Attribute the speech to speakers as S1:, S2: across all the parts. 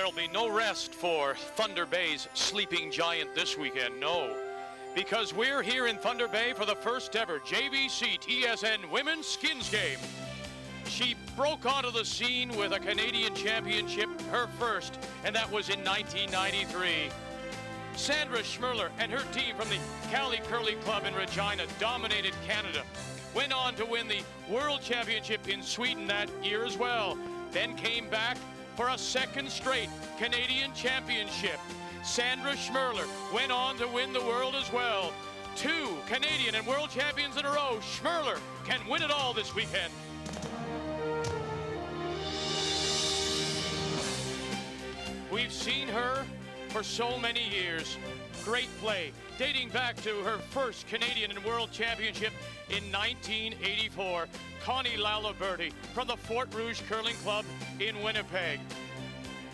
S1: there'll be no rest for Thunder Bay's sleeping giant this weekend, no. Because we're here in Thunder Bay for the first ever JVC TSN Women's Skins Game. She broke onto the scene with a Canadian championship, her first, and that was in 1993. Sandra Schmirler and her team from the Cali Curling Club in Regina dominated Canada. Went on to win the World Championship in Sweden that year as well. Then came back for a second straight Canadian Championship. Sandra Schmirler went on to win the world as well. 2 Canadian and world champions in a row. Schmirler can win it all this weekend. We've seen her for so many years. Great play, dating back to her first Canadian and World Championship in 1984. Connie Laliberte from the Fort Rouge Curling Club in Winnipeg.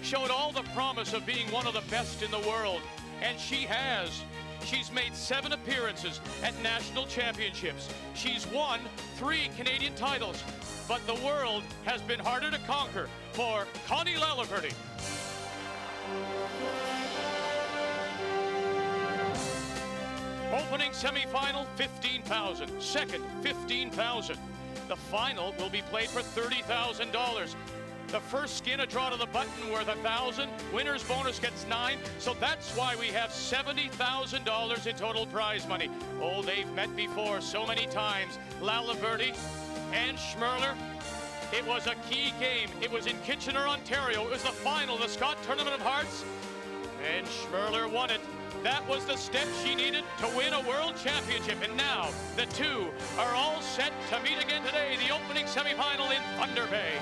S1: Showed all the promise of being one of the best in the world, and she has. She's made 7 appearances at national championships. She's won 3 Canadian titles, but the world has been harder to conquer for Connie Laliberte. Opening semifinal, $15,000. Second, $15,000. The final will be played for $30,000. The first skin, a draw to the button, worth $1,000. Winner's bonus gets $9,000. So that's why we have $70,000 in total prize money. Oh, they've met before so many times. Laliberte and Schmirler. It was a key game. It was in Kitchener, Ontario. It was the final, the Scott Tournament of Hearts. And Schmirler won it. That was the step she needed to win a world championship. And now the two are all set to meet again today, the opening semifinal in Thunder Bay.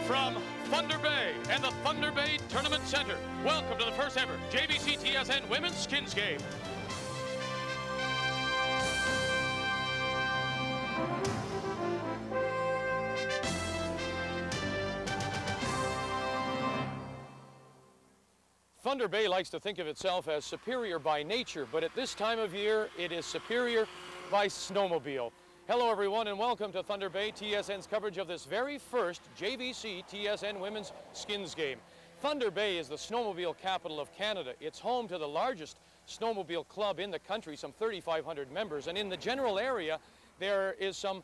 S1: From Thunder Bay and the Thunder Bay Tournament Center, welcome to the first ever JVC TSN Women's Skins Game. Thunder Bay likes to think of itself as superior by nature, but at this time of year, it is superior by snowmobile. Hello, everyone, and welcome to Thunder Bay TSN's coverage of this very first JVC TSN Women's Skins Game. Thunder Bay is the snowmobile capital of Canada. It's home to the largest snowmobile club in the country, some 3,500 members, and in the general area, there is some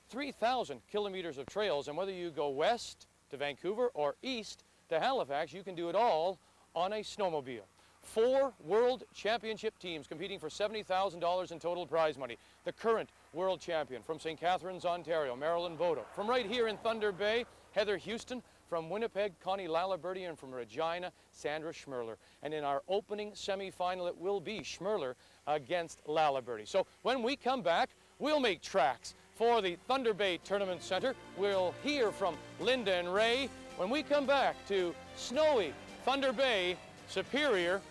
S1: 3,000 kilometers of trails, and whether you go west to Vancouver or east to Halifax, you can do it all on a snowmobile. 4 world championship teams competing for $70,000 in total prize money. The current world champion from St. Catharines, Ontario, Marilyn Bodo. From right here in Thunder Bay, Heather Houston. From Winnipeg, Connie Laliberte. And from Regina, Sandra Schmirler. And in our opening semifinal, it will be Schmirler against Laliberte. So when we come back, we'll make tracks for the Thunder Bay Tournament Center. We'll hear from Linda and Ray when we come back to snowy Thunder Bay, superior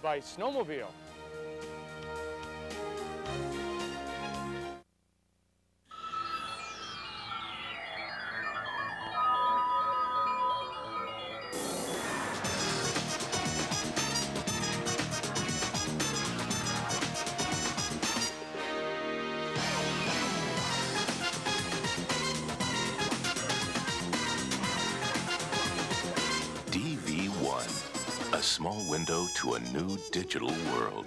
S1: by snowmobile.
S2: A small window to a new digital world.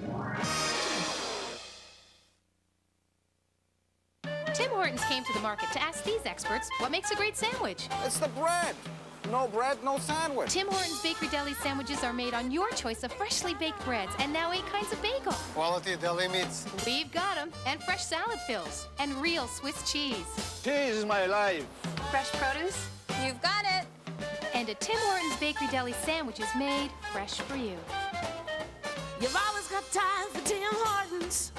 S3: Tim Hortons came to the market to ask these experts what makes a great sandwich.
S4: It's the bread. No bread, no sandwich.
S3: Tim Hortons Bakery Deli sandwiches are made on your choice of freshly baked breads and now 8 kinds of bagel.
S4: Quality deli meats.
S3: We've got them. And fresh salad fills. And real Swiss cheese.
S4: Cheese is my life.
S3: Fresh produce.
S5: You've got it.
S3: And a Tim Hortons Bakery Deli sandwich is made fresh for you.
S5: You've always got time for Tim Hortons.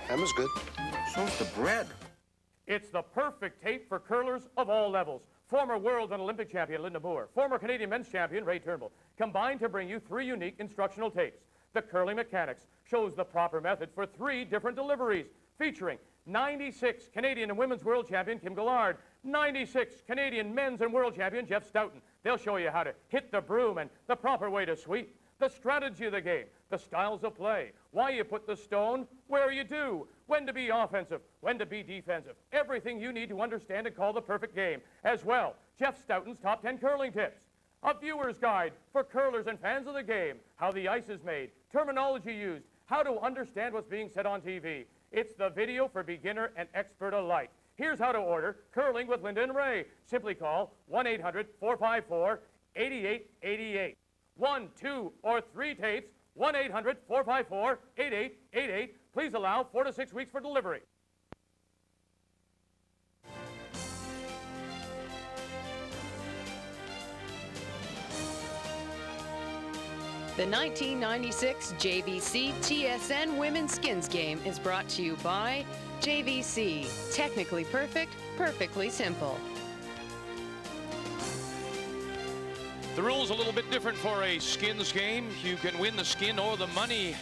S4: Emma's good. So's the bread.
S1: It's the perfect tape for curlers of all levels. Former world and Olympic champion Linda Moore, former Canadian men's champion Ray Turnbull, combined to bring you 3 unique instructional tapes. The Curling Mechanics shows the proper method for 3 different deliveries, featuring 96 Canadian and women's world champion Kim Gillard, 96 Canadian men's and world champion Jeff Stoughton. They'll show you how to hit the broom and the proper way to sweep. the strategy of the game, the styles of play, why you put the stone where you do, when to be offensive, when to be defensive, everything you need to understand and call the perfect game. As well, Jeff Stoughton's top 10 curling tips, a viewer's guide for curlers and fans of the game, how the ice is made, terminology used, how to understand what's being said on TV. It's the video for beginner and expert alike. Here's how to order Curling with Linda and Ray. Simply call 1-800-454-8888. 1, 2, or 3 tapes, 1-800-454-8888. Please allow 4 to 6 weeks for delivery.
S6: The 1996 JVC TSN Women's Skins Game is brought to you by JVC. Technically perfect, perfectly simple.
S1: The rule's a little bit different for a skins game. You can win the skin or the money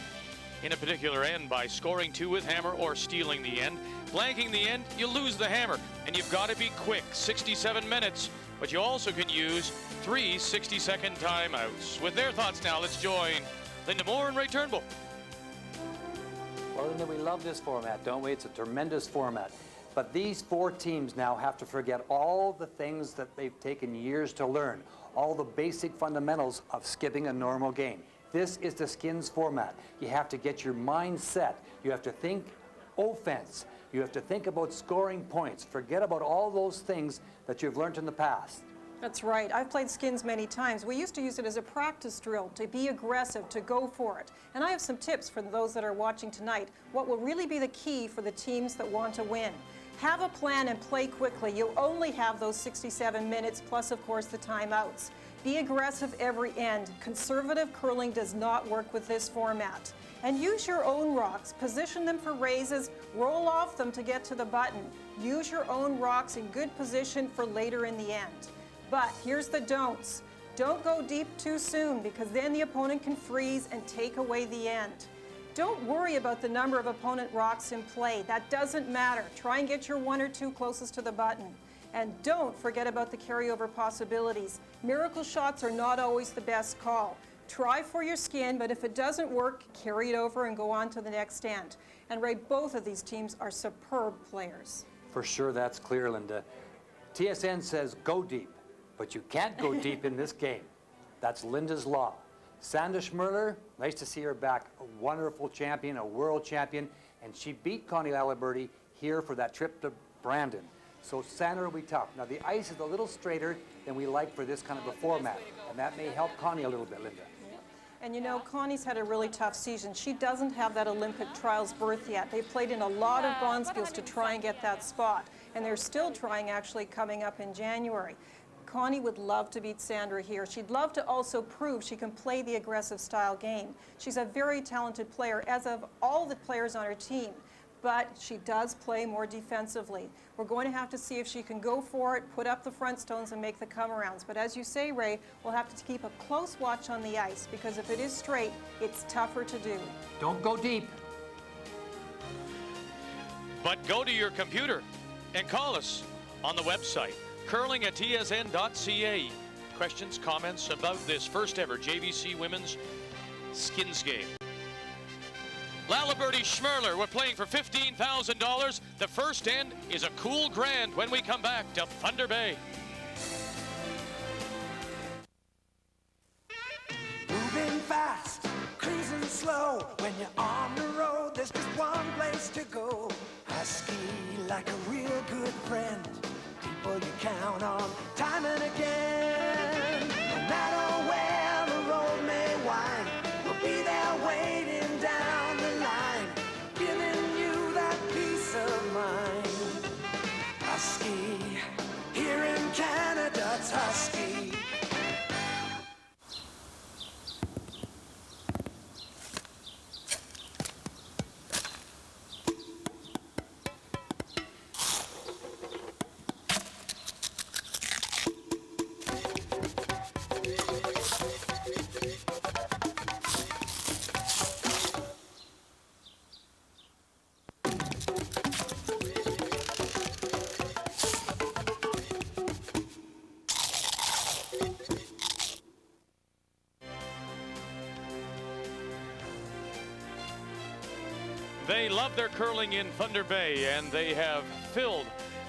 S1: in a particular end by scoring 2 with hammer or stealing the end. Blanking the end, you lose the hammer. And you've got to be quick, 67 minutes. But you also can use 3 60-second timeouts. With their thoughts now, let's join Linda Moore and Ray Turnbull.
S7: Well, Linda, we love this format, don't we? It's a tremendous format. But these 4 teams now have to forget all the things that they've taken years to learn, all the basic fundamentals of skipping a normal game. This is the skins format. You have to get your mind set. You have to think offense. You have to think about scoring points. Forget about all those things that you've learned in the past.
S8: That's right. I've played skins many times. We used to use it as a practice drill, to be aggressive, to go for it. And I have some tips for those that are watching tonight. What will really be the key for the teams that want to win? Have a plan and play quickly. You'll only have those 67 minutes, plus, of course, the timeouts. Be aggressive every end. Conservative curling does not work with this format. And use your own rocks. Position them for raises. Roll off them to get to the button. Use your own rocks in good position for later in the end. But here's the don'ts. Don't go deep too soon, because then the opponent can freeze and take away the end. Don't worry about the number of opponent rocks in play. That doesn't matter. Try and get your 1 or 2 closest to the button. And don't forget about the carryover possibilities. Miracle shots are not always the best call. Try for your skin, but if it doesn't work, carry it over and go on to the next end. And Ray, both of these teams are superb players.
S7: For sure, that's clear, Linda. TSN says go deep, but you can't go deep in this game. That's Linda's law. Sandra Schmirler, nice to see her back. A wonderful champion, a world champion, and she beat Connie Laliberte here for that trip to Brandon. So Sandra will be tough. Now the ice is a little straighter than we like for this kind of a format, and that may help Connie a little bit, Linda.
S8: And you know, Connie's had a really tough season. She doesn't have that Olympic trials berth yet. They've played in a lot of bonspiels to try and get that spot, and they're still trying actually coming up in January. Connie would love to beat Sandra here. She'd love to also prove she can play the aggressive style game. She's a very talented player, as of all the players on her team, but she does play more defensively. We're going to have to see if she can go for it, put up the front stones, and make the come-arounds. But as you say, Ray, we'll have to keep a close watch on the ice, because if it is straight, it's tougher to do.
S7: Don't go deep.
S1: But go to your computer and call us on the website, curling@tsn.ca. Questions, comments about this first ever JVC Women's Skins Game. Laliberte Schmirler, we're playing for $15,000. The first end is a cool grand when we come back to Thunder Bay.
S9: Moving fast, cruising slow. When you're on the road, there's just one place to go. Husky like a real good friend. People you count on time and again. No matter where the road may wind, we'll be there waiting down the line, giving you that peace of mind. Husky, here in Canada, it's Husky.
S1: They love their curling in Thunder Bay, and they have filled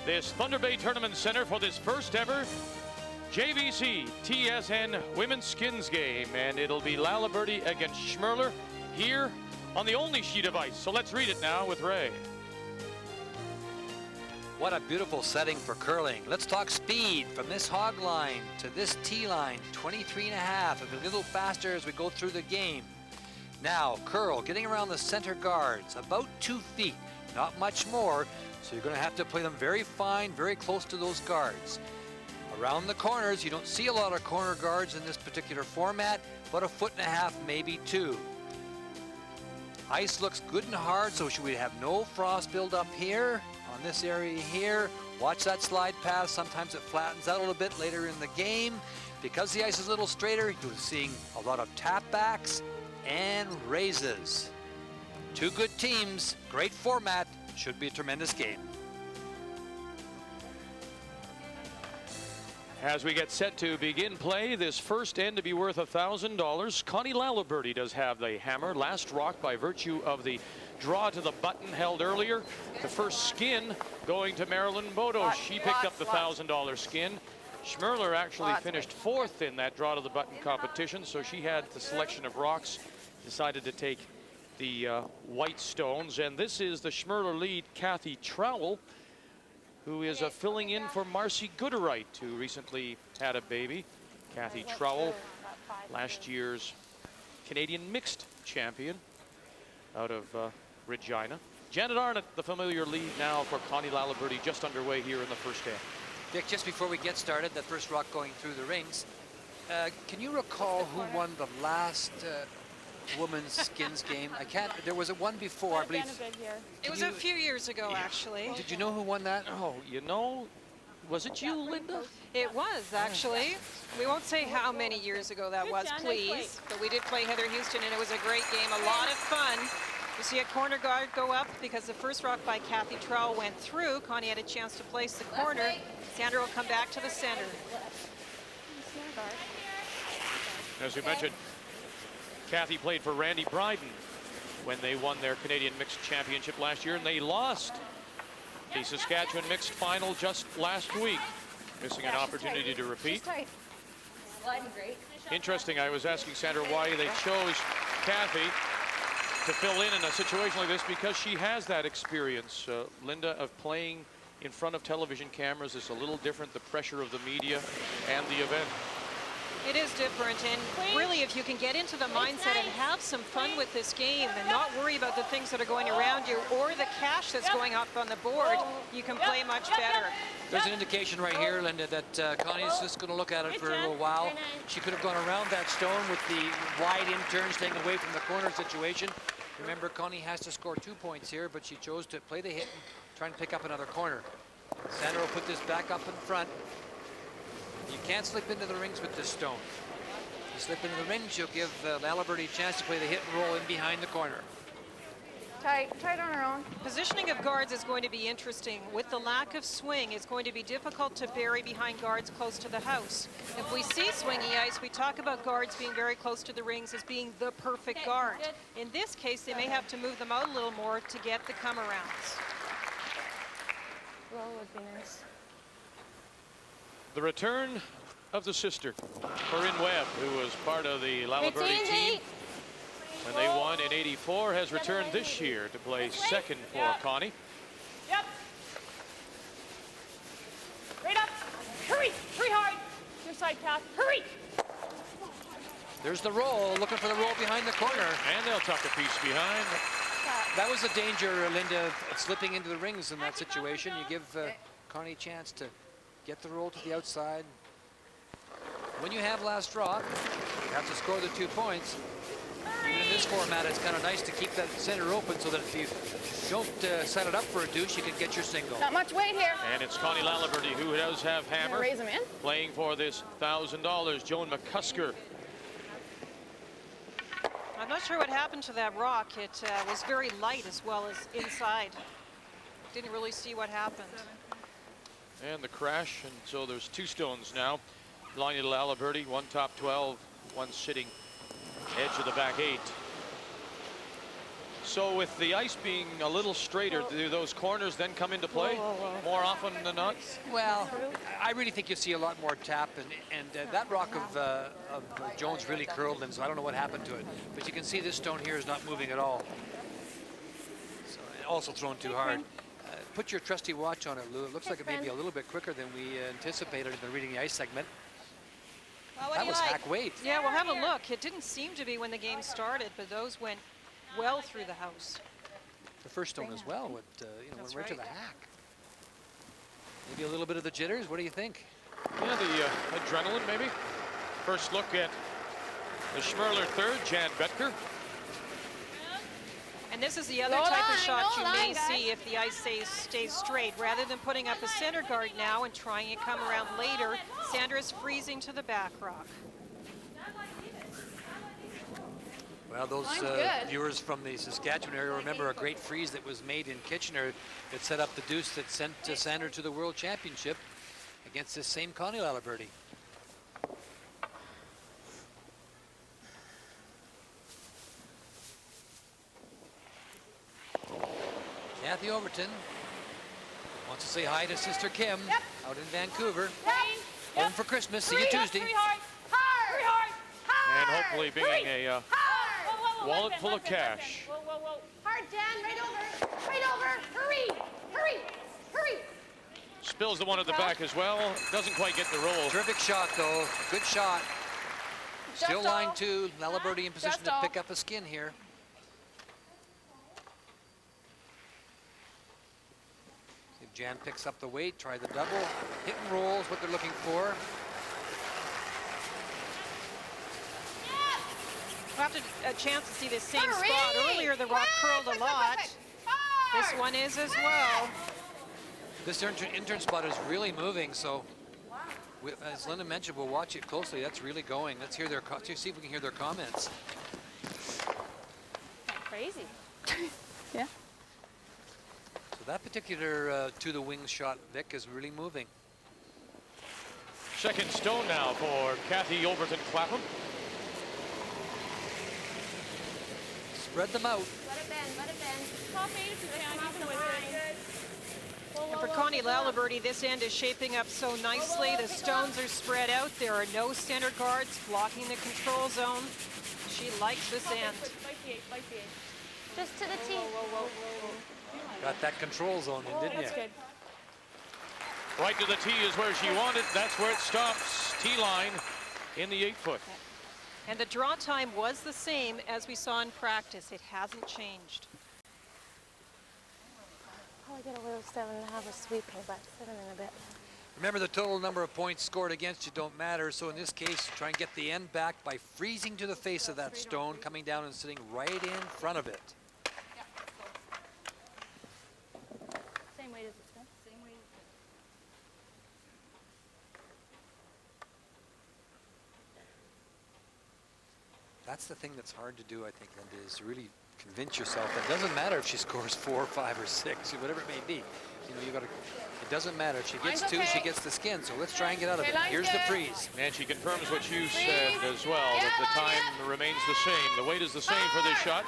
S1: this Thunder Bay Tournament Center for this first ever JVC TSN Women's Skins game. And it'll be Laliberte against Schmirler here on the only sheet of ice. So let's read it now with Ray.
S7: What a beautiful setting for curling. Let's talk speed from this hog line to this tee line, 23.5, a little faster as we go through the game. Now, curl, getting around the center guards, about 2 feet, not much more, so you're going to have to play them very fine, very close to those guards. Around the corners, you don't see a lot of corner guards in this particular format, but 1.5 foot, maybe 2. Ice looks good and hard, so should we have no frost buildup here, on this area here. Watch that slide pass. Sometimes it flattens out a little bit later in the game. Because the ice is a little straighter, you're seeing a lot of tap backs and raises. 2 good teams, great format, should be a tremendous game.
S1: As we get set to begin play, this first end to be worth $1,000. Connie Laliberte does have the hammer. Last rock by virtue of the draw to the button held earlier. The first skin going to Marilyn Bodo. She picked up the $1,000 skin. Schmirler actually finished 4th in that draw to the button competition, so she had the selection of rocks, decided to take the white stones. And this is the Schmirler lead, Kathy Trowell, who is filling in for Marcy Gooderite, who recently had a baby. Kathy Trowell, last year's Canadian mixed champion out of Regina. Janet Arnott, the familiar lead now for Connie Laliberte, just underway here in the first end.
S7: Dick, just before we get started, that first rock going through the rings, can you recall who won the last women's skins game? I can't, there was one before, I believe.
S8: It was a few years ago, actually.
S7: Did you know who won that?
S1: Oh, you know, was it you, Linda?
S8: It was, actually. We won't say how many years ago that was, please. But we did play Heather Houston, and it was a great game, a lot of fun. You see a corner guard go up because the first rock by Kathy Trowell went through. Connie had a chance to place the corner. Sandra will come back to the center.
S1: As you mentioned, Kathy played for Randy Bryden when they won their Canadian Mixed Championship last year, and they lost the Saskatchewan Mixed Final just last week, missing an opportunity to repeat. Interesting, I was asking Sandra why they chose Kathy to fill in a situation like this, because she has that experience, Linda, of playing in front of television cameras. Is a little different, the pressure of the media and the event.
S8: It is different, and really, if you can get into the mindset and have some fun with this game and not worry about the things that are going around you or the cash that's going up on the board, you can play much better.
S7: There's an indication right here, Linda, that Connie's just going to look at it for a little while. She could have gone around that stone with the wide in turn, staying away from the corner situation. Remember, Connie has to score 2 points here, but she chose to play the hit and try and pick up another corner. Sandra will put this back up in front. You can't slip into the rings with this stone. If you slip into the rings, you'll give Laliberte a chance to play the hit and roll in behind the corner.
S10: Tight on her own.
S8: Positioning of guards is going to be interesting. With the lack of swing, it's going to be difficult to bury behind guards close to the house. If we see swingy ice, we talk about guards being very close to the rings as being the perfect guard. In this case, they may have to move them out a little more to get the come-arounds.
S10: Roll would be nice.
S1: The return of the sister, Corinne Webb, who was part of the Laliberte team when they won in '84, has returned this year to play second for Connie.
S10: Yep. Right up. Hurry hard. Your side, Kath. Hurry.
S7: There's the roll, looking for the roll behind the corner.
S1: And they'll tuck a piece behind.
S7: That was the danger, Linda, of slipping into the rings in that situation. You give Connie a chance to get the roll to the outside. When you have last draw, you have to score the 2 points. Even in this format, it's kind of nice to keep that center open so that if you don't set it up for a deuce, you can get your single.
S10: Not much weight here.
S1: And it's Connie Laliberte who does have hammer.
S10: Raise him in.
S1: Playing for this $1,000, Joan McCusker.
S8: I'm not sure what happened to that rock. It was very light as well as inside. Didn't really see what happened.
S1: And the crash, and so there's 2 stones now belonging to Laliberte, one top 12, one sitting edge of the back 8. So with the ice being a little straighter, do those corners then come into play more often than not?
S7: Well, I really think you see a lot more tap, and that rock of Jones really curled him, so I don't know what happened to it. But you can see this stone here is not moving at all. So, also thrown too hard. Put your trusty watch on it, Lou. It looks like it may be a little bit quicker than we anticipated in the reading the ice segment. That was hack weight.
S8: Yeah, we'll have a look. It didn't seem to be when the game started, but those went well through the house.
S7: The first stone as well went, went right to the
S8: right.
S7: hack. Maybe a little bit of the jitters. What do you think?
S1: Yeah, the adrenaline maybe. First look at the Schmirler third, Jan Betker.
S8: And this is the other type of shot you may see if the ice stays straight. Rather than putting up a center guard now and trying to come around later, Sandra's freezing to the back rock.
S7: Well, those viewers from the Saskatchewan area remember a great freeze that was made in Kitchener that set up the deuce that sent Sandra to the World Championship against this same Connie Laliberte. Kathy Overton wants to say hi to Sister Kim out in Vancouver. Home for Christmas. See you Tuesday.
S1: And hopefully being a wallet full of cash.
S10: Hard, Dan, right over. Right over. Hurry. Hurry. Hurry.
S1: Spills the one at the back as well. Doesn't quite get the roll.
S7: Terrific shot, though. Good shot. Still line two. Laliberte in position to pick up a skin here. See if Jan picks up the weight. Try the double. Hit and roll is what they're looking for.
S8: We'll have a chance to see this same spot. Earlier, the rock curled a lot. This one is as well.
S7: This intern spot is really moving, so as Linda mentioned, we'll watch it closely. That's really going. Let's hear see if we can hear their comments.
S10: Crazy.
S5: Yeah.
S7: So that particular to the wing shot, Vic, is really moving.
S1: Second stone now for Kathy Overton Clapham.
S7: Spread them out.
S10: Let it bend, let it bend. Top eight if you can, even with it.
S8: And for Connie Laliberte, this end is shaping up so nicely. The stones are spread out. There are no center guards blocking the control zone. She likes this end.
S10: Just to the tee.
S7: Got that control zone in, didn't you?
S10: That's good.
S1: Right to the tee is where she wanted. That's where it stops. Tee line in the 8-foot.
S8: And the draw time was the same as we saw in practice. It hasn't changed.
S10: Probably get away with 7.5 with sweeping, but 7 in a bit.
S7: Remember, the total number of points scored against you don't matter. So in this case, try and get the end back by freezing to the face of that stone, coming down and sitting right in front of it.
S10: Same weight as it's been. Same weight.
S7: That's the thing that's hard to do, I think, Linda, is to really convince yourself that it doesn't matter if she scores 4, 5, or 6, whatever it may be. You know, you got to. It doesn't matter. If she gets 2, she gets the skin. So let's try and get out of it. Here's the freeze.
S1: And she confirms what you said as well, that the time remains the same. The weight is the same for this shot.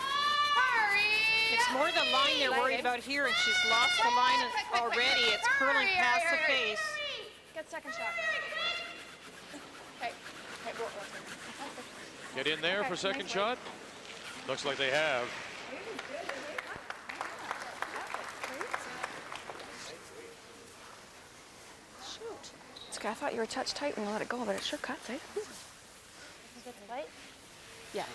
S8: It's more the line they're worried about here, and she's lost the line already. It's curling past the face.
S10: Get second shot. Okay. Okay, go.
S1: Get in there for second shot. Looks like they have.
S5: Shoot. I thought you were touch tight when you let it go, but it sure cuts, eh?
S10: Is it light?
S5: Yeah.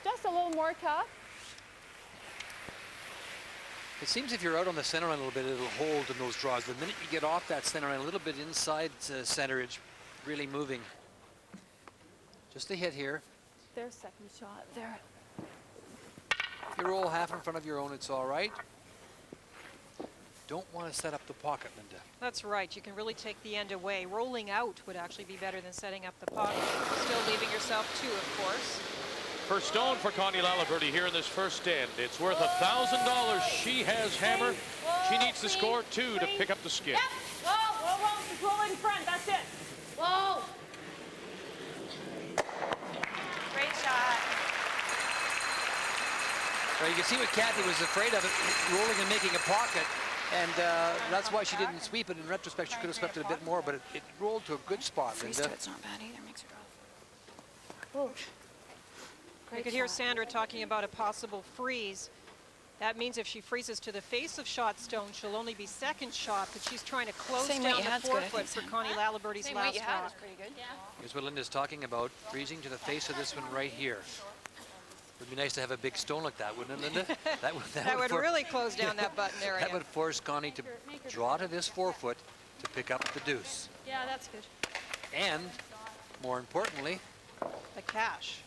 S10: Just a little more tough.
S7: It seems if you're out on the center line a little bit, it'll hold in those draws. The minute you get off that center line, a little bit inside center, it's really moving. Just a hit here.
S10: There's second shot. There.
S7: If you roll half in front of your own, it's all right. Don't want to set up the pocket, Linda.
S8: That's right. You can really take the end away. Rolling out would actually be better than setting up the pocket. Still leaving yourself 2, of course.
S1: First stone for Connie Laliberte here in this first end. It's worth $1,000. She has hammer. She needs to score 2 to pick up the skin.
S10: Yep. Whoa. Whoa, just roll in front. That's it.
S3: Whoa.
S5: Great shot.
S11: Well, you can see what Kathy was afraid of, it rolling and making a pocket. And that's why she didn't sweep it. In retrospect, she could have swept it a bit more, but it rolled to a good spot,
S5: Freeze
S11: Linda.
S5: to it's not bad either. Makes it rough.
S8: You could hear Sandra talking about a possible freeze. That means if she freezes to the face of shot stone, she'll only be second shot, but she's trying to close
S5: Same
S8: down
S5: weight you
S8: the
S5: had's good, I
S8: forefoot
S5: think,
S8: for
S5: Sam.
S8: Connie Laliberte's
S5: Same weight
S8: last
S5: you had
S8: rock.
S5: is pretty good. Yeah.
S11: Here's what Linda's talking about, freezing to the face of this one right here. Would be nice to have a big stone like that, wouldn't it, Linda?
S8: That would really close down that button area.
S11: That would force Connie to draw to this forefoot to pick up the deuce.
S10: Yeah, that's good.
S11: And, more importantly,
S8: the cash.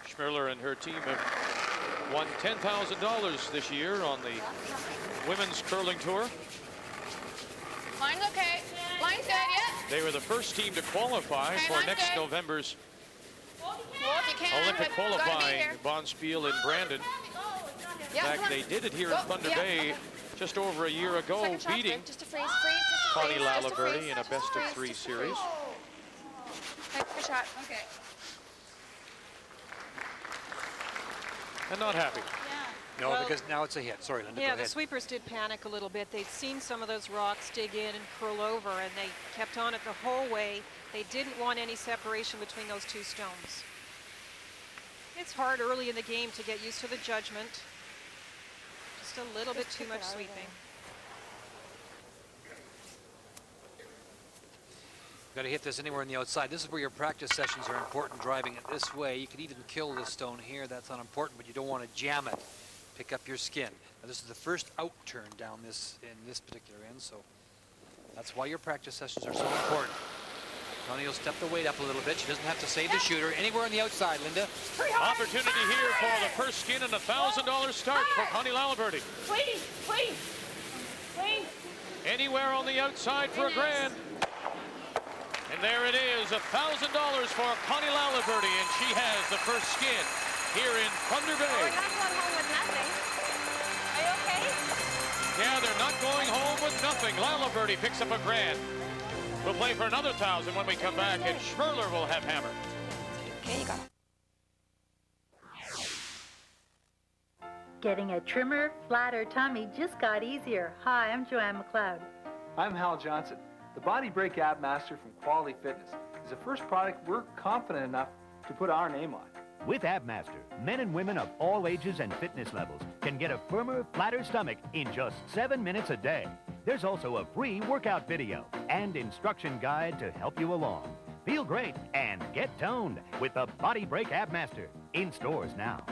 S1: Schmirler and her team have won $10,000 this year on the women's curling tour.
S3: Line's okay. Line's good, yeah?
S1: They were the first team to qualify
S3: Okay,
S1: for
S3: line's
S1: next
S3: good.
S1: November's
S3: Well, if you can,
S1: Olympic
S3: but gotta be
S1: qualifying
S3: here.
S1: Bonspiel in Brandon.
S3: Yeah,
S1: In fact,
S3: come on.
S1: they did it here
S3: Go.
S1: in Thunder
S3: Yeah,
S1: Bay
S3: okay.
S1: just over a year ago,
S3: Second shot's
S1: beating
S3: good. Just a freeze, just a
S1: Connie
S3: freeze, just a
S1: Laliberte
S3: freeze,
S1: in a
S3: just
S1: best of
S3: freeze,
S1: three
S3: just a
S1: series.
S3: freeze. Okay, good shot. Okay.
S1: And not happy.
S11: no,
S8: Well,
S11: because now it's a hit. Sorry, Linda,
S8: Yeah,
S11: go
S8: the
S11: ahead.
S8: sweepers did panic a little bit. They'd seen some of those rocks dig in and curl over, and they kept on it the whole way. They didn't want any separation between those two stones. It's hard early in the game to get used to the judgment. Just a little bit too much sweeping.
S11: Got to hit this anywhere on the outside. This is where your practice sessions are important, driving it this way. You could even kill this stone here. That's not important, but you don't want to jam it. Pick up your skin. Now, this is the first out turn down this in this particular end, so that's why your practice sessions are so important. Connie will step the weight up a little bit. She doesn't have to save the shooter. Anywhere on the outside, Linda.
S1: Opportunity here for the first skin and $1,000 start for Connie Laliberte.
S10: Please, please, please.
S1: Anywhere on the outside for a grand. And there it is, $1,000 for Connie Laliberte, and she has the first skin here in Thunder Bay.
S5: We're not going home with nothing. Are you okay?
S1: Yeah, they're not going home with nothing. Laliberte picks up a grand. We'll play for another 1,000 when we come back, and Schmirler will have hammer.
S5: Okay, you got it.
S12: Getting a trimmer, flat, or tummy just got easier. Hi, I'm Joanne McLeod.
S13: I'm Hal Johnson. The Body Break Ab Master from Quality Fitness is the first product we're confident enough to put our name on.
S14: With AbMaster, men and women of all ages and fitness levels can get a firmer, flatter stomach in just 7 minutes a day. There's also a free workout video and instruction guide to help you along. Feel great and get toned with the Body Break AbMaster. In stores now.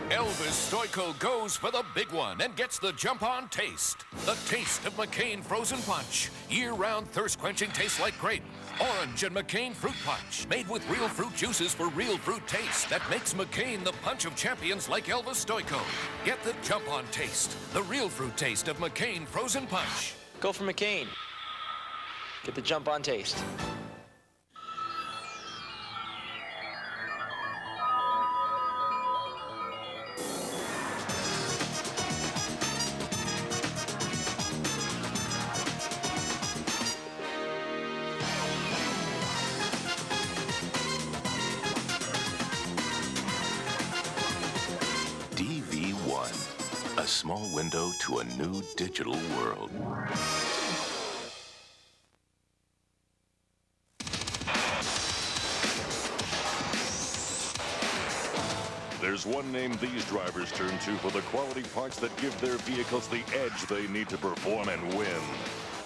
S2: Elvis Stoico goes for the big one and gets the jump-on taste. The taste of McCain Frozen Punch. Year-round thirst-quenching taste like grape. Orange and McCain Fruit Punch. Made with real fruit juices for real fruit taste. That makes McCain the punch of champions like Elvis Stoico. Get the jump-on taste. The real fruit taste of McCain Frozen Punch.
S15: Go for McCain. Get the jump-on taste.
S2: DV1, a small window to a new digital world.
S16: There's one name these drivers turn to for the quality parts that give their vehicles the edge they need to perform and win.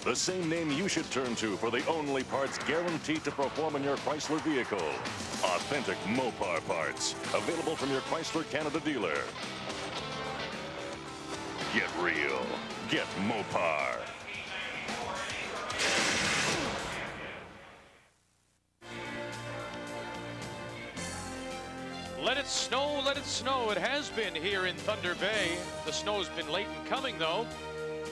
S16: The same name you should turn to for the only parts guaranteed to perform in your Chrysler vehicle. Authentic Mopar parts. Available from your Chrysler Canada dealer. Get real. Get Mopar.
S1: Let it snow, let it snow. It has been here in Thunder Bay. The snow's been late in coming, though.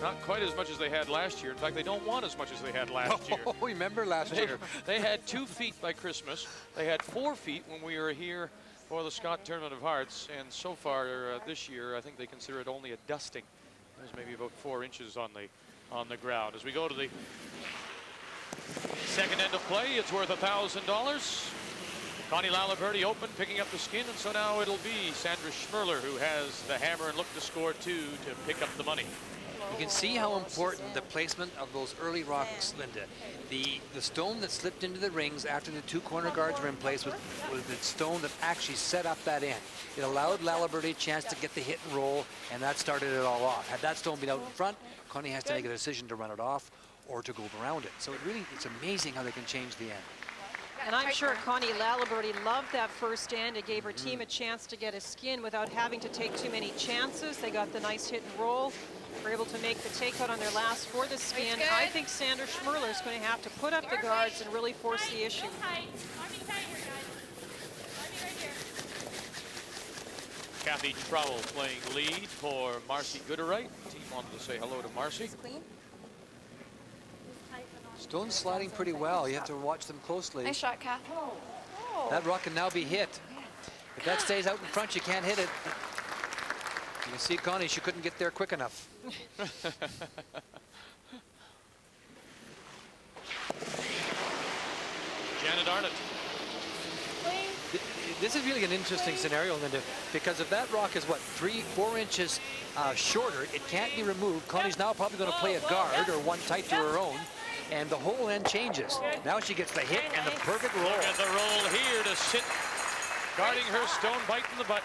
S1: Not quite as much as they had last year. In fact, they don't want as much as they had last year.
S11: Oh, remember last year?
S1: They had 2 feet by Christmas. They had 4 feet when we were here for the Scott Tournament of Hearts. And so far this year, I think they consider it only a dusting. There's maybe about 4 inches on the ground. As we go to the second end of play, it's worth $1,000. Connie Laliberte open, picking up the skin, and so now it'll be Sandra Schmirler who has the hammer and look to score 2 to pick up the money.
S11: You can see how important the placement of those early rocks, Linda. The stone that slipped into the rings after the 2 corner guards were in place was the stone that actually set up that end. It allowed Laliberte a chance to get the hit and roll, and that started it all off. Had that stone been out in front, Connie has to make a decision to run it off or to go around it. So it's amazing how they can change the end.
S8: And I'm sure Connie Laliberte loved that first end. It gave her team a chance to get a skin without having to take too many chances. They got the nice hit and roll. Were able to make the takeout on their last for the skin. I think Sandra Schmirler is going to have to put up the guards and really force the issue.
S1: Kathy Trowell playing lead for Marcy Gooderite. The team wanted to say hello to Marcy.
S11: Stone's sliding pretty well. You have to watch them closely.
S5: Nice shot, Kath.
S11: That rock can now be hit. If that stays out in front, you can't hit it. You can see Connie, she couldn't get there quick enough.
S1: Janet Arnott.
S11: This is really an interesting scenario, Linda, because if that rock is, what, 3-4 inches shorter, it can't be removed. Connie's now probably going to play a guard or one tight to her own, and the whole end changes. Now she gets the hit and the perfect roll.
S1: Look at the roll here to sit, guarding her stone, biting the butt.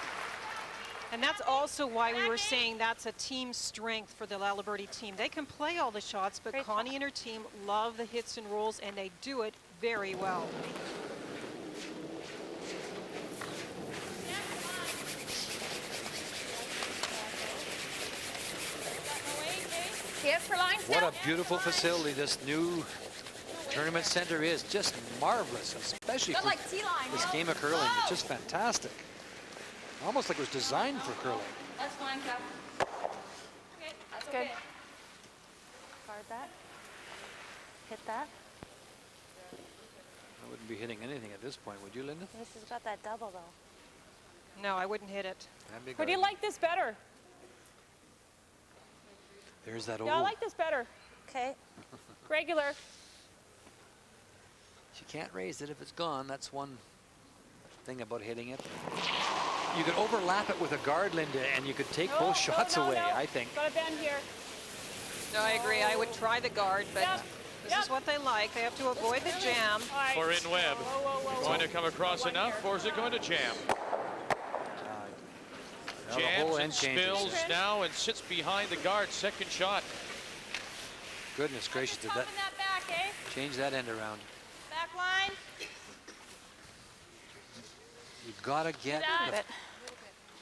S8: And that's also why we were saying that's a team strength for the Laliberte team. They can play all the shots, but Connie and her team love the hits and rolls, and they do it very well.
S11: What a beautiful facility this new tournament center is. Just marvelous, especially for this game of curling. It's just fantastic. Almost like it was designed for curling.
S5: That's fine, Kath. Okay, that's good. Guard that. Hit that.
S11: I wouldn't be hitting anything at this point, would you, Linda?
S5: This has got that double, though.
S8: No, I wouldn't hit it.
S10: Or do you like this better?
S11: There's that
S10: Yeah, I
S11: old.
S10: like this better.
S5: Okay.
S10: Regular.
S11: She can't raise it if it's gone. That's one thing about hitting it. You could overlap it with a guard, Linda, and you could take both shots away, I think.
S10: Got a bend here.
S8: No, I agree. I would try the guard, but this is what they like. They have to avoid the jam.
S1: Corinne Webb going to come across enough, or is it going to jam? Jams and spills now and sits behind the guard. Second shot.
S11: Goodness gracious, did that change that end around?
S10: Back line.
S11: You gotta get the,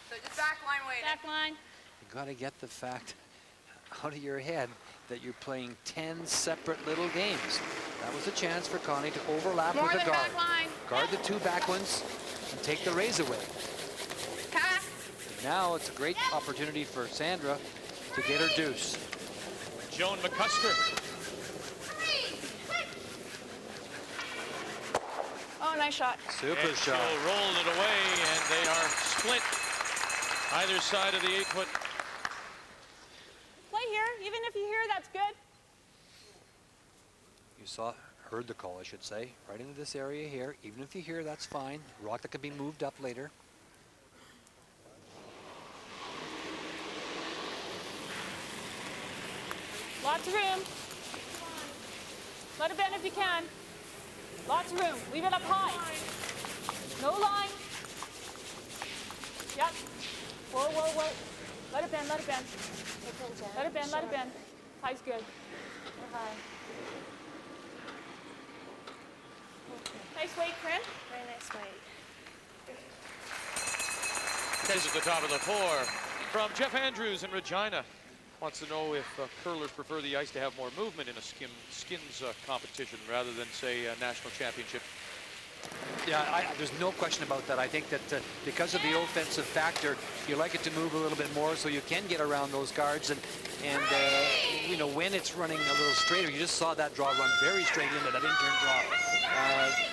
S10: So just back line waiting. Back line.
S11: you gotta get the fact out of your head that you're playing 10 separate little games. That was a chance for Connie to overlap with the guard. Guard the 2 back ones and take the raise away. Now it's a great opportunity for Sandra to get her deuce.
S1: Joan McCusker.
S5: Oh, nice shot.
S11: Super
S1: and
S11: shot.
S1: She'll roll it away, and they are split either side of the 8-foot.
S10: Play here. Even if you hear, that's good.
S11: You heard the call, I should say. Right into this area here. Even if you hear, that's fine. Rock that can be moved up later.
S10: Lots of room. Let it bend if you can. Lots of room. Leave it up high. No line. Yep. Whoa, whoa, whoa. Let it bend, let it bend. Let it bend, let it bend. High's good. High. Nice weight, Corinne.
S5: Very nice weight.
S1: This is the top of the 4 from Jeff Andrews in Regina. Wants to know if curlers prefer the ice to have more movement in a skins competition rather than, say, a national championship.
S11: Yeah, there's no question about that. I think that because of the offensive factor, you like it to move a little bit more so you can get around those guards. And you know, when it's running a little straighter, you just saw that draw run very straight into that in-turn draw.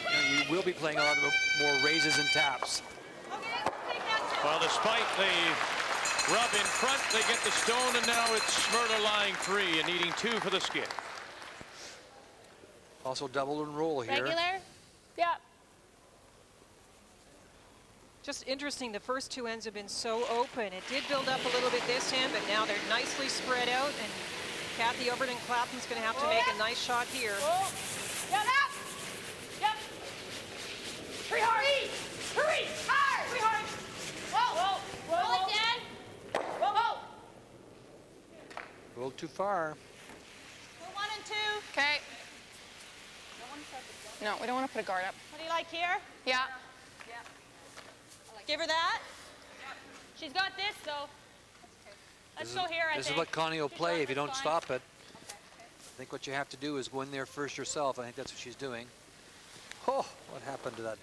S11: You know, you will be playing a lot of more raises and taps.
S1: Well, despite the rub in front, they get the stone, and now it's Schmirler lying 3 and needing 2 for the skid.
S11: Also double and roll here.
S10: Regular? Yeah.
S8: Just interesting, the first 2 ends have been so open. It did build up a little bit this end, but now they're nicely spread out, and Kathy Overton-Clapton's going to have to make a nice shot here.
S10: Yep. Yep. Hurry hard. Hurry. Hard. Hurry hard. Whoa. Roll it, Dan. Whoa.
S11: A little too far.
S10: 1 and 2.
S5: Okay. No, we don't want to put a guard up.
S10: What do you like here?
S5: Yeah.
S10: Give her that. She's got this, though. Let's go here, I think.
S11: This is what Connie will play if you don't stop it. I think what you have to do is go in there first yourself. I think that's what she's doing. Oh, what happened to that?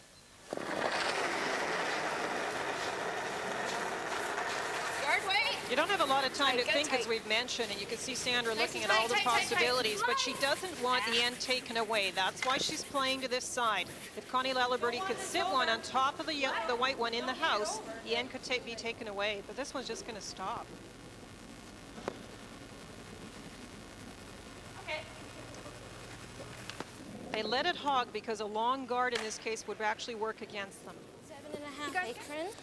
S5: Guard, wait.
S8: You don't have a lot of time to think, as we've mentioned, and you can see Sandra looking at all the possibilities, but she doesn't want the end taken away. That's why she's playing to this side. If Connie Laliberte could sit one on top of the white one in the house, the end could be taken away, but this one's just going to stop.
S10: Okay.
S8: They let it hog because a long guard in this case would actually work against them.
S3: 7.5 akron.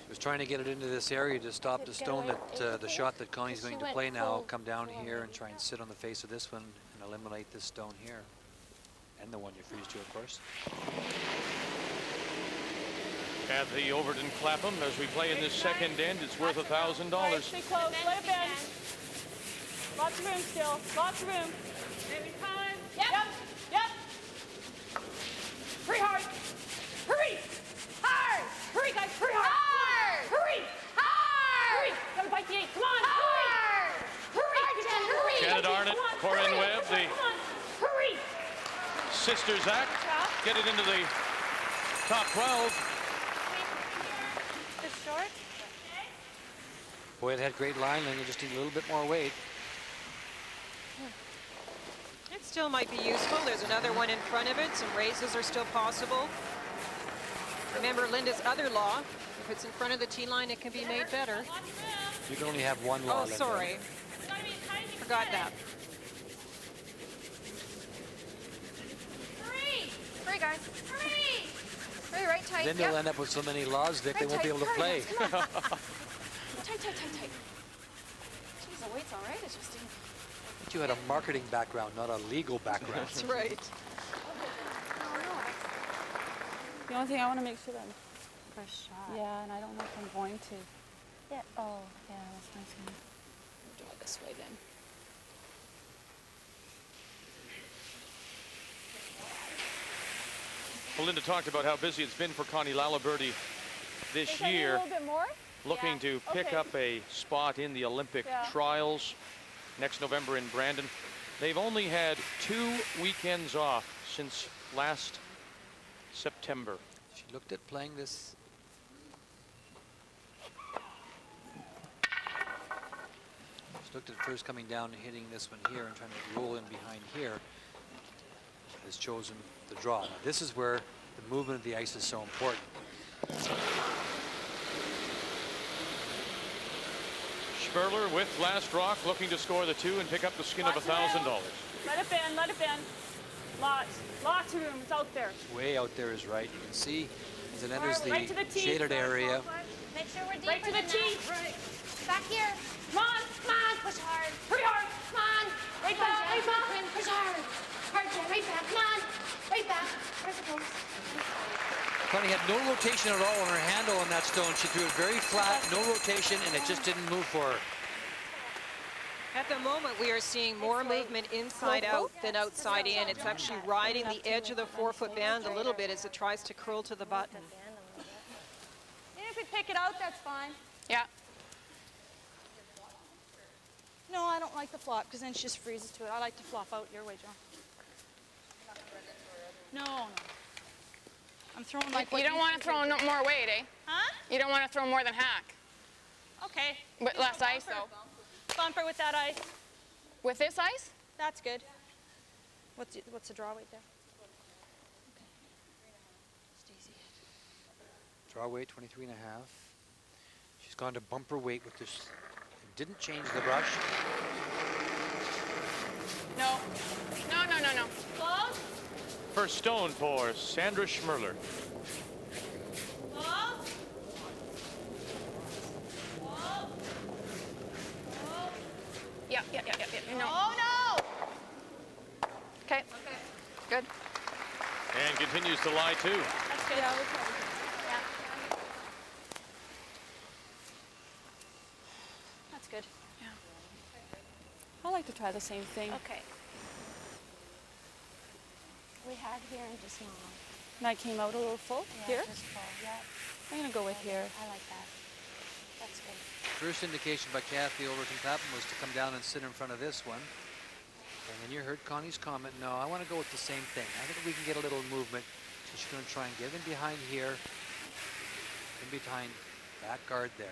S11: Was trying to get it into this area to stop the stone that the shot that Connie's going to play now. Come down here and try and sit on the face of this one and eliminate this stone here. And the one you freeze to, of course.
S1: Kathy Overton-Clapham, as we play in this second end, it's worth $1,000.
S10: Stay close. Let it bend. Lots of room still. Lots of room. Yep. Hurry hard. Hurry. Hard. Hurry, guys. Hurry hard. Hurry! Hurry! Gotta bite the 8. Come on! Hurry!
S1: Janet Arnott, Corinne Webb, the
S10: Hurry!
S1: Sisters Act, get it into the top 12.
S10: It's short.
S11: Boy, it had great line, and you just need a little bit more weight.
S8: It still might be useful. There's another one in front of it. Some raises are still possible. Remember Linda's other law. If it's in front of the tee line, it can be made better.
S11: You can only have one law.
S8: Oh, sorry. Forgot that.
S3: Hurry, guys. Hurry! Hurry, right tight.
S11: Then they'll end up with so many laws, Dick, they won't be able to play.
S3: Tight. Jeez, the weight's all right. It's just
S11: But you had a marketing background, not a legal background.
S8: That's right.
S10: The only thing I want to make sure that
S5: First shot.
S10: Yeah, and I don't know if I'm going to.
S5: Yeah. Oh, yeah, that's nice.
S10: Draw this way then.
S1: Well, Linda talked about how busy it's been for Connie Laliberte this year,
S10: A little bit more?
S1: looking to pick up a spot in the Olympic trials next November in Brandon. They've only had 2 weekends off since last September.
S11: She looked at playing this. She looked at first coming down and hitting this one here and trying to roll in behind here. Has chosen the draw. Now, this is where the movement of the ice is so important.
S1: Schmirler with last rock, looking to score the 2 and pick up the skin of $1,000.
S10: Let it bend, let it bend. Lots of room, it's out there.
S11: Way out there is right. You can see as it enters
S10: Right to
S11: the
S10: the tee.
S11: shaded area.
S3: Make sure we're deeper
S10: Right to the
S3: than
S10: tee.
S3: that. Back here.
S10: Come on.
S3: Push hard.
S10: Hurry hard.
S3: Come on.
S10: Right back, right back.
S3: Push hard. Hard, Jen. Right back. Come on. Right back. Where's the post?
S11: Connie had no rotation at all on her handle on that stone. She threw it very flat, no rotation, and it just didn't move for her.
S8: At the moment, we are seeing more movement inside out than outside in. It's actually riding the edge of the 4-foot band a little bit as it tries to curl to the button.
S10: If we pick it out, that's fine.
S5: Yeah.
S10: No, I don't like the flop because then she just freezes to it. I like to flop out your way, John. No. I'm throwing like
S5: You don't want to throw no more weight, eh?
S10: Huh?
S5: You don't want to throw more than hack.
S10: Okay.
S5: But less ice, though.
S10: Bumper with that ice.
S5: With this ice?
S10: That's good. What's the draw weight there?
S11: Draw weight 23 and a half. She's gone to bumper weight with this. Didn't change the brush.
S5: No. No, no, no, no.
S10: Close.
S1: First stone for Sandra Schmirler.
S5: Yeah. No.
S10: Oh, no!
S5: Okay. Good.
S1: And continues to lie, too.
S10: That's good. Yeah, that's good.
S5: Yeah.
S10: I like to try the same thing.
S5: Okay. We had here and just now.
S10: And I came out a little full here.
S5: Just full. Yeah.
S10: I'm going to go with here.
S5: I like that. That's good.
S11: First indication by Kathy Overton-Pappen was to come down and sit in front of this one. And then you heard Connie's comment, no, I want to go with the same thing. I think we can get a little movement. So she's going to try and get in behind here, in behind that guard there.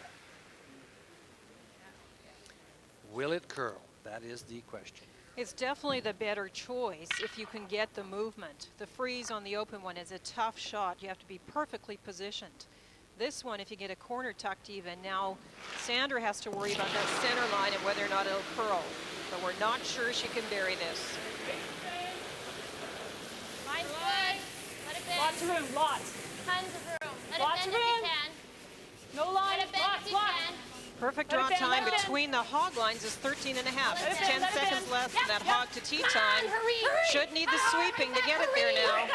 S11: Will it curl? That is the question.
S8: It's definitely the better choice if you can get the movement. The freeze on the open one is a tough shot. You have to be perfectly positioned. This one, if you get a corner tucked even, now Sandra has to worry about that center line and whether or not it'll curl. But we're not sure she can bury this.
S10: Mine's good. Let it bend. Lots of room, lots.
S5: Tons of room. Let
S10: Lots
S5: it
S10: of
S5: bend if
S10: room.
S5: you can.
S10: No line.
S5: Let it bend
S10: Lots,
S5: if you
S10: lots.
S5: can.
S8: Perfect
S10: Let it
S8: draw
S10: bend,
S8: time
S10: let it bend.
S8: between the hog lines is 13 and a half.
S10: Let it
S8: There's
S10: bend,
S8: 10
S10: let it
S8: seconds
S10: bend.
S8: left from that hog to tea
S5: Come
S8: time.
S5: on, hurry.
S8: Should need the sweeping to get it there now.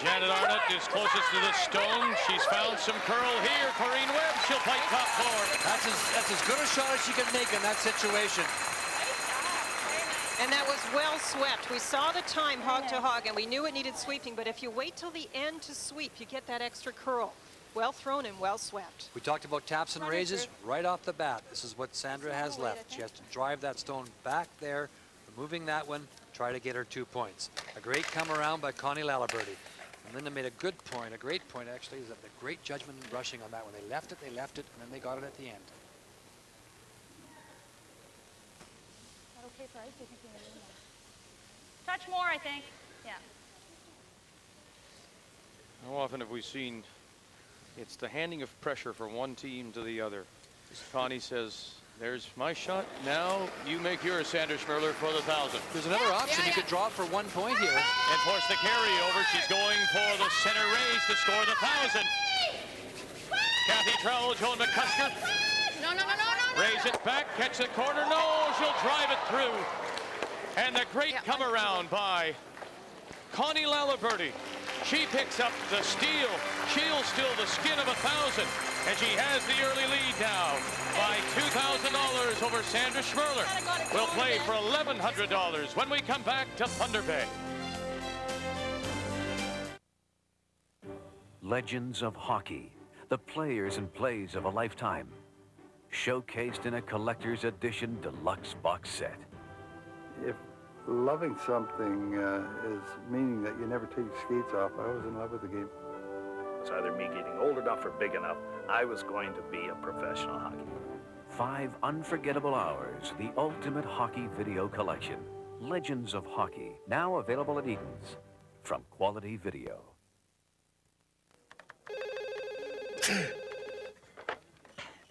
S1: Janet Arnott is closest to the stone. She's found some curl here. Corrine Webb, she'll fight top floor.
S11: That's as good a shot as she can make in that situation.
S8: And that was well swept. We saw the time hog to hog, and we knew it needed sweeping, but if you wait till the end to sweep, you get that extra curl. Well thrown and well swept.
S11: We talked about taps and raises right off the bat. This is what Sandra has left. She has to drive that stone back there, removing that one, try to get her 2 points. A great come around by Connie Laliberte. And Linda made a good point, a great point actually, is that the great judgment and rushing on that one. They left it, and then they got it at the end.
S10: Is that okay for ice? Do you think we need more? Touch more, I think. Yeah.
S1: How often have we seen it's the handing of pressure from one team to the other? Connie says, there's my shot. Now you make yours, Sandra Schmirler, for the 1,000.
S11: There's another option. You could draw for 1 point here.
S1: And force the carryover. She's going for the center raise to score the 1,000. Kathy Trowell, Joan McCusker.
S5: No.
S1: Raise it back, catch the corner. No, she'll drive it through. And the great come around by Connie Laliberte. She picks up the steal. She'll steal the skin of 1,000. And she has the early lead now by $2,000 over Sandra Schmirler. We'll play for $1,100 when we come back to Thunder Bay.
S14: Legends of Hockey, the players and plays of a lifetime, showcased in a collector's edition deluxe box set.
S17: If loving something is meaning that you never take your skates off, I was in love with the game.
S18: It's either me getting old enough or big enough. I was going to be a professional hockey player.
S14: 5 unforgettable hours, the ultimate hockey video collection. Legends of Hockey, now available at Eaton's from Quality Video.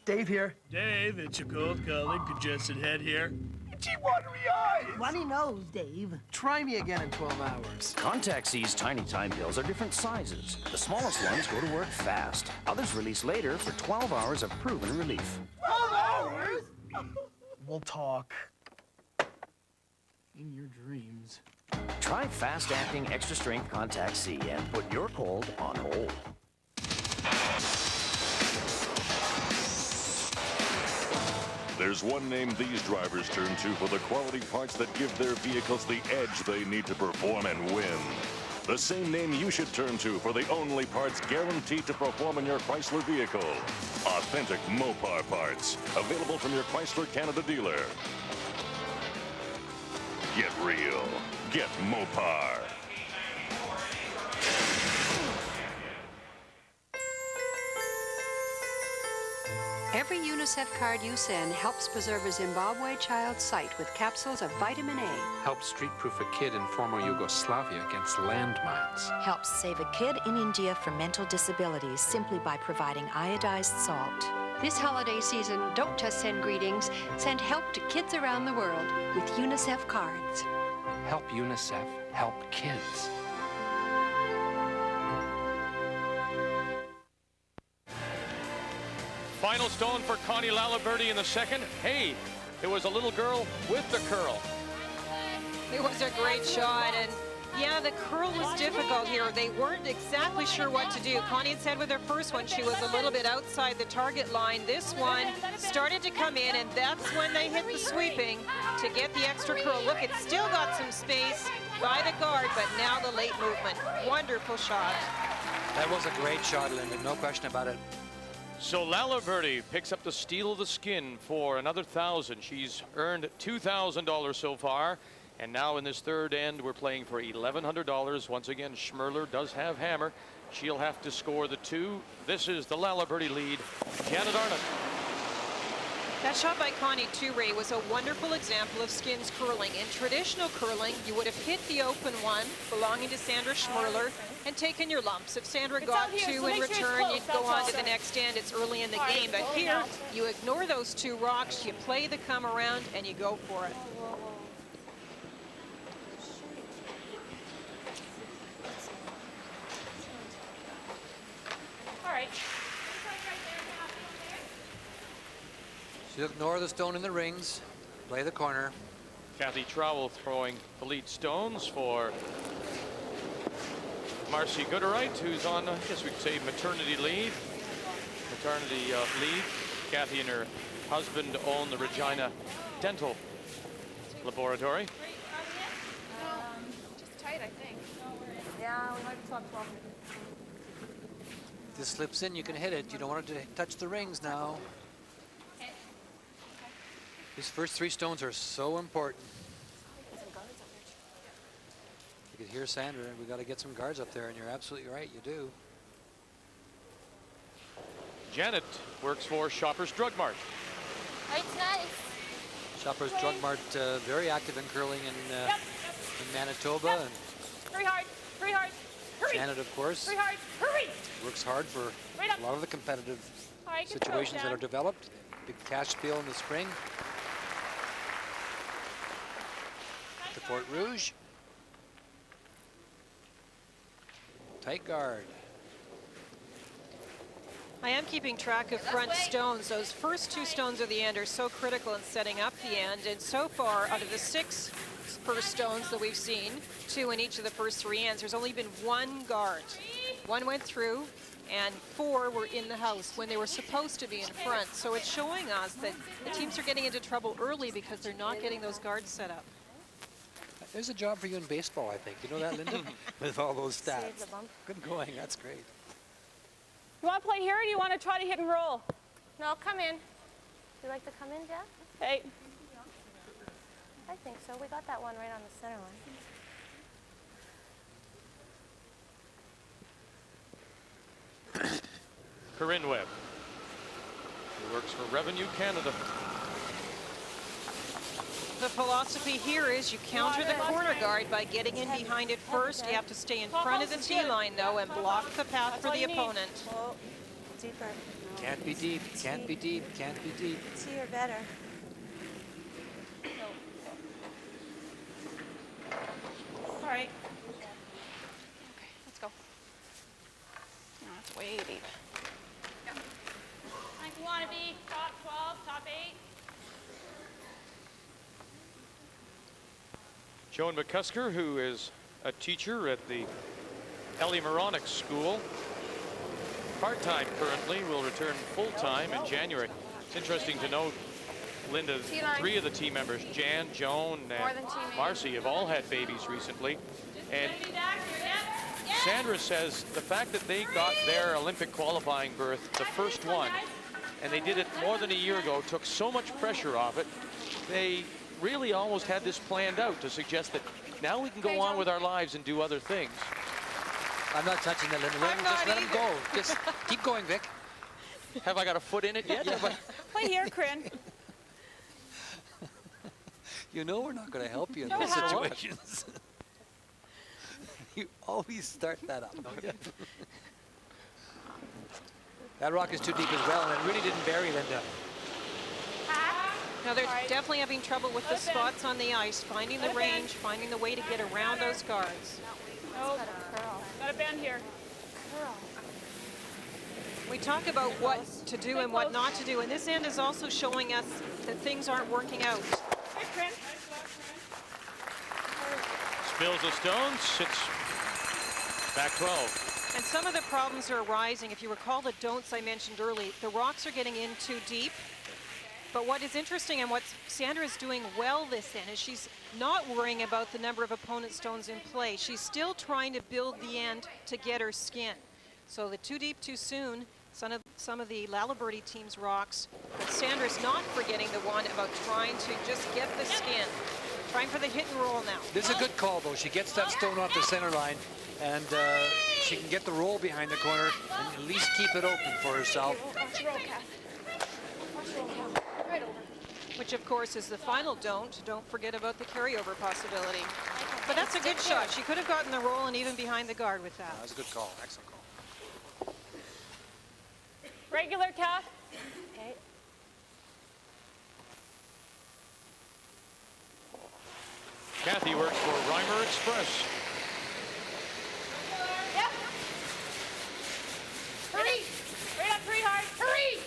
S19: Dave here.
S20: Dave, it's your cold calling, congested head here.
S19: Itchy watery eyes. Runny nose, Dave. Try me again in 12 hours.
S21: Contact C's tiny time pills are different sizes. The smallest ones go to work fast. Others release later for 12 hours of proven relief.
S19: 12 hours? We'll talk. In your dreams.
S21: Try fast-acting extra-strength Contact C and put your cold on hold.
S16: There's one name these drivers turn to for the quality parts that give their vehicles the edge they need to perform and win. The same name you should turn to for the only parts guaranteed to perform in your Chrysler vehicle. Authentic Mopar parts. Available from your Chrysler Canada dealer. Get real. Get Mopar.
S4: Every UNICEF card you send helps preserve a Zimbabwe child's sight with capsules of vitamin A.
S22: Helps street-proof a kid in former Yugoslavia against landmines.
S23: Helps save a kid in India from mental disabilities simply by providing iodized salt.
S4: This holiday season, don't just send greetings, send help to kids around the world with UNICEF cards.
S22: Help UNICEF help kids.
S1: Final stone for Connie Laliberte in the second. Hey, it was a little girl with the curl.
S8: It was a great shot, and yeah, the curl was difficult here. They weren't exactly sure what to do. Connie had said with her first one she was a little bit outside the target line. This one started to come in, and that's when they hit the sweeping to get the extra curl. Look, it's still got some space by the guard, but now the late movement. Wonderful shot.
S11: That was a great shot, Linda, no question about it.
S1: So Laliberte picks up the steal of the skin for another $1,000. She's earned $2,000 so far. And now in this third end, we're playing for $1,100. Once again, Schmirler does have hammer. She'll have to score the 2. This is the Laliberte lead. Janet Arnott.
S8: That shot by Connie too, Ray, was a wonderful example of skins curling. In traditional curling, you would have hit the open one belonging to Sandra Schmirler and taken your lumps. If Sandra got 2 in return, you'd go on to the next end. It's early in the game. But here, you ignore those 2 rocks, you play the come around, and you go for it.
S10: All right.
S11: So ignore the stone in the rings, play the corner.
S1: Kathy Trowell throwing the lead stones for Marcy Gooderite, who's on, I guess we could say, maternity leave. Kathy and her husband own the Regina Dental Laboratory.
S5: Just tight, I think. Yeah, we might have talked about it.
S11: This slips in, you can hit it. You don't want it to touch the rings now. These first 3 stones are so important. You can hear Sandra, we got to get some guards up there, and you're absolutely right, you do.
S1: Janet works for Shoppers Drug Mart.
S10: It's nice.
S11: Shoppers Drug Mart, very active in curling in Manitoba. And
S10: Hurry hard, hurry hard, hurry.
S11: Janet, of course,
S10: hurry hard, hurry.
S11: Works hard for a lot of the competitive situations that are developed. Big cash spiel in the spring. To Fort Rouge. Tight guard.
S8: I am keeping track of front stones. Those first 2 stones of the end are so critical in setting up the end. And so far, out of the 6 first stones that we've seen, 2 in each of the first 3 ends, there's only been 1 guard. 1 went through, and 4 were in the house when they were supposed to be in front. So it's showing us that the teams are getting into trouble early because they're not getting those guards set up.
S11: There's a job for you in baseball, I think. You know that, Linda? With all those stats. Good going, that's great.
S10: You want to play here, or do you want to try to hit and roll?
S5: No, come in. You like to come in, Jeff?
S10: Hey.
S5: I think so. We got that one right on the center line.
S1: Corinne Webb, who works for Revenue Canada.
S8: The philosophy here is you counter the corner guard by getting in behind it first. You have to stay in front of the tee line, though, and block the path for the opponent.
S5: Oh, deeper.
S11: Can't be deep, can't be deep, can't be deep.
S5: Tee or better.
S10: All right. Okay, let's go. No, that's way deep. I think you want to be top 12, top 8.
S1: Joan McCusker, who is a teacher at the Ellie Moronic School, part-time currently, will return full-time in January. It's interesting to note, Linda, 3 of the team members, Jan, Joan, and Marcy, have all had babies recently. And Sandra says the fact that they got their Olympic qualifying berth, the first one, and they did it more than a year ago, took so much pressure off it, they really almost had this planned out to suggest that now we can go on with our lives and do other things.
S11: I'm not touching that, Linda. Just let him go. Just keep going, Vic.
S1: Have I got a foot in it yet?
S10: Play here, Corinne.
S11: You know we're not going to help you in
S10: No
S11: those
S10: how.
S11: situations. You always start that up, don't you? That rock is too deep as well, and it really didn't bury Linda.
S8: Now they're definitely having trouble with the spots on the ice, finding the range, finding the way to get around those guards.
S10: Oh, got a bend here.
S8: We talk about what to do and what not to do, and this end is also showing us that things aren't working out.
S10: Hey, Corinne.
S1: Spills the stone, sits back 12.
S8: And some of the problems are arising. If you recall the don'ts I mentioned earlier, the rocks are getting in too deep. But what is interesting and what Sandra is doing well this end is she's not worrying about the number of opponent stones in play. She's still trying to build the end to get her skin. So the too deep too soon, some of the Laliberte team's rocks, but Sandra's not forgetting the one about trying to just get the skin. Trying for the hit and roll now.
S11: This is a good call, though. She gets that stone off the center line, and she can get the roll behind the corner and at least keep it open for herself.
S10: Watch roll, Kath. Watch roll, Kath. Right over.
S8: Which, of course, is the final don't. Don't forget about the carryover possibility. But that's a good shot. She could have gotten the roll and even behind the guard with that.
S11: That was a good call. Excellent call.
S10: Regular, Kath. Okay.
S1: Kathy works for Reimer Express.
S10: Yep. Hurry. Right up, hurry hard. Hurry.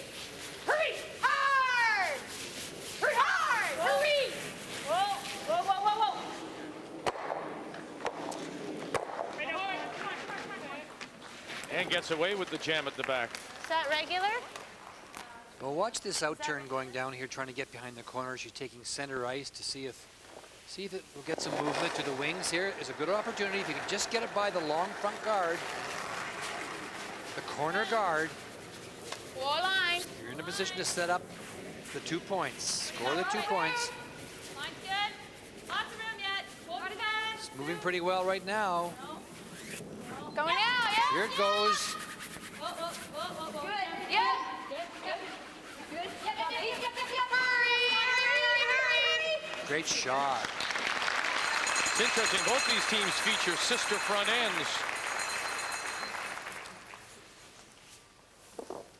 S10: Hurry. Hard. Hurry hard. Hurry. Whoa. Whoa, whoa, whoa, whoa. Right over. Come on, come on, come on.
S1: And gets away with the jam at the back.
S3: Is that regular?
S11: Well, watch this outturn going down here, trying to get behind the corner. She's taking center ice to see if it will get some movement to the wings here. Is a good opportunity if you can just get it by the long front guard, the corner guard.
S10: Wall line.
S11: You're in a position to set up the 2 points, score the 2 points.
S10: Line's good. Lots of room yet. Hold it down.
S11: It's moving pretty well right now.
S10: Going out, yeah.
S11: Here it goes.
S10: Whoa, whoa, whoa, whoa, whoa. Good. Yeah. Good. Good. Yep. Hurry.
S11: Great shot.
S1: It's interesting, both these teams feature sister front ends.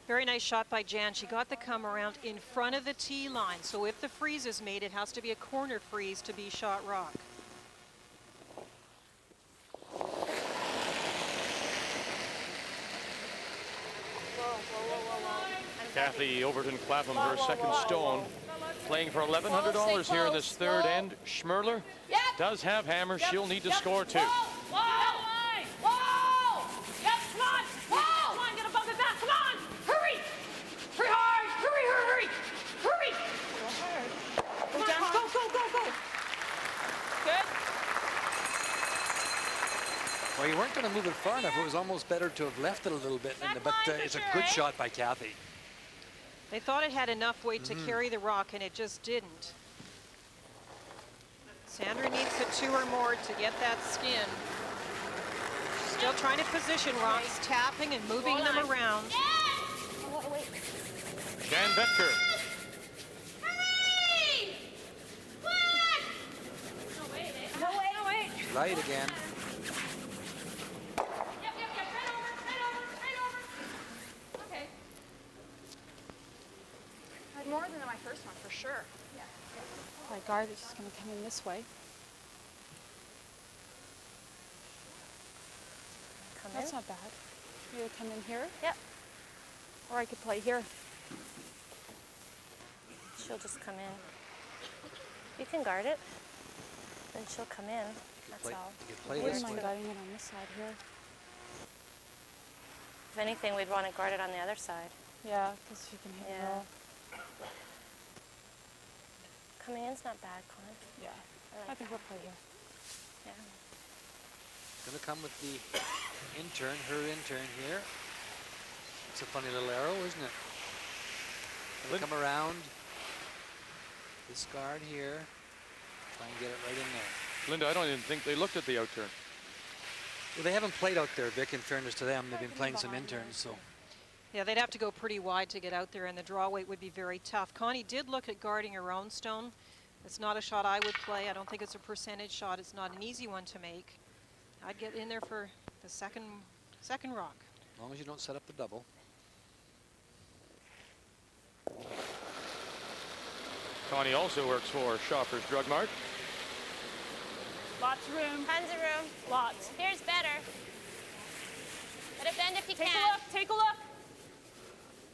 S8: Very nice shot by Jan. She got the come around in front of the tee line. So if the freeze is made, it has to be a corner freeze to be shot rock.
S1: Kathy Overton Clapham, her second stone. Playing for $1,100 here in this third end. Schmirler does have hammer. She'll need to score two.
S10: Whoa! Whoa! Yep, come on! Whoa! Come on, get above the back, come on! Hurry! Hurry hard! Hurry, hurry, hurry! Hurry! Go down, go, go, go, go! Good.
S11: Well, you weren't going to move it far enough. It was almost better to have left it a little bit, Linda, but it's a good shot by Kathy.
S8: They thought it had enough weight to carry the rock, and it just didn't. Sandra needs a 2 or more to get that skin. She's still trying to position rocks, tapping and moving them around.
S1: Jan Betker.
S10: Hurry! What? No, wait. No, wait, no, wait.
S11: Light again.
S10: Yep, right over. Okay. I had more than my first one, for sure. Yeah. My guard is just going to come in this way. That's not bad. You come in here? Yep. Or I could play here.
S3: She'll just come in. You can guard it. Then she'll come in. That's all.
S10: I wouldn't mind guarding it on this side here.
S3: If anything, we'd want to guard it on the other side.
S10: Yeah, because she can hit the roll.
S3: Coming in's not bad, Con.
S10: Yeah. I think we'll play here.
S3: Yeah.
S11: Going to come with the intern, her intern here. It's a funny little arrow, isn't it? Gonna come around this guard here. Try and get it right in there.
S1: Linda, I don't even think they looked at the outturn.
S11: Well, they haven't played out there, Vic, in fairness to them. They've been playing some interns, so.
S8: Yeah, they'd have to go pretty wide to get out there, and the draw weight would be very tough. Connie did look at guarding her own stone. It's not a shot I would play. I don't think it's a percentage shot. It's not an easy one to make. I'd get in there for the second rock.
S11: As long as you don't set up the double.
S1: Connie also works for Shoppers Drug Mart.
S10: Lots of room.
S3: Tons of room.
S10: Lots.
S3: Here's better. Let it bend if you
S10: Take
S3: can.
S10: a look. Take a look.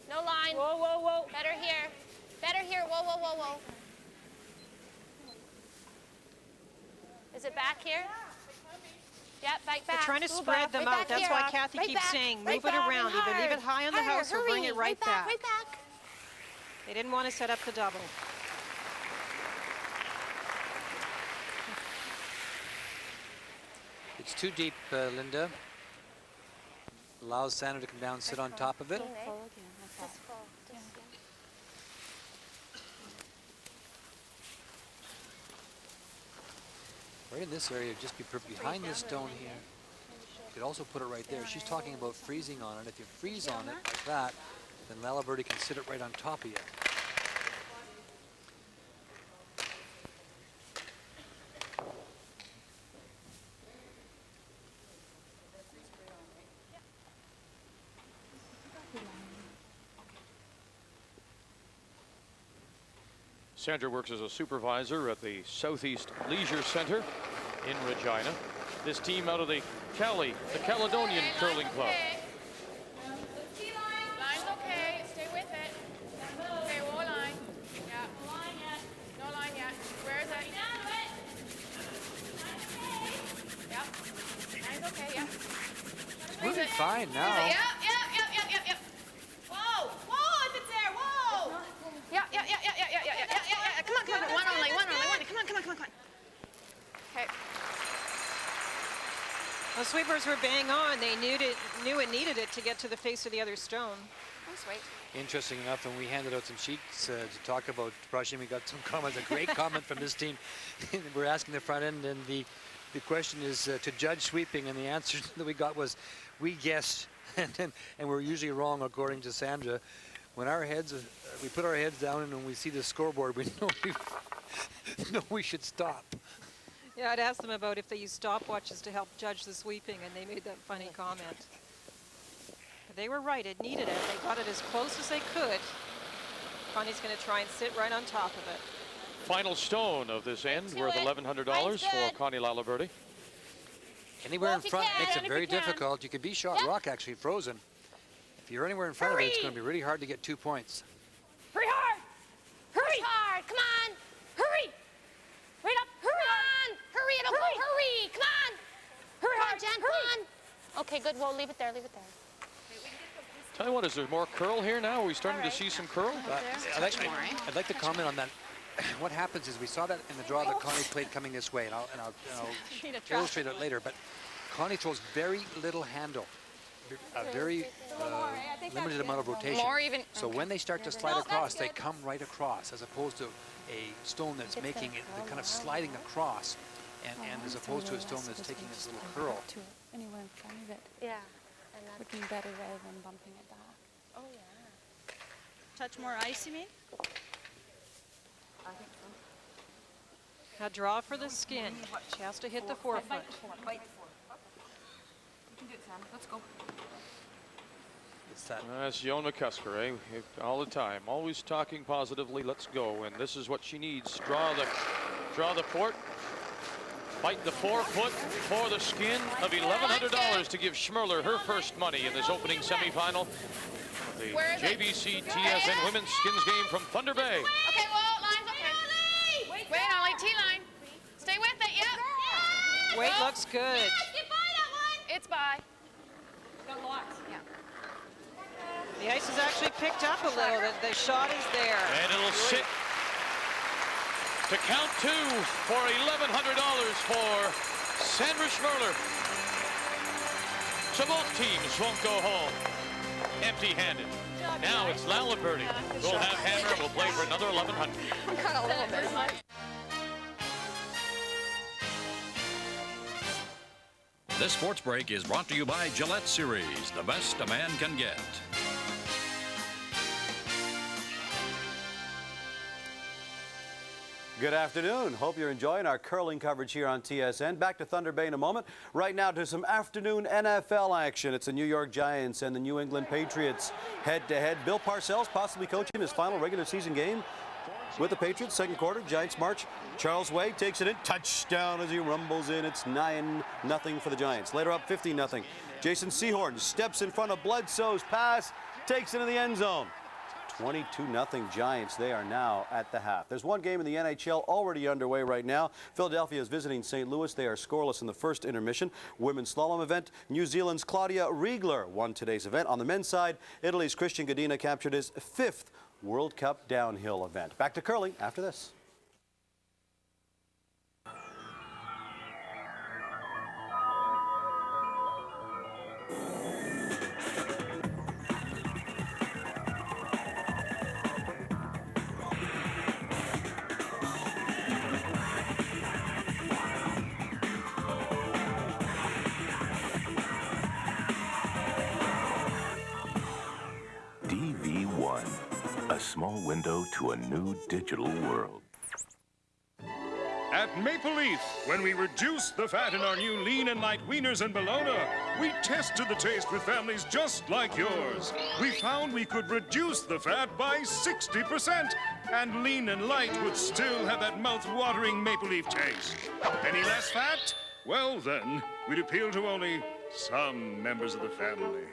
S3: No line.
S10: Whoa, whoa, whoa.
S3: Better here. Better here. Whoa, whoa, whoa, whoa. Is it back here? Yep, back.
S8: They're trying to spread them out. That's why Kathy keeps saying move it around. Either leave it high on the house or bring it right back.
S3: Right back.
S8: They didn't want to set up the double.
S11: It's too deep, Linda. Allows Sandra to come down and sit on top of it. Right in this area, just be behind this stone here. You could also put it right there. She's talking about freezing on it. If you freeze on it like that, then Laliberte can sit it right on top of you.
S1: Sandra works as a supervisor at the Southeast Leisure Center in Regina. This team out of the Caledonian Curling Club.
S10: Line's okay. Stay with it. Okay, whoa, line. Yeah. No line yet. No line yet. Where is it? Yep. Line's okay, yeah.
S11: It's moving fine now.
S10: Yep. Whoa, whoa, if it's there, whoa. Yeah. Come on. One only. Come on. Okay.
S8: The sweepers were bang on. They knew it needed it to get to the face of the other stone.
S10: Oh, sweet.
S11: Interesting enough, when we handed out some sheets to talk about brushing, we got some comments. A great comment from this team. We're asking the front end, and the question is to judge sweeping, and the answer that we got was, we guessed, and we're usually wrong according to Sandra. When we put our heads down and when we see the scoreboard, we know we should stop.
S8: Yeah, I'd asked them about if they use stopwatches to help judge the sweeping, and they made that funny comment. But they were right. It needed it. They got it as close as they could. Connie's going to try and sit right on top of it.
S1: Final stone of this end, worth $1,100 for Connie Laliberte.
S11: Anywhere in front makes it very difficult. You could be shot rock, actually, frozen. If you're anywhere in front of it, it's going to be really hard to get 2 points.
S10: Hurry hard. Hurry.
S3: Hard. Come on.
S10: Hurry. Right up. Hurry
S3: on. Hurry. It'll go. Hurry. Come on.
S10: Hurry hard.
S3: Jen. Come on. Okay, good. Well, leave it there.
S1: Tell you what, is there more curl here now? Are we starting to see some curl?
S11: I'd like to comment on that. What happens is we saw that in the draw that Connie played coming this way, and I'll illustrate it later, but Connie throws very little handle. A very limited amount of rotation. So when they start to slide across, they come right across, as opposed to a stone that's making it, kind of sliding across, and as opposed to a stone that's taking this little curl.
S5: Anywhere in front of it.
S3: Yeah.
S5: Would be better rather than bumping it back.
S3: Oh, yeah.
S10: Touch more ice, you mean?
S5: I think so.
S8: A draw for the skin. She has to hit the forefoot.
S5: Bite the four. You can do it, Sam. Let's go.
S1: That's Joan McCusker, eh? All the time, always talking positively. Let's go, and this is what she needs. Draw the port, bite the forefoot for the skin of $1,100 to give Schmirler her first money in this opening semifinal. The JBC TSN Women's Skins game from Thunder Bay.
S10: Okay, well, line's okay. Wait, Ollie, T-line. Stay with it, yep.
S8: Weight looks good.
S10: Yes, get by that one. It's by. Got lots. Yeah.
S8: The ice has actually picked up a little. The shot is there.
S1: And it'll sit to count 2 for $1,100 for Sandra Schmirler. So both teams won't go home empty-handed. Now it's Laliberte. We'll have hammer and we'll play for another $1,100.
S5: Got a little bit.
S6: This sports break is brought to you by Gillette Series, the best a man can get. Good afternoon. Hope you're enjoying our curling coverage here on TSN. Back to Thunder Bay in a moment. Right now to some afternoon NFL action. It's the New York Giants and the New England Patriots head-to-head. Bill Parcells possibly coaching his final regular season game with the Patriots. Second quarter, Giants march. Charles Way takes it in. Touchdown as he rumbles in. It's 9-0 for the Giants. Later up 15-0. Jason Sehorn steps in front of Bledsoe's pass. Takes it in the end zone. 22-0 Giants. They are now at the half. There's one game in the NHL already underway right now. Philadelphia is visiting St. Louis. They are scoreless in the first intermission. Women's slalom event. New Zealand's Claudia Riegler won today's event. On the men's side, Italy's Christian Godina captured his 5th World Cup downhill event. Back to curling after this.
S7: A small window to a new digital world.
S9: At Maple Leaf, when we reduced the fat in our new lean and light wieners and bologna, we tested the taste with families just like yours. We found we could reduce the fat by 60%, and lean and light would still have that mouth-watering Maple Leaf taste. Any less fat? Well then, we'd appeal to only some members of the family.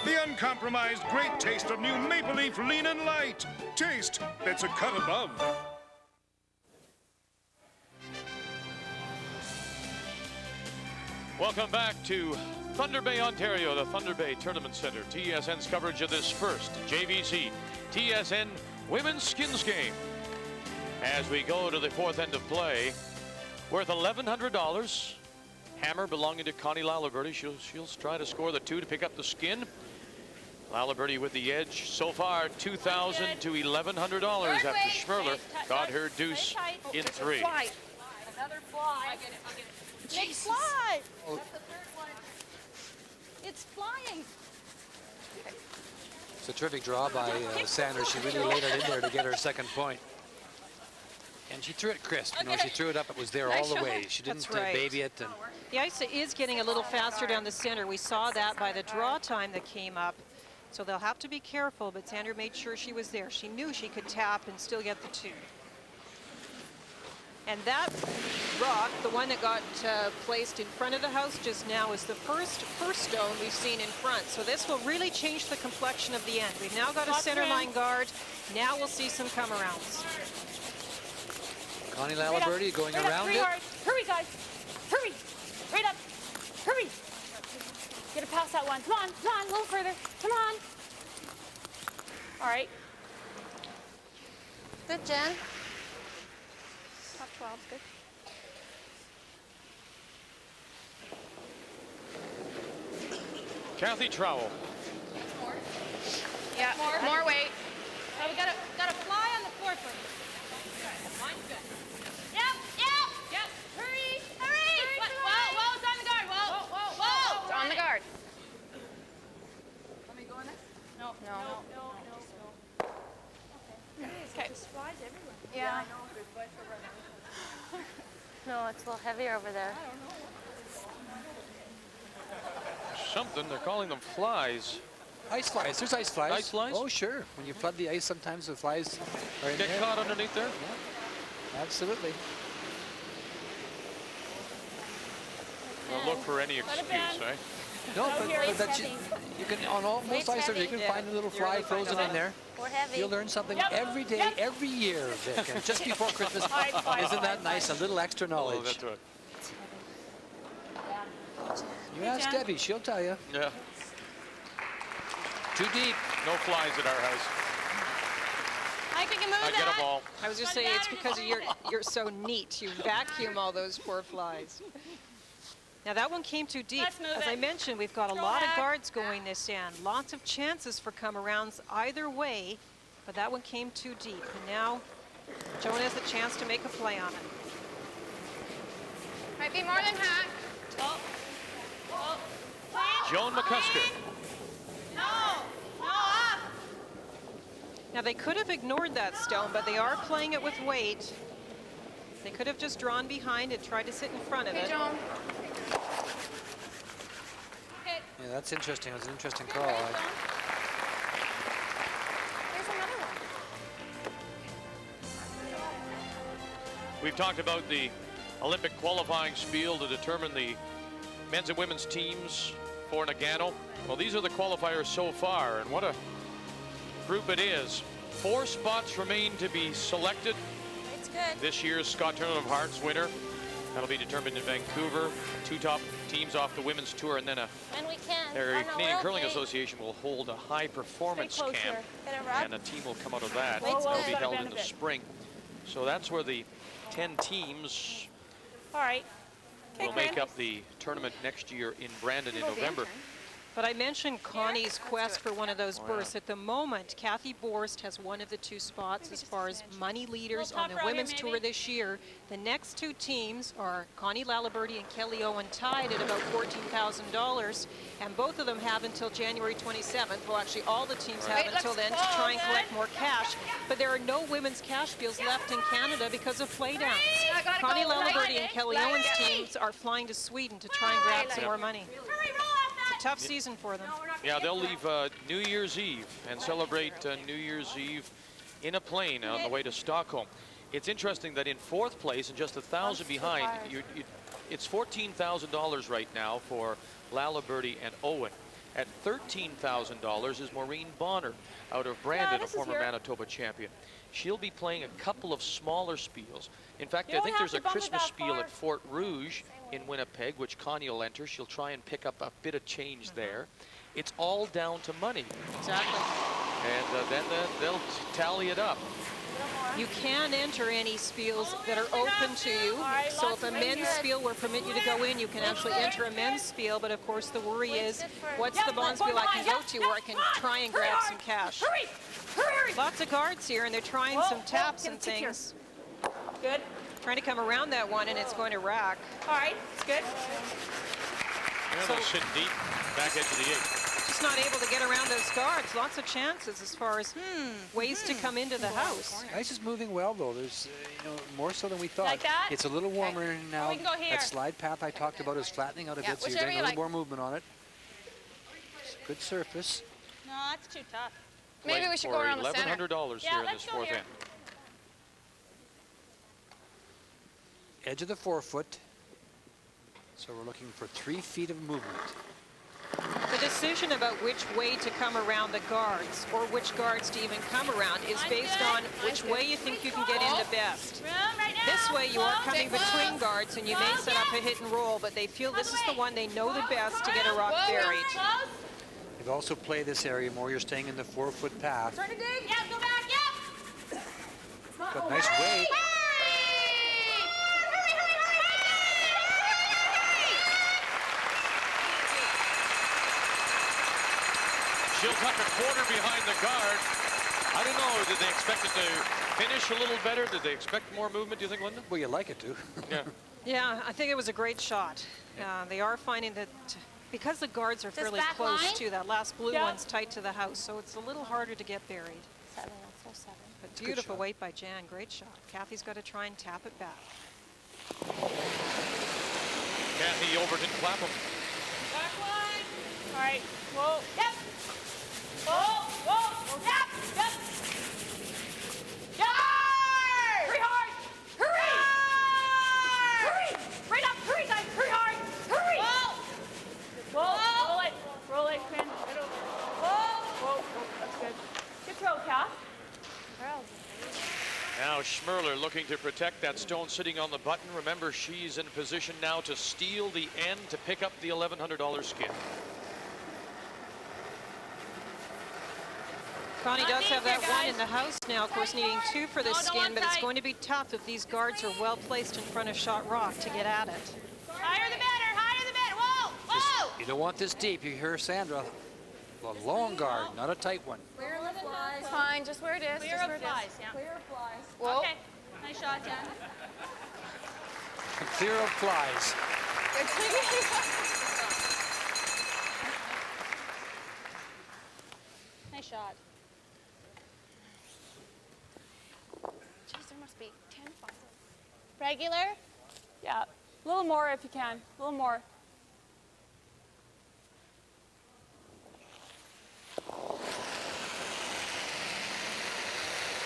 S9: The uncompromised great taste of new Maple Leaf Lean and Light. Taste that's a cut above.
S1: Welcome back to Thunder Bay, Ontario, the Thunder Bay Tournament Center. TSN's coverage of this first JVC TSN Women's Skins game. As we go to the fourth end of play, worth $1,100. Hammer belonging to Connie Laliberte. She'll try to score the 2 to pick up the skin. Laliberte with the edge. So far, $2,000 to $1,100 after Schmirler got her deuce in 3.
S10: Another fly. Big fly. It's flying.
S11: It's a terrific draw by Sandra. She really laid it in there to get her second point. And she threw it crisp. You know, she threw it up. It was there all the way. She didn't baby it. And
S8: the ice is getting a little faster down the center. We saw that by the draw time that came up. So they'll have to be careful, but Sandra made sure she was there. She knew she could tap and still get the 2. And that rock, the one that got placed in front of the house just now, is the first stone we've seen in front. So this will really change the complexion of the end. We've now got a center line guard. Now we'll see some come-arounds.
S11: Connie Laliberte going around it.
S10: Hard. Hurry, guys. Hurry. Right up. Hurry. Get it past that one. Come on. Come on. A little further. Come on. All right.
S3: Good, Jen.
S5: Top 12's good.
S1: Kathy Trowell.
S5: Yeah, more weight.
S10: Oh, we got a fly on the floor for you. Mine's good. Yep. Hurry. Whoa, it's on the guard. Whoa.
S5: It's on the guard.
S10: Let me go in there? No.
S5: Okay.
S10: There's flies everywhere.
S5: Yeah.
S10: I know. There's flies everywhere.
S3: No, it's a little heavier over there.
S10: I don't know.
S1: Something, they're calling them flies.
S11: Ice flies. There's ice flies.
S1: Ice flies?
S11: Oh, sure. When you flood the ice, sometimes the flies are in
S1: Get
S11: there.
S1: caught underneath there?
S11: Yeah, absolutely.
S1: We'll look for any excuse, right?
S11: No, but you can, on most ice you can find a little fly frozen in there.
S3: We're heavy.
S11: You'll learn something every day, every year, Vic. And just before Christmas, isn't that nice? A little extra knowledge.
S1: Oh, that's right.
S11: You ask Debbie, she'll tell you.
S1: Yeah.
S11: Too deep.
S1: No flies at our house.
S10: I can move
S1: I get a ball.
S8: I was just saying it's because you're so neat. You vacuum all those poor flies. Now that one came too deep. As I mentioned, we've got a lot of guards going this end. Lots of chances for come-arounds either way, but that one came too deep. And now Joan has a chance to make a play on it.
S5: Might be more than half.
S1: Joan McCusker.
S10: No, up.
S8: Now, they could have ignored that stone, but they are playing it with weight. They could have just drawn behind and tried to sit in front of it.
S11: Yeah, that's interesting. It was an interesting call.
S3: There's another one.
S1: We've talked about the Olympic qualifying spiel to determine the men's and women's teams for Nagano. Well, these are the qualifiers so far, and what a group it is. 4 spots remain to be selected.
S3: It's good.
S1: This year's Scott Tournament of Hearts winner. That'll be determined in Vancouver. 2 top teams off the women's tour, and then their Canadian Curling Association will hold a high performance camp, and a team will come out of that. It'll be held in the spring. So that's where the 10 teams will make up the tournament next year in Brandon in November.
S8: But I mentioned Connie's quest for one of those berths. At the moment, Kathy Borst has one of the 2 spots as far as money leaders on the women's tour this year. The next 2 teams are Connie Laliberte and Kelly Owen, tied at about $14,000, and both of them have until January 27th. Well, actually, all the teams have until then to try and collect more cash. But there are no women's cash fields left in Canada because of playdowns. Connie Laliberte and Kelly Owen's teams are flying to Sweden to try and grab some more money. It's a tough season for them.
S1: Yeah, they'll leave New Year's Eve and celebrate New Year's Eve in a plane on the way to Stockholm. It's interesting that in 4th place and just 1,000 behind, it's $14,000 right now for Laliberte and Owen. At $13,000 is Maureen Bonner out of Brandon, a former Manitoba champion. She'll be playing a couple of smaller spiels. In fact, I think there's a Christmas spiel at Fort Rouge in Winnipeg, which Connie will enter. She'll try and pick up a bit of change there. It's all down to money.
S8: Exactly.
S1: And then they'll tally it up.
S8: You can enter any spiels that are open to you. So if a men's spiel will permit you to go in, you can actually enter a men's spiel. But of course, the worry is, what's the bond spiel I can go to where I can try and grab some cash? Lots of guards here, and they're trying some taps and things.
S10: Good.
S8: Trying to come around that one, and it's going to rack.
S10: All right, it's good.
S1: Yeah, they'll sit deep, back edge of the 8.
S8: Just not able to get around those guards. Lots of chances as far as ways to come into the house.
S11: Ice is moving well, though. There's, more so than we thought.
S10: Like that?
S11: It's a little warmer now.
S10: We can go here.
S11: That slide path I talked about is flattening out a bit, so you're getting a little more movement on it. It's a good surface.
S10: No, that's too tough.
S3: Maybe we should go around the center.
S1: $1,100 here in this 4th end.
S11: Edge of the 4-foot. So we're looking for 3 feet of movement.
S8: The decision about which way to come around the guards, or which guards to even come around, is based on which way you think you can get in the best. This way you are coming between guards, and you may set up a hit and roll, but they feel this is the one they know the best to get a rock buried.
S11: You've also played this area more. You're staying in the 4-foot path.
S10: Turn to dig. Yeah, go back. Yeah.
S11: Got nice weight.
S1: She'll tuck a quarter behind the guard. I don't know, did they expect it to finish a little better? Did they expect more movement, do you think, Linda?
S11: Well, you like it to.
S1: Yeah.
S8: Yeah, I think it was a great shot. They are finding that because the guards are fairly close to that last blue one's tight to the house, so it's a little harder to get buried.
S3: 7, that's 7.
S8: But beautiful weight by Jan, great shot. Kathy's got to try and tap it back.
S1: Kathy Overton Clapham.
S10: Back line. All right. Whoa. Yep. Whoa. Whoa. Yep. Yep. Yard! Hurry hard. Hurry. Hurry. Right up. Hurry, guys. Hurry hard. Hurry. Whoa. Whoa. Roll it. Roll it, Quinn. Whoa. Whoa. That's good. Good throw, Kath.
S1: Now Schmirler looking to protect that stone sitting on the button. Remember, she's in position now to steal the end to pick up the $1,100 skin.
S8: Connie does have that one in the house now, of course, needing 2 for the skin, but it's going to be tough if these guards are well placed in front of shot rock to get at it.
S10: Higher the better, higher the better. Whoa, whoa!
S11: You don't want this deep. You hear Sandra. A long guard, not a tight one.
S3: Clear of flies. Fine, just where it is.
S10: Clear of flies, yeah.
S3: Clear of flies.
S10: Whoa. Okay, nice shot, Jen.
S11: Clear of flies.
S10: Nice shot. Regular?
S5: Yeah. A little more if you can. A little more.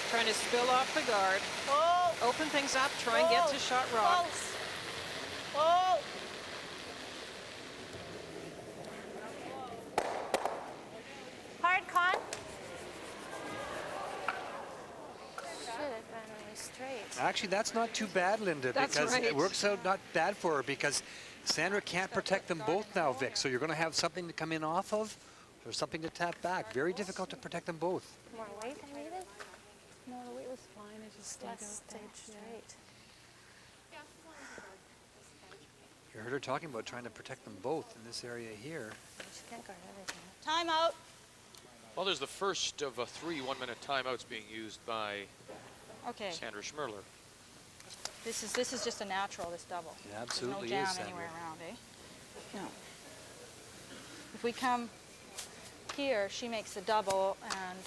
S12: Trying to spill off the guard.
S10: Whoa.
S12: Open things up. Try and get to shot rock.
S10: Whoa. Hard, Con. Shit, it ran really straight.
S11: Actually, that's not too bad, Linda,
S10: That's
S11: because
S10: right.
S11: it works out not bad for her because Sandra can't protect them both now, Vic. So you're going to have something to come in off of or something to tap back. Very difficult to protect them both.
S10: More weight I needed?
S5: No, the weight was fine. It just stayed out
S10: Stayed
S5: there.
S10: straight.
S11: You heard her talking about trying to protect them both in this area here.
S10: She can't guard everything.
S5: Time out.
S1: Well, there's the first of 3 one-minute timeouts being used by
S5: Okay.
S1: Sandra Schmirler.
S5: This is just a natural, this double.
S11: It absolutely
S5: There's no
S11: is,
S5: jam
S11: Sandra.
S5: anywhere around, eh? No. If we come here, she makes the double, and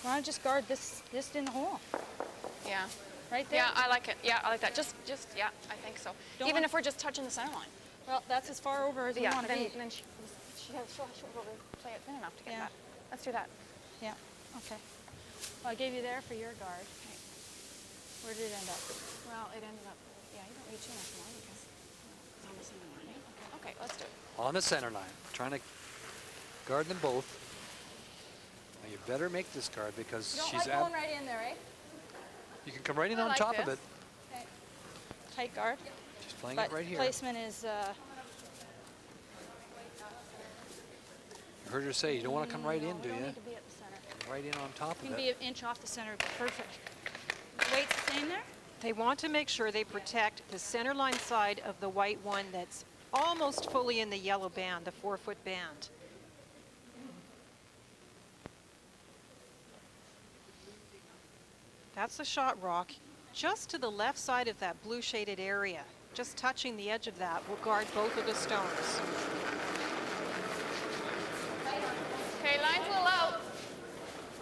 S5: why don't just guard this in the hole?
S13: Yeah.
S5: Right there?
S13: Yeah, I like it. Yeah, I like that. Just yeah, I think so.
S5: Don't
S13: Even
S5: want-
S13: if we're just touching the center line.
S5: Well, that's as far over as we
S13: Yeah,
S5: want to be.
S13: then she'll be able to play it thin enough to get
S5: Yeah.
S13: that. Let's do that.
S5: Yeah, okay. Well, I gave you there for your guard. Where did it end up?
S13: Well, it ended up, yeah, you don't need too much more because it's on the center line. eh? Okay, let's do it.
S11: On the center line, trying to guard them both. Now you better make this guard because
S5: You don't
S11: she's
S5: like going right in there, eh?
S11: You can come right in
S5: I
S11: on
S5: like
S11: top of
S5: this.
S11: it.
S5: Okay. Tight guard.
S11: She's playing
S5: But
S11: it right here.
S5: placement is,
S11: You heard her say you don't want to come right in, do
S5: don't
S11: you?
S5: need to be at the center.
S11: Right in on top
S5: You
S11: of
S5: can
S11: it.
S5: be an inch off the center. Perfect. Weight's the same there?
S12: They want to make sure they protect the center line side of the white one that's almost fully in the yellow band, the 4-foot band. That's the shot rock. Just to the left side of that blue shaded area, just touching the edge of that will guard both of the stones.
S13: Okay, line's a little out.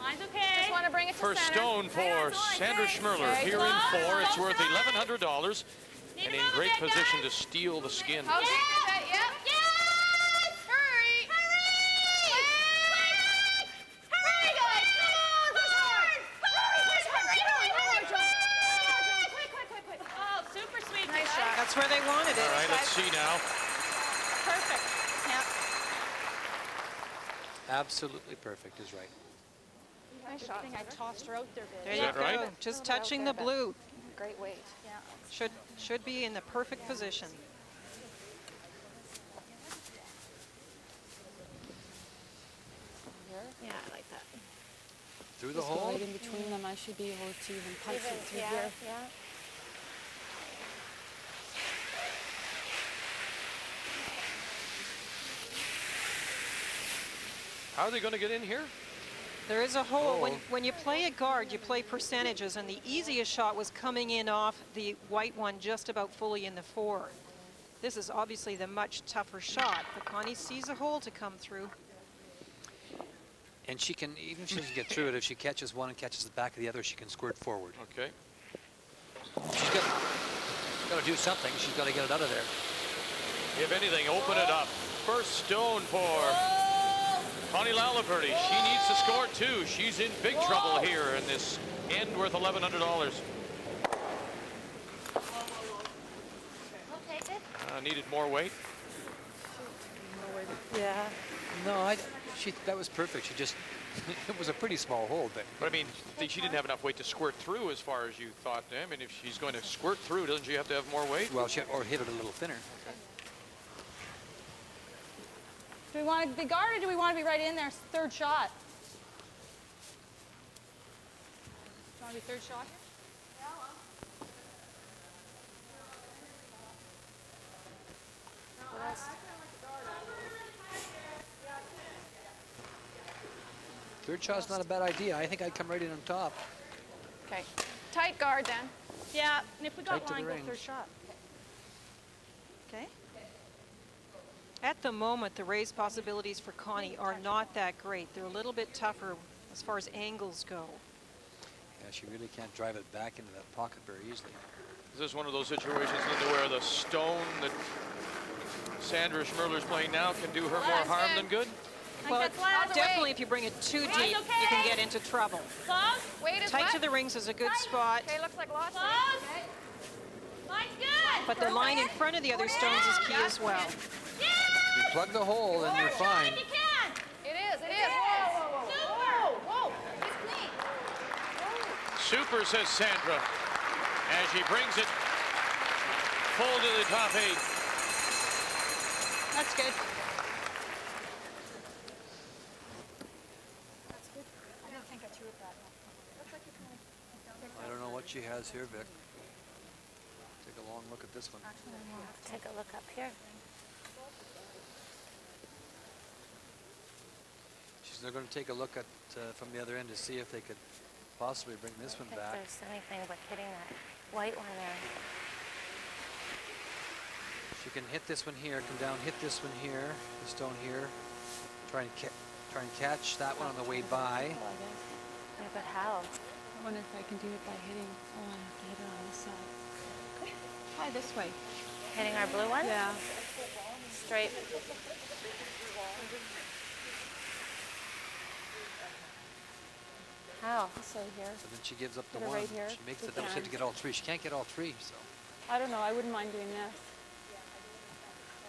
S10: Line's okay.
S13: Just want to bring it to
S1: First
S13: center.
S1: stone for Sandra Schmirler.
S13: Okay,
S1: Here in
S13: close.
S1: 4, it's
S13: Close
S1: worth
S13: right.
S1: $1,100 and in great position to steal the skin.
S13: Okay, yep. Yes! Hurry! Hurry! Hurry, guys! Push hard!
S10: Quick. Oh, super sweet.
S13: Nice
S10: guys.
S13: shot.
S12: That's where they wanted it.
S1: All right, let's see now.
S5: Perfect. Yeah.
S11: Absolutely perfect is right.
S5: Nice shot. I tossed her out there, baby.
S12: There
S1: Is
S12: you
S1: that
S12: go.
S1: right?
S12: Just touching the blue.
S13: Great weight.
S5: Yeah.
S12: Should be in the perfect position.
S5: Yeah, I like that.
S11: Through the
S5: Just go
S11: hole.
S5: right in between them. I should be able to even punch it through
S10: Yeah,
S5: here.
S10: yeah.
S1: How are they going to get in here?
S12: There is a hole.
S1: Oh.
S12: When you play a guard, you play percentages, and the easiest shot was coming in off the white one just about fully in the 4. This is obviously the much tougher shot, but Connie sees a hole to come through.
S11: And she can, even if she doesn't get through it, if she catches one and catches the back of the other, she can squirt forward.
S1: Okay.
S11: She's got to do something. She's got to get it out of there.
S1: If anything, open it up. First stone for Connie Laliberte. She needs to score 2. She's in big trouble here in this end worth $1,100.
S10: We'll take it.
S1: Needed more weight.
S5: Yeah.
S11: No, that was perfect. She just, it was a pretty small hole, but.
S1: But I mean, she didn't have enough weight to squirt through as far as you thought. I mean, if she's going to squirt through, doesn't she have to have more weight?
S11: Well, or hit it a little thinner.
S5: Do we want to be guarded or do we want to be right in there? Third shot. Do you want to be third shot here?
S11: Third shot's not a bad idea. I think I'd come right in on top.
S13: Okay. Tight guard then.
S5: Yeah, and if we got
S11: Tight to the
S5: line, go
S11: rings.
S5: third shot.
S12: Okay. At the moment, the raise possibilities for Connie are not that great. They're a little bit tougher as far as angles go.
S11: Yeah, she really can't drive it back into that pocket very easily.
S1: Is this one of those situations, Linda, where the stone that Sandra Schmirler's playing now can do her more harm than good?
S12: Well, definitely if you bring it too deep, you can get into trouble. Tight to the rings is a good spot.
S10: Okay, looks like lots. Okay. Line's good.
S12: But the line in front of the other stones is key as well.
S11: If you plug the hole, then you're fine.
S10: It is. Whoa, whoa, whoa. Whoa, he's clean.
S1: Super, says Sandra, as she brings it full to the top 8.
S12: That's good.
S10: I don't think I threw it that well. Looks like
S11: I don't know what she has here, Vic. Take a long look at this one.
S3: Take a look up here.
S11: They're going to take a look at from the other end to see if they could possibly bring this one back.
S3: If there's anything but hitting that white one there.
S11: She can hit this one here, come down, hit this one here, the stone here. Try and catch that one on the way by.
S3: Yeah, but how?
S13: I wonder if I can do it by hitting. Oh, I have to hit it on this side. Try this way.
S3: Hitting our blue one?
S13: Yeah.
S3: Straight. How?
S13: I'll say here.
S11: So then she gives up the
S13: Put it
S11: one.
S13: right here.
S11: She makes
S13: We
S11: the double
S13: can.
S11: hit to get all 3. She can't get all 3, so.
S13: I don't know. I wouldn't mind doing this.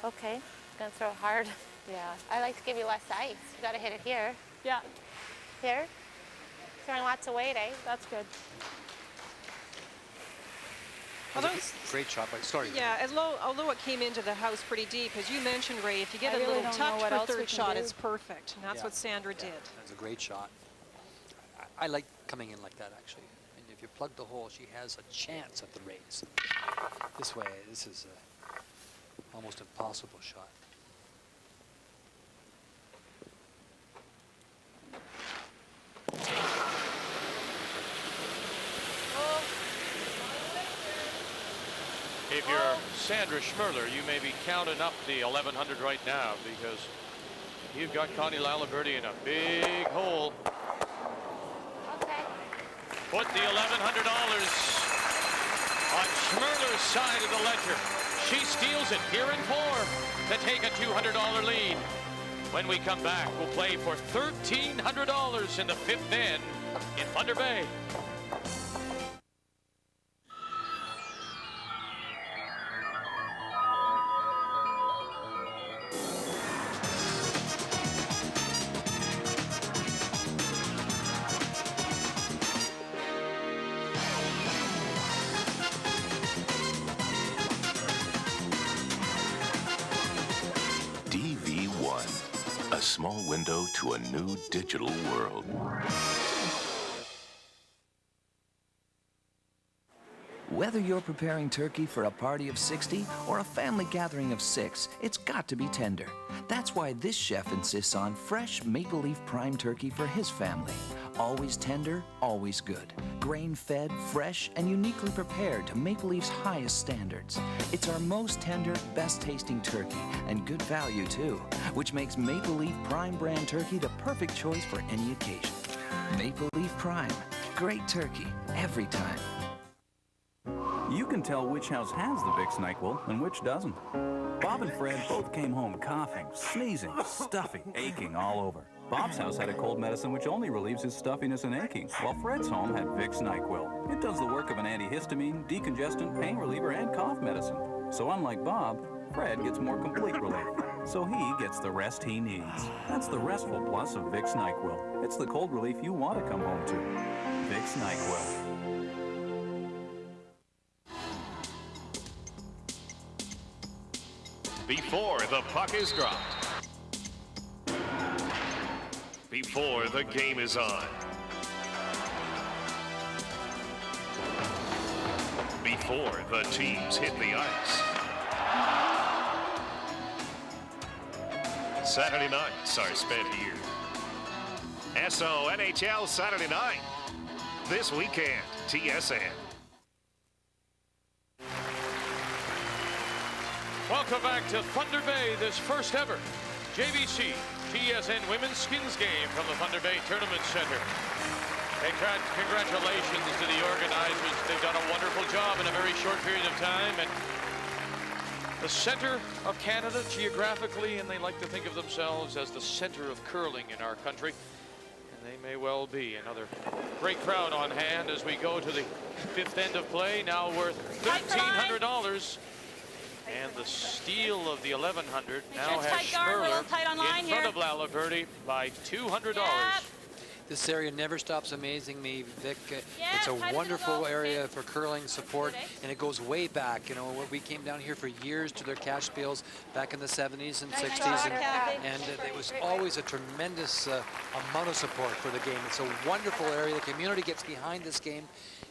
S3: Okay. Gonna throw hard.
S13: Yeah.
S3: I like to give you less ice. You gotta hit it here.
S13: Yeah.
S3: Here. Throwing lots of weight, eh?
S13: That's good.
S11: Great shot by Story.
S12: Yeah, although it came into the house pretty deep, as you mentioned, Ray, if you get
S13: I
S12: a
S13: really
S12: little
S13: don't know
S12: touch
S13: what
S12: for
S13: else we
S12: third
S13: can
S12: shot,
S13: do.
S12: it's perfect. And that's what Sandra did.
S11: That's a great shot. I like coming in like that, actually. And if you plug the hole, she has a chance at the raise. This way, this is a almost impossible shot.
S1: If you're Sandra Schmirler, you may be counting up the 1,100 right now because you've got Connie Laliberte in a big hole.
S3: Okay.
S1: Put the $1,100 on Schmirler's side of the ledger. She steals it here in 4 to take a $200 lead. When we come back, we'll play for $1,300 in the 5th end in Thunder Bay.
S7: DV1, a small window to a new digital world.
S2: Whether you're preparing turkey for a party of 60 or a family gathering of 6, it's got to be tender. That's why this chef insists on fresh Maple Leaf Prime turkey for his family. Always tender, always good. Grain-fed, fresh, and uniquely prepared to Maple Leaf's highest standards. It's our most tender, best-tasting turkey, and good value, too, which makes Maple Leaf Prime brand turkey the perfect choice for any occasion. Maple Leaf Prime. Great turkey, every time.
S15: You can tell which house has the Vicks NyQuil and which doesn't. Bob and Fred both came home coughing, sneezing, stuffy, aching all over. Bob's house had a cold medicine which only relieves his stuffiness and aching, while Fred's home had Vicks NyQuil. It does the work of an antihistamine, decongestant, pain reliever, and cough medicine. So unlike Bob, Fred gets more complete relief. So he gets the rest he needs. That's the restful plus of Vicks NyQuil. It's the cold relief you want to come home to. Vicks NyQuil.
S9: Before the puck is dropped. Before the game is on. Before the teams hit the ice. Saturday nights are spent here. SO NHL Saturday night. This weekend, TSN.
S1: Welcome back to Thunder Bay, this first ever JVC TSN Women's Skins game from the Thunder Bay Tournament Center. Hey, congratulations to the organizers. They've done a wonderful job in a very short period of time. And the center of Canada geographically, and they like to think of themselves as the center of curling in our country. And they may well be. Another great crowd on hand as we go to the fifth end of play, now worth $1,300. And the steal of the 1100 now has Schmirler in front of Laliberte by $200.
S11: This area never stops amazing me, Vic. It's a wonderful area for curling support, and it goes way back. You know, we came down here for years to their cash bills back in the 70s and 60s, and it was always a tremendous amount of support for the game. It's a wonderful area. The community gets behind this game,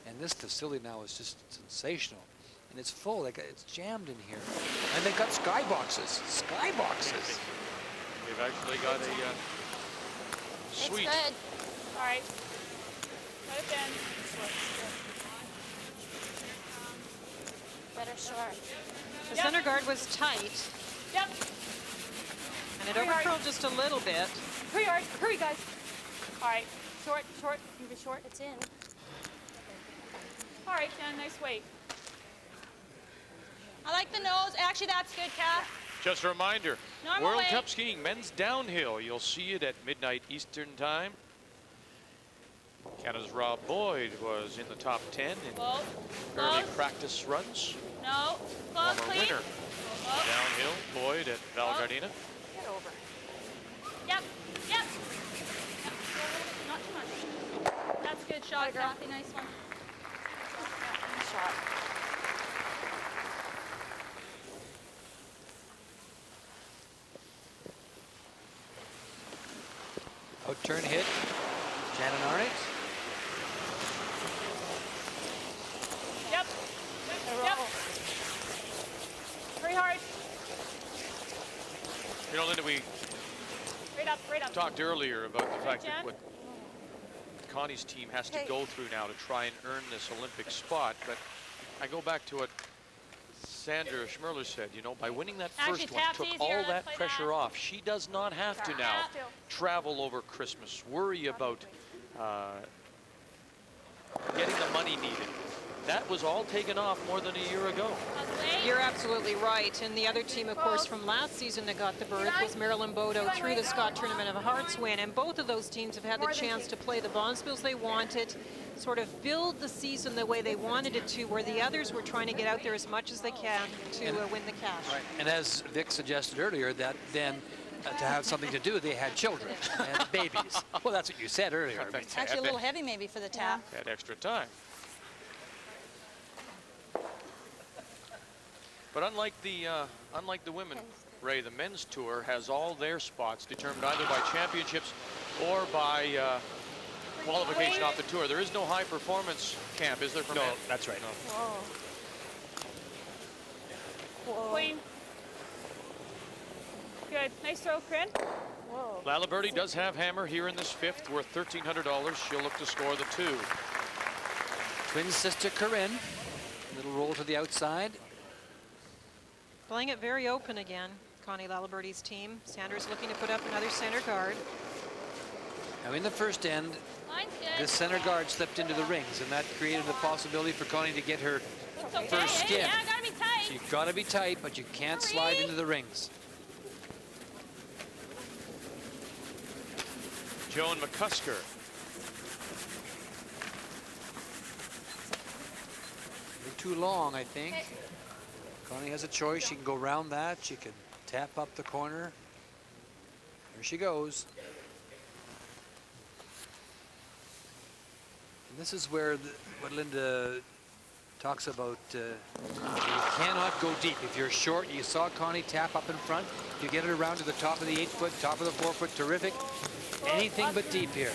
S11: and this facility now is just sensational. And it's full, it's jammed in here. And they've got skyboxes, skyboxes.
S1: They've actually got a suite.
S10: It's good. All right. Let it in.
S3: Better short.
S12: The center guard was tight.
S10: Yep.
S12: And it overcurled just a little bit.
S10: Hurry, Art. Hurry, guys. All right. Short, short. Move it short.
S3: It's in.
S10: All right, Jen. Nice weight. I like the nose. Actually, that's good, Kath.
S1: Just a reminder,
S10: Normal
S1: World
S10: weight.
S1: Cup skiing men's downhill. You'll see it at midnight Eastern time. Canada's Rob Boyd was in the top 10 in early practice runs.
S10: No. Close,
S1: Former
S10: please.
S1: winner. Downhill, Boyd at Val Gardena.
S10: Get over. Yep. Yep. Not too much. That's good shot, Kathy. Nice one. Nice shot.
S11: Out-turn hit. Shannon Arnott.
S10: Yep. Yep. Hurry hard.
S1: You know, Linda, we
S10: Right up.
S1: talked earlier about the fact that
S10: Jen.
S1: what Connie's team has to go through now to try and earn this Olympic spot. But I go back to what Sandra Schmirler said, you know, by winning that first one, took all that pressure off. She does not have to now travel over Christmas, worry about getting the money needed. That was all taken off more than a year ago.
S12: You're absolutely right. And the other team, of course, from last season that got the berth was Marilyn Bodo through the Scott Tournament of Hearts win. And both of those teams have had the chance to play the bonspiels they wanted, sort of build the season the way they wanted it to, where the others were trying to get out there as much as they can to win the cash.
S11: Right. And as Vic suggested earlier, that then to have something to do, they had children and babies. Well, that's what you said earlier.
S5: Actually, a little heavy maybe for the tap.
S1: Had extra time. But unlike the women, Ray, the men's tour has all their spots determined either by championships or by qualification off the tour. There is no high performance camp, is there, for men?
S11: No, that's right. No.
S10: Whoa. Queen. Good. Nice throw, Corinne.
S3: Whoa.
S1: Laliberte does have hammer here in this fifth, worth $1,300. She'll look to score the 2.
S11: Twin sister Corinne. Little roll to the outside.
S12: Playing it very open again, Connie Laliberte's team. Sandra's looking to put up another center guard.
S11: Now in the first end, this center guard slipped into the rings, and that created the possibility for Connie to get her first skin.
S10: Yeah, gotta be tight.
S11: So you've got to be tight, but you can't slide into the rings.
S1: Joan McCusker.
S11: You're too long, I think. Connie has a choice. She can go around that. She can tap up the corner. Here she goes. And this is where what Linda talks about. You cannot go deep. If you're short, you saw Connie tap up in front. If you get it around to the top of the 8-foot, top of the 4-foot, terrific. Anything but deep here.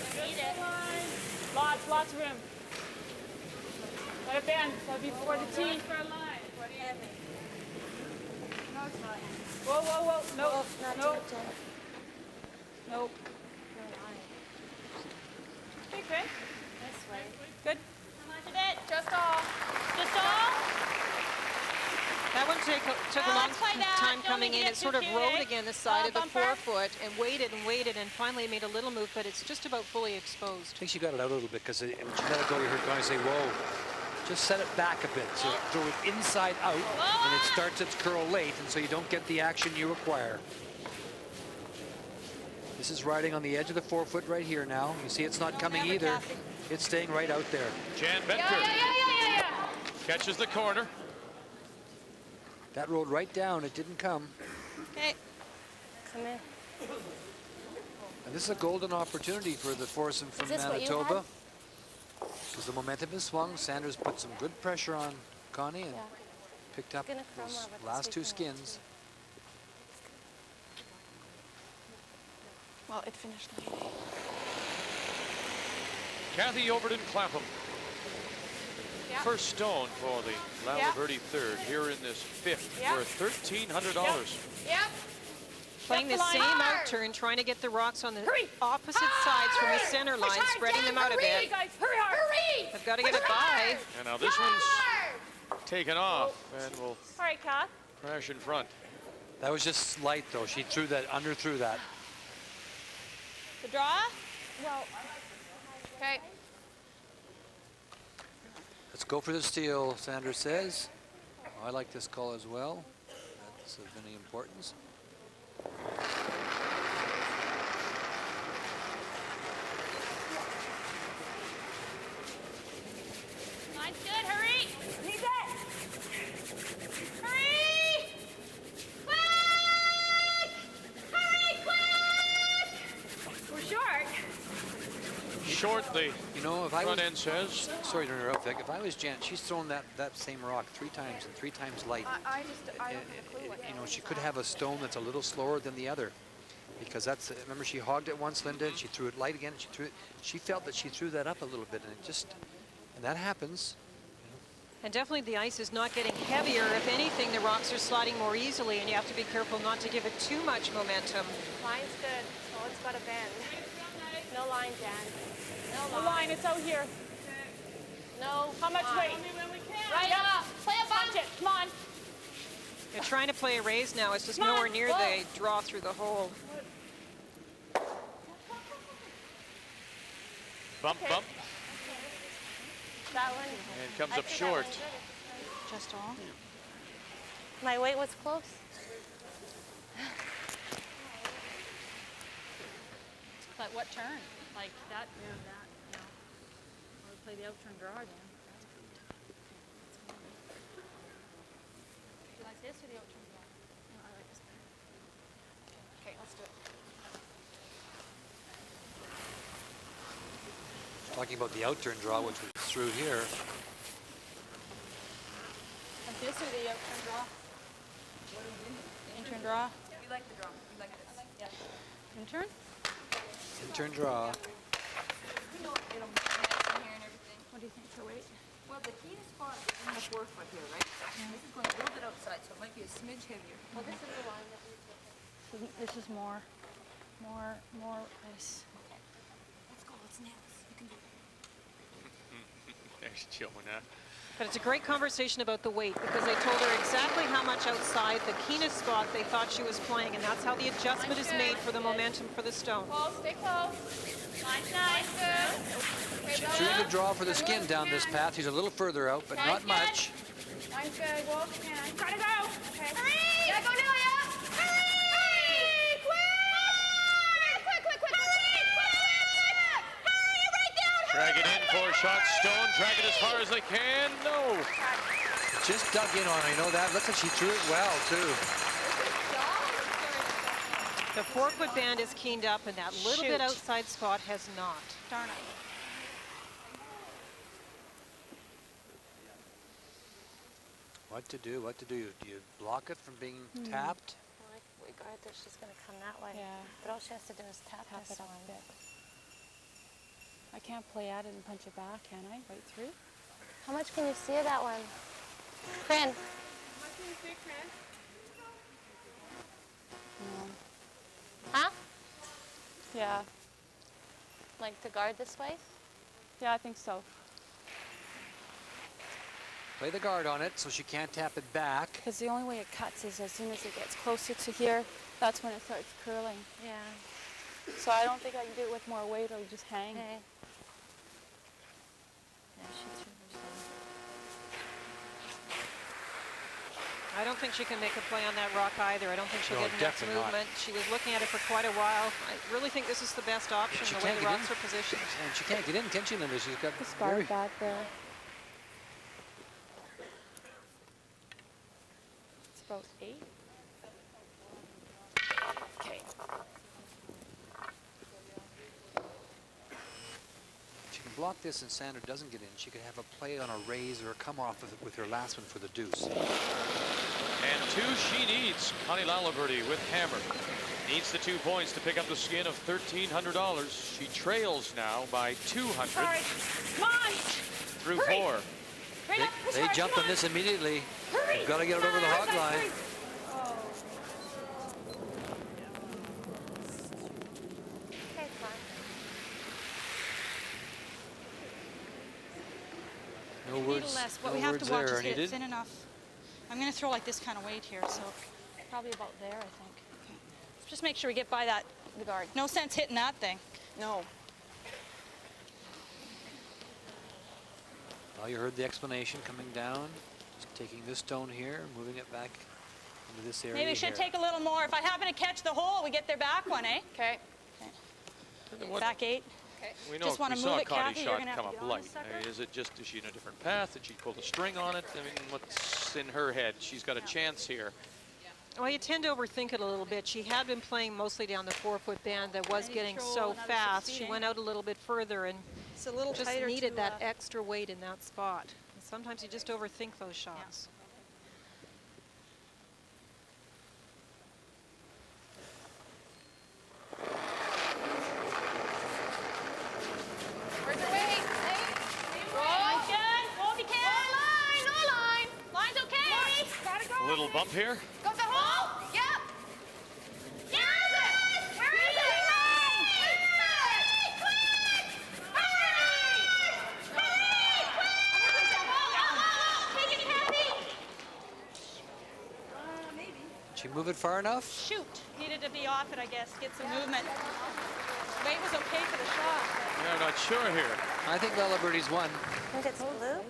S10: Lots of room. Let it bend. That'll be before the tee. Whoa. Nope. Nope. Okay, good.
S3: This way.
S10: Good. How much of it? Just all. Just all?
S12: That one took a long time coming in. It sort of rode again the side of the forefoot and waited, and finally made a little move, but it's just about fully exposed.
S11: I think she got it out a little bit because when she let it go, you heard Connie say, whoa. Just set it back a bit. So throw it inside out, and it starts its curl late, and so you don't get the action you require. This is riding on the edge of the forefoot right here now. You see it's not coming either. It's staying right out there.
S1: Jan Venter catches the corner.
S11: That rolled right down. It didn't come.
S3: Okay. Come in.
S11: And this is a golden opportunity for the foursome from Manitoba. Because the momentum is swung. Sandra's put some good pressure on Connie and picked up those last two skins.
S13: Well, it finished anyway.
S1: Kathy Overton Clapham. First stone for the Laliberte third here in this fifth worth $1,300.
S12: Yep. Playing the same out turn, trying to get the rocks on the opposite sides from the center line, spreading them out a bit.
S10: Guys, hurry, hurry!
S12: I've got to get it by.
S1: And now this one's taken off and will
S3: All right, Kath.
S1: crash in front.
S11: That was just slight, though. She threw that, underthrew that.
S5: The draw?
S3: Well,
S5: okay.
S11: Let's go for the steal, Sandra says. I like this call as well. That's of any importance.
S10: Line's good, hurry! He's it! Hurry! Quick! Hurry, quick! We're short.
S1: Short, the front end says.
S11: Sorry to interrupt, Vic. If I was Jan, she's thrown that same rock 3 times and 3 times light.
S5: I don't have a clue what
S11: You know, she could have a stone that's a little slower than the other. Because that's, remember she hogged it once, Linda, and she threw it light again, and she felt that she threw that up a little bit, and and that happens.
S12: And definitely the ice is not getting heavier. If anything, the rocks are sliding more easily, and you have to be careful not to give it too much momentum.
S3: Line's good. Oh, it's got a bend. No line, Jan.
S10: No line, it's out here.
S3: No.
S10: How much weight? Right up. Play a bunch it. Come on.
S12: They're trying to play a raise now. It's just nowhere near the draw through the hole.
S1: Bump, bump.
S3: That one.
S1: And comes up short.
S5: Just all?
S3: My weight was close.
S5: But what turn? Like that, that, you know. Or play the out turn draw again. Do you like this or the out turn draw? No, I like this better. Okay, let's do it.
S11: Talking about the out turn draw, which was through here.
S5: Like this or the out turn draw? In turn draw?
S13: We like the draw. We like this.
S5: Yeah. In turn?
S11: In turn draw.
S13: It'll match in here and everything.
S5: What do you think for weight?
S13: Well, the key spot is in the forefoot here, right? This is going a little bit outside, so it might be a smidge heavier.
S3: Well, this is the line that we took.
S5: This is more ice.
S13: Okay. Let's go. Let's nail this. You can do it.
S1: There's Jonah.
S12: But it's a great conversation about the weight because they told her exactly how much outside the keenest spot they thought she was playing, and that's how the adjustment is made for the momentum for the stone.
S10: Close, stay close. Line's nice. Good.
S11: She threw the draw for the skin down this path. She's a little further out, but not much.
S10: Line's good. Go if you can. Try to go. Okay. Hurry! Yeah, go now, yeah. Hurry! Quick! Quick! Hurry! Right down!
S1: Drag it in for shot stone. Drag it as far as they can. No.
S11: Just dug in on her, you know that. Looks like she threw it well, too.
S12: The forefoot band is keened up, and that little bit outside spot has not.
S5: Darn it.
S11: What to do? What to do? Do you block it from being tapped?
S3: Well, if we guard this, she's going to come that way.
S5: Yeah.
S3: But all she has to do is tap this
S5: it up
S3: one.
S5: a bit. I can't play at it and punch it back, can I? Right through?
S3: How much can you see of that one? Fran.
S5: No.
S3: Huh?
S5: Yeah.
S3: Like to guard this way?
S5: Yeah, I think so.
S11: Play the guard on it so she can't tap it back.
S13: Because the only way it cuts is as soon as it gets closer to here, that's when it starts curling.
S3: Yeah.
S13: So I don't think I can do it with more weight or just hang.
S3: Okay. Yeah, she threw herself.
S12: I don't think she can make a play on that rock either. I don't think she'll
S11: No,
S12: get enough
S11: definitely not.
S12: movement. She was looking at it for quite a while. I really think this is the best option,
S11: She
S12: the way
S11: can't
S12: the
S11: get
S12: rocks
S11: in.
S12: are positioned.
S11: And she can't get in, can she, Linda? She's got
S13: This guard back there. It's about 8. Okay.
S11: She can block this and Sandra doesn't get in. She could have a play on a raise or a come off with her last one for the deuce.
S1: And 2 she needs. Connie Laliberte with hammer. Needs the 2 points to pick up the skin of $1,300. She trails now by 200.
S10: Sorry. Come on.
S1: Through
S10: Hurry.
S1: 4.
S10: Hurry up. Push
S11: They
S10: hard.
S11: jumped
S10: Come
S11: on this immediately.
S10: Hurry.
S11: You've got to get it over the hog line.
S3: Okay, fine.
S11: No
S5: Need
S11: words.
S5: less. What
S11: no
S5: we have
S11: words
S5: to watch
S11: there
S5: is get it
S11: needed.
S5: thin enough. I'm going to throw like this kind of weight here, so probably about there, I think. Okay. Just make sure we get by that, the guard. No sense hitting that thing. No.
S11: Well, you heard the explanation coming down. Just taking this stone here, moving it back into this area.
S5: Maybe we should
S11: here.
S5: take a little more. If I happen to catch the hole, we get their back one, eh?
S13: Okay.
S5: Back 8.
S1: We know
S5: Just want
S1: we
S5: to
S1: saw
S5: move it,
S1: Connie's
S5: Kathy. You're
S1: shot
S5: gonna have
S1: come
S5: to
S1: up
S5: get on
S1: light.
S5: this sucker.
S1: I mean, is she in a different path? Did she pull the string on it? I mean, what's in her head? She's got a chance here.
S12: Well, you tend to overthink it a little bit. She had been playing mostly down the 4-foot band that was
S5: I need to
S12: getting
S5: throw
S12: so
S5: another
S12: fast.
S5: 6
S12: She
S5: feet,
S12: went
S5: eh?
S12: out a little bit further and
S5: It's a little
S12: just
S5: tighter
S12: needed
S5: to,
S12: that extra weight in that spot. And sometimes you just overthink those shots.
S10: Where's the weight? Roll. Good. Roll if you can. No line. No line. Line's okay. Gotta go.
S1: A little bump here.
S10: Go to the hole. Yep. Where is it? Where is it? Take it heavy.
S5: Maybe.
S11: Did she move it far enough?
S5: Shoot. Needed to be off it, I guess. Get some movement. Weight was okay for the shot.
S1: Yeah, I'm not sure here.
S11: I think Laliberte's won.
S3: I think it's blue.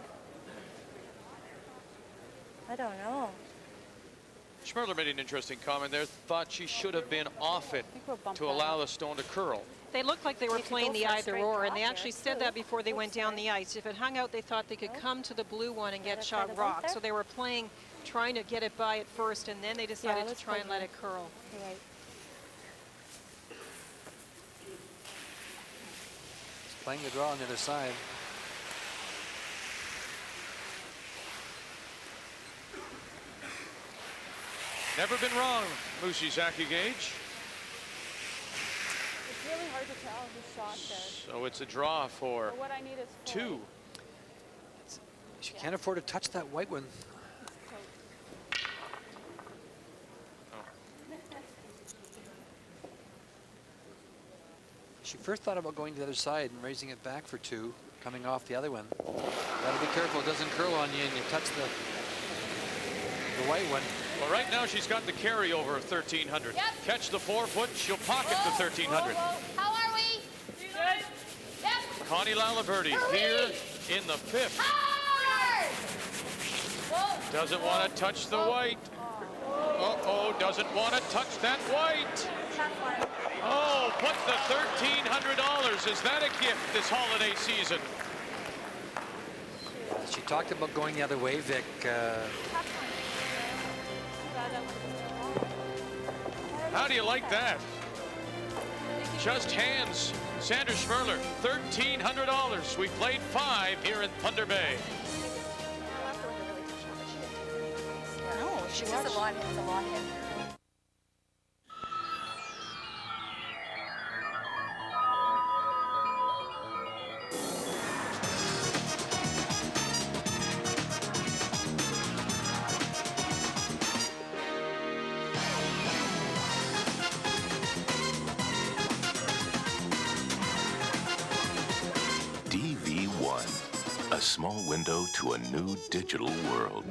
S3: I don't know.
S1: Schmirler made an interesting comment there. Thought she should have been off it
S5: bump
S1: to
S5: that
S1: allow the stone to curl.
S12: They looked like they were
S3: You could
S12: playing
S3: go
S12: the
S3: for a
S12: either
S3: straight
S12: or, and
S3: drop
S12: they
S3: here,
S12: actually said
S3: too.
S12: that before they went
S3: Oops,
S12: down
S3: sorry.
S12: the ice. If it hung out, they thought they could come to the blue one and get
S3: Gotta
S12: shot
S3: try the bump
S12: rock.
S3: there?
S12: So they were playing, trying to get it by at first, and then they decided to
S5: let's
S12: try
S5: play
S12: and let
S5: blue.
S12: it curl.
S5: You're right.
S11: She's playing the draw on the other side.
S1: Never been wrong, Moosey Zaki-Gage.
S13: It's really hard to tell who shot there.
S1: So it's a draw for
S13: But what I need is
S1: 2.
S11: She can't afford to touch that white one. She first thought about going to the other side and raising it back for 2, coming off the other one. Gotta be careful, it doesn't curl on you and you touch the white one.
S1: Well, right now she's got the carryover of 1,300.
S10: Yep.
S1: Catch the 4-foot, she'll pocket the 1,300.
S10: How are we? Good. Yep.
S1: Connie Laliberte here in the 5th.
S10: Hard. Whoa.
S1: Doesn't want to touch the white. Uh-oh, doesn't want to touch that white. Oh, put the $1,300. Is that a gift this holiday season?
S11: She talked about going the other way, Vic.
S1: How do you like that? Just hands. Sandra Schmirler, $1,300. We played 5 here in Thunder Bay.
S5: No, she
S3: It's just
S5: was.
S3: a lot. It's a lot hit.
S7: DV1, a small window to a new digital world.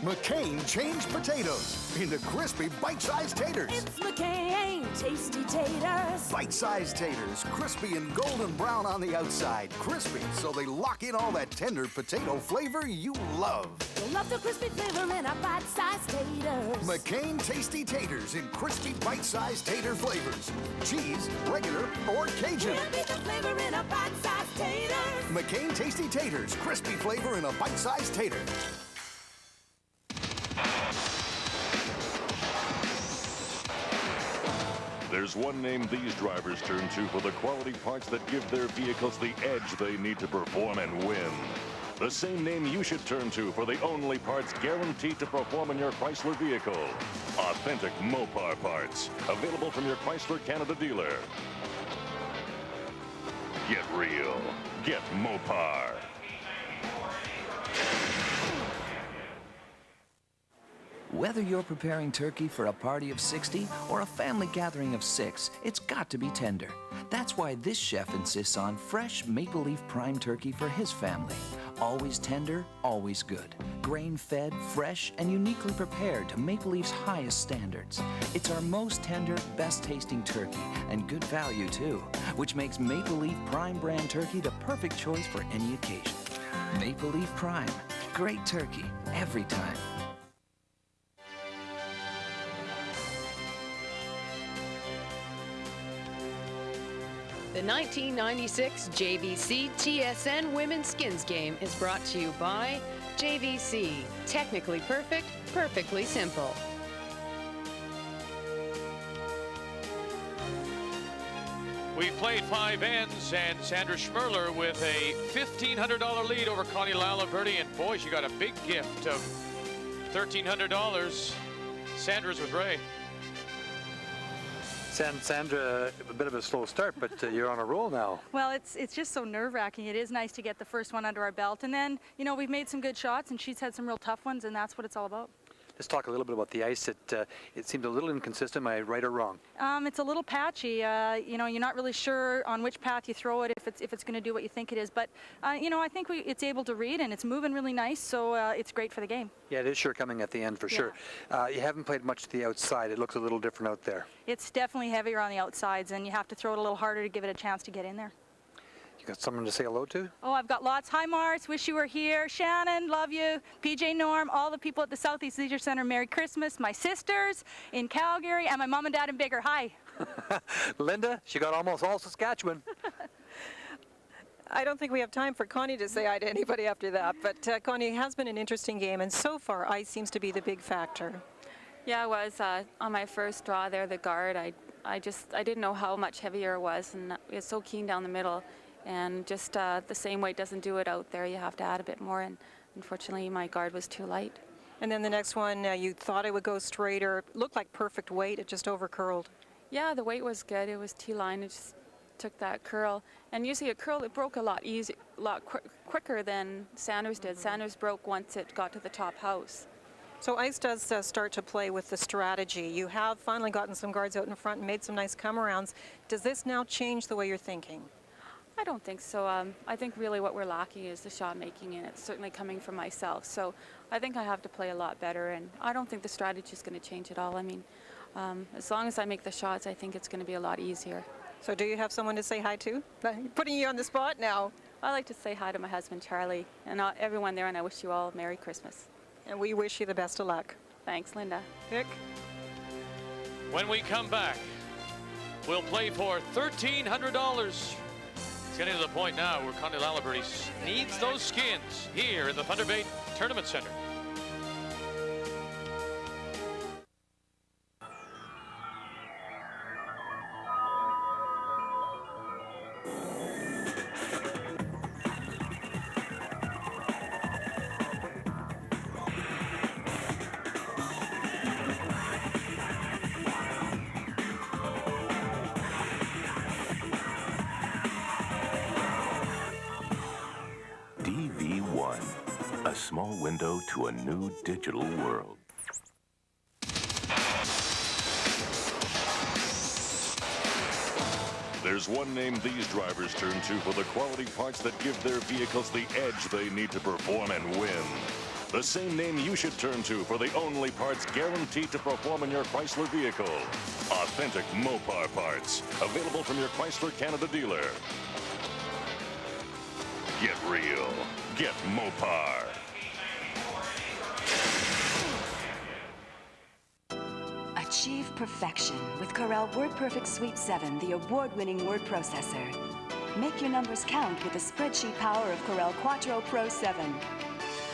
S14: McCain changed potatoes into crispy bite-sized taters.
S10: It's McCain Tasty Taters.
S14: Bite-sized taters, crispy and golden brown on the outside. Crispy, so they lock in all that tender potato flavor you love.
S10: You'll love the crispy flavor in our bite-sized taters.
S14: McCain Tasty Taters in crispy bite-sized tater flavors. Cheese, regular, or Cajun.
S10: Can't beat the flavor in our bite-sized taters.
S14: McCain Tasty Taters, crispy flavor in a bite-sized tater.
S16: There's one name these drivers turn to for the quality parts that give their vehicles the edge they need to perform and win. The same name you should turn to for the only parts guaranteed to perform in your Chrysler vehicle. Authentic Mopar parts, available from your Chrysler Canada dealer. Get real. Get Mopar.
S2: Whether you're preparing turkey for a party of 60 or a family gathering of 6, it's got to be tender. That's why this chef insists on fresh maple leaf prime turkey for his family. Always tender, always good. Grain-fed, fresh, and uniquely prepared to Maple Leaf's highest standards. It's our most tender, best-tasting turkey, and good value too, which makes Maple Leaf Prime brand turkey the perfect choice for any occasion. Maple Leaf Prime. Great turkey, every time.
S17: The 1996 JVC TSN Women's Skins Game is brought to you by JVC. Technically perfect, perfectly simple.
S1: We played 5 ends, and Sandra Schmirler with a $1,500 lead over Connie Laliberte, and boy, she got a big gift of $1,300. Sandra's with Ray.
S11: Sandra, a bit of a slow start, but you're on a roll now.
S5: Well, it's just so nerve-wracking. It is nice to get the first one under our belt. And then, you know, we've made some good shots, and she's had some real tough ones, and that's what it's all about.
S11: Let's talk a little bit about the ice. It seemed a little inconsistent. Am I right or wrong?
S5: It's a little patchy. You know, you're not really sure on which path you throw it, if it's going to do what you think it is. But, you know, I think it's able to read, and it's moving really nice, so it's great for the game.
S11: Yeah, it is sure coming at the end for sure. You haven't played much to the outside. It looks a little different out there.
S5: It's definitely heavier on the outsides, and you have to throw it a little harder to give it a chance to get in there.
S11: You got someone to say hello to?
S5: Oh, I've got lots. Hi, Mars. Wish you were here. Shannon, love you. PJ Norm, all the people at the Southeast Leisure Center, Merry Christmas. My sisters in Calgary, and my mom and dad in Bigger. Hi.
S11: Linda, she got almost all Saskatchewan.
S12: I don't think we have time for Connie to say hi to anybody after that, but Connie, it has been an interesting game, and so far ice seems to be the big factor.
S13: Yeah, it was. On my first draw there, the guard, I didn't know how much heavier it was, and it was so keen down the middle. And just the same weight doesn't do it out there. You have to add a bit more, and unfortunately my guard was too light.
S12: And then the next one, you thought it would go straighter. It looked like perfect weight. It just overcurled.
S13: Yeah, the weight was good. It was T-line. It just took that curl. And usually a curl, it broke a lot quicker than Sanders did. Sanders broke once it got to the top house.
S12: So ice does start to play with the strategy. You have finally gotten some guards out in front and made some nice come-arounds. Does this now change the way you're thinking?
S13: I don't think so. I think really what we're lacking is the shot making, and it's certainly coming from myself. So I think I have to play a lot better, and I don't think the strategy is going to change at all. I mean, as long as I make the shots, I think it's going to be a lot easier.
S12: So do you have someone to say hi to? Putting you on the spot now.
S13: I like to say hi to my husband, Charlie, and everyone there, and I wish you all Merry Christmas.
S12: And we wish you the best of luck.
S13: Thanks, Linda.
S12: Vic?
S1: When we come back, we'll play for $1,300. It's getting to the point now where Connie Laliberte needs those skins here in the Thunder Bay Tournament Center.
S7: A small window to a new digital world.
S16: There's one name these drivers turn to for the quality parts that give their vehicles the edge they need to perform and win. The same name you should turn to for the only parts guaranteed to perform in your Chrysler vehicle. Authentic Mopar parts. Available from your Chrysler Canada dealer. Get real. Get Mopar.
S18: Achieve perfection with Corel WordPerfect Suite 7, the award-winning word processor. Make your numbers count with the spreadsheet power of Corel Quattro Pro 7.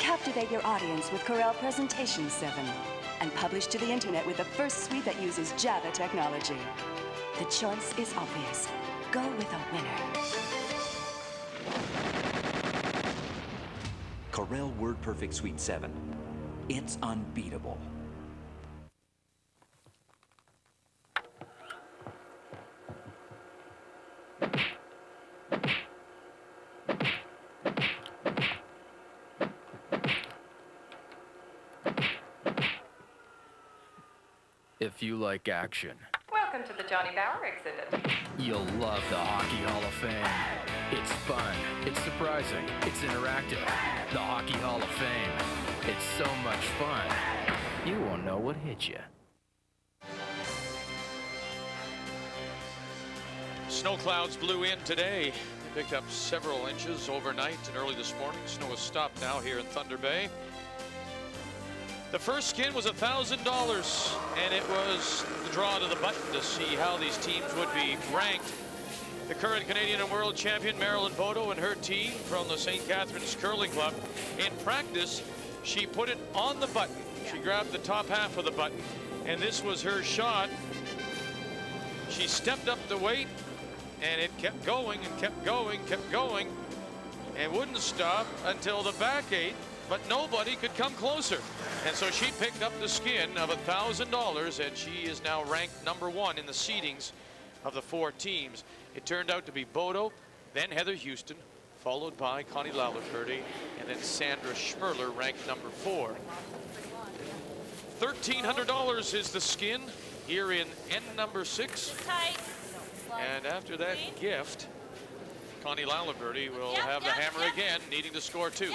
S18: Captivate your audience with Corel Presentation 7. And publish to the internet with the first suite that uses Java technology. The choice is obvious. Go with a winner.
S19: Corel WordPerfect Suite 7. It's unbeatable.
S20: If you like action,
S24: Welcome to the Johnny Bauer exhibit.
S20: you'll love the Hockey Hall of Fame. It's fun, it's surprising, it's interactive. The Hockey Hall of Fame. It's so much fun, you won't know what hit you.
S1: Snow clouds blew in today. They picked up several inches overnight and early this morning. Snow has stopped now here in Thunder Bay. The first skin was $1,000, and it was the draw to the button to see how these teams would be ranked. The current Canadian and world champion Marilyn Bodo and her team from the St. Catharines Curling Club. In practice, she put it on the button. She grabbed the top half of the button, and this was her shot. She stepped up the weight, and it kept going and kept going, and wouldn't stop until the back eight. But nobody could come closer. And so she picked up the skin of $1,000, and she is now ranked #1 in the seedings of the 4 teams. It turned out to be Bodo, then Heather Houston, followed by Connie Laliberte, and then Sandra Schmirler, ranked #4. $1,300 is the skin here in N number 6. And after that gift, Connie Laliberte will have the hammer again, needing to score 2.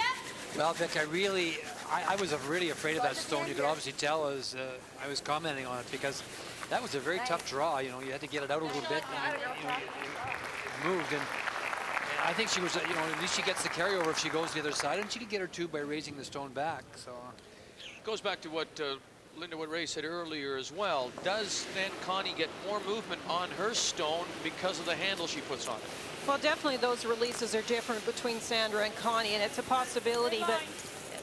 S11: Well, Vic, I was really afraid of that stone. You could obviously tell as I was commenting on it, because that was a very tough draw. You know, you had to get it out a little bit, and it moved. And I think she was, at least she gets the carryover if she goes to the other side, and she could get her 2 by raising the stone back. So
S1: it goes back to what Linda, what Ray said earlier as well. Does then Connie get more movement on her stone because of the handle she puts on it?
S12: Well, definitely those releases are different between Sandra and Connie, and it's a possibility. But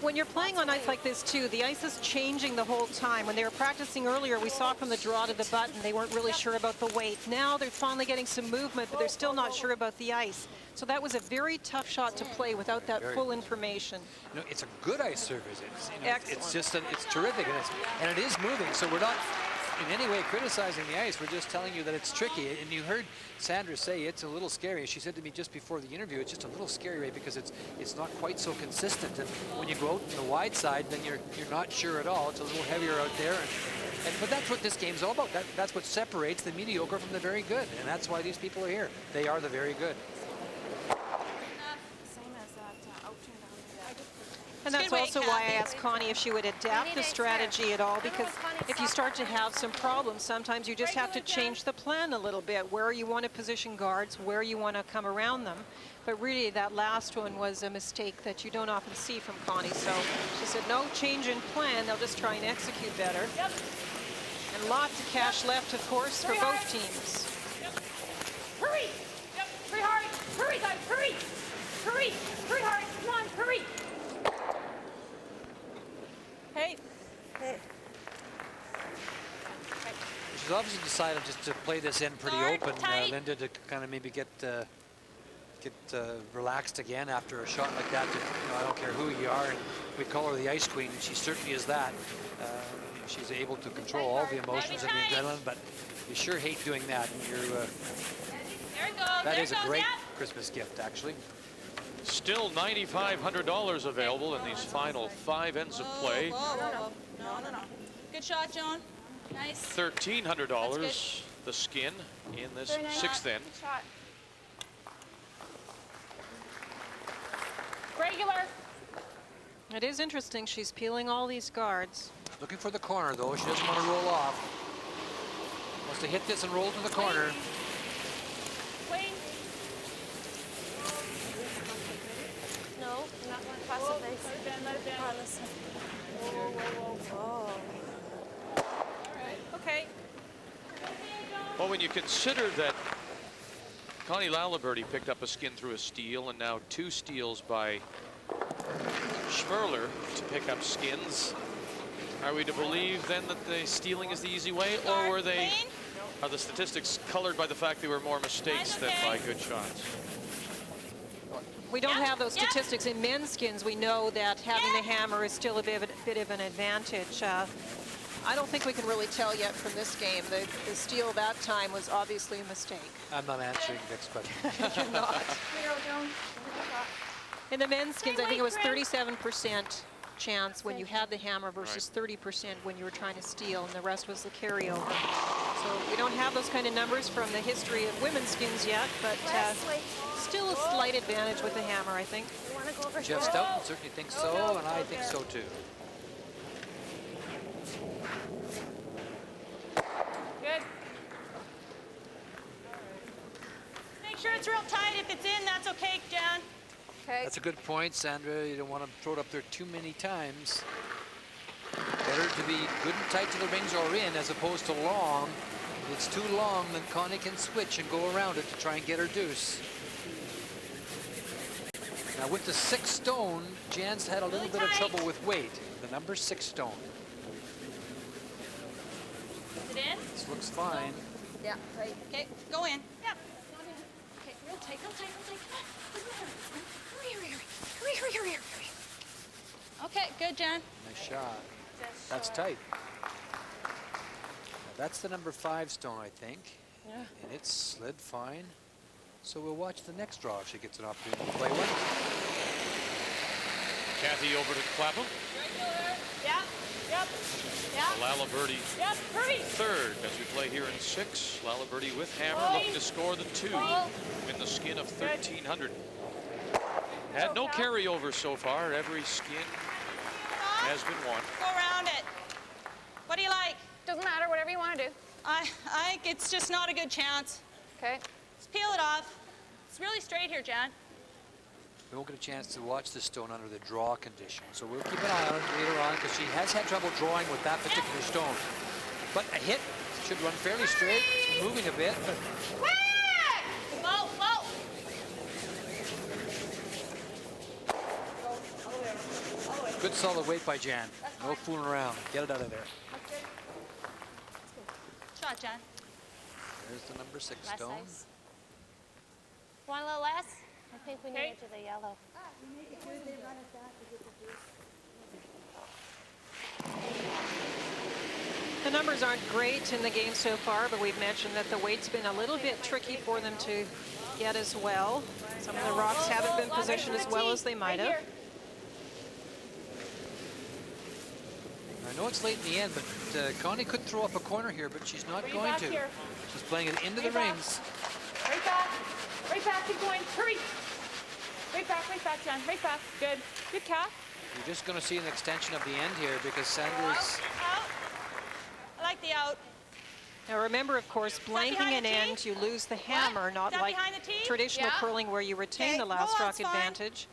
S12: when you're playing on ice like this, too, the ice is changing the whole time. When they were practicing earlier, we saw from the draw to the button, they weren't really sure about the weight. Now they're finally getting some movement, but they're still not sure about the ice. So that was a very tough shot to play without that full information.
S11: You know, it's a good ice surface. It's,
S12: Excellent.
S11: it's just, it's terrific, and it is moving. So we're not in any way criticizing the ice. We're just telling you that it's tricky. And you heard Sandra say it's a little scary. She said to me just before the interview, it's just a little scary, Ray, because it's not quite so consistent. And when you go out on the wide side, then you're not sure at all. It's a little heavier out there. But that's what this game's all about. That's what separates the mediocre from the very good. And that's why these people are here. They are the very good.
S12: And that's also why I asked Connie if she would adapt the strategy at all, because if you start to have some problems, sometimes you just have to change the plan a little bit, where you want to position guards, where you want to come around them. But really, that last one was a mistake that you don't often see from Connie. So she said, no change in plan. They'll just try and execute better. And lots of cash left, of course, for both teams.
S10: Hurry! Hurry hard! Hurry, guys! Hurry! Hurry! Hurry hard! Come on, hurry!
S12: Hey.
S11: She's obviously decided just to play this in pretty open, Linda, to kind of maybe get relaxed again after a shot like that. I don't care who you are, and we call her the Ice Queen, and she certainly is that. She's able to control all the emotions and the adrenaline, but you sure hate doing that. And that is a great Christmas gift, actually.
S1: Still $9,500 available in these final 5 ends of play.
S10: No. Good shot, John. Nice.
S1: $1,300 the skin in this sixth end.
S10: Regular.
S12: It is interesting. She's peeling all these guards.
S11: Looking for the corner, though. She doesn't want to roll off. Wants to hit this and roll to the corner.
S10: Wing.
S3: No, I'm not going across the face.
S10: Let it bend, let it bend.
S3: Oh, listen.
S10: Whoa, whoa, whoa.
S3: Oh.
S10: All right. Okay.
S1: Well, when you consider that Connie Laliberte picked up a skin through a steal, and now 2 steals by Schmirler to pick up skins, are we to believe then that the stealing is the easy way, or are the statistics colored by the fact they were more mistakes than by good shots?
S12: We don't have those statistics in men's skins. We know that having the hammer is still a bit of an advantage. I don't think we can really tell yet from this game. The steal that time was obviously a mistake.
S11: I'm not answering Vic's question.
S12: You're not. In the men's skins, I think it was 37% chance when you had the hammer versus 30% when you were trying to steal, and the rest was the carryover. So we don't have those kind of numbers from the history of women's skins yet, but still a slight advantage with the hammer, I think.
S11: Jeff Stoughton certainly thinks so, and I think so too.
S10: Good. Make sure it's real tight. If it's in, that's okay, Jan. Okay.
S11: That's a good point, Sandra. You don't want to throw it up there too many times. Better to be good and tight to the rings or in as opposed to long. If it's too long, then Connie can switch and go around it to try and get her deuce. Now with the 6 stone, Jan's had a little bit of trouble with weight. The number 6 stone.
S10: Is it in?
S11: This looks fine.
S10: Yeah, right. Okay, go in. Yeah. Okay, real tight, real tight, real tight. Hurry. Okay, good, Jan.
S11: Nice shot. That's tight. Now that's the number 5 stone, I think.
S10: Yeah.
S11: And it's slid fine. So we'll watch the next draw if she gets an opportunity to play one.
S1: Kathy over to Clapham.
S10: Yeah, yep, yeah.
S1: Laliberte
S10: Yep, hurry.
S1: third as we play here in 6. Laliberte with hammer looking to score the 2 in the skin of 1300. Had no carryover so far. Every skin has been won.
S10: Go around it. What do you like?
S3: Doesn't matter, whatever you want to do.
S10: I think it's just not a good chance.
S3: Okay.
S10: Let's peel it off. It's really straight here, Jan.
S11: We won't get a chance to watch this stone under the draw condition. So we'll keep an eye on it later on because she has had trouble drawing with that particular stone. But a hit should run fairly straight. It's moving a bit.
S10: Whoa, whoa.
S11: Good solid weight by Jan. No fooling around. Get it out of there.
S10: Shot, Jan.
S11: There's the number 6
S3: Less
S11: stone.
S3: ice. Want a little less? I think we need it to the yellow.
S12: The numbers aren't great in the game so far, but we've mentioned that the weight's been a little bit tricky for them to get as well. Some of the rocks haven't been positioned as well as they might have.
S11: I know it's late in the end, but Connie could throw up a corner here, but she's not going to. She's playing it into the rings.
S10: Right back. Right back, keep going. Hurry. Right back, Jan. Right back. Good. Good cap.
S11: You're just going to see an extension of the end here because Sandra's...
S10: Out. I like the out.
S12: Now remember, of course, blanking an end, you lose the hammer, not like traditional curling where you retain the last rock advantage.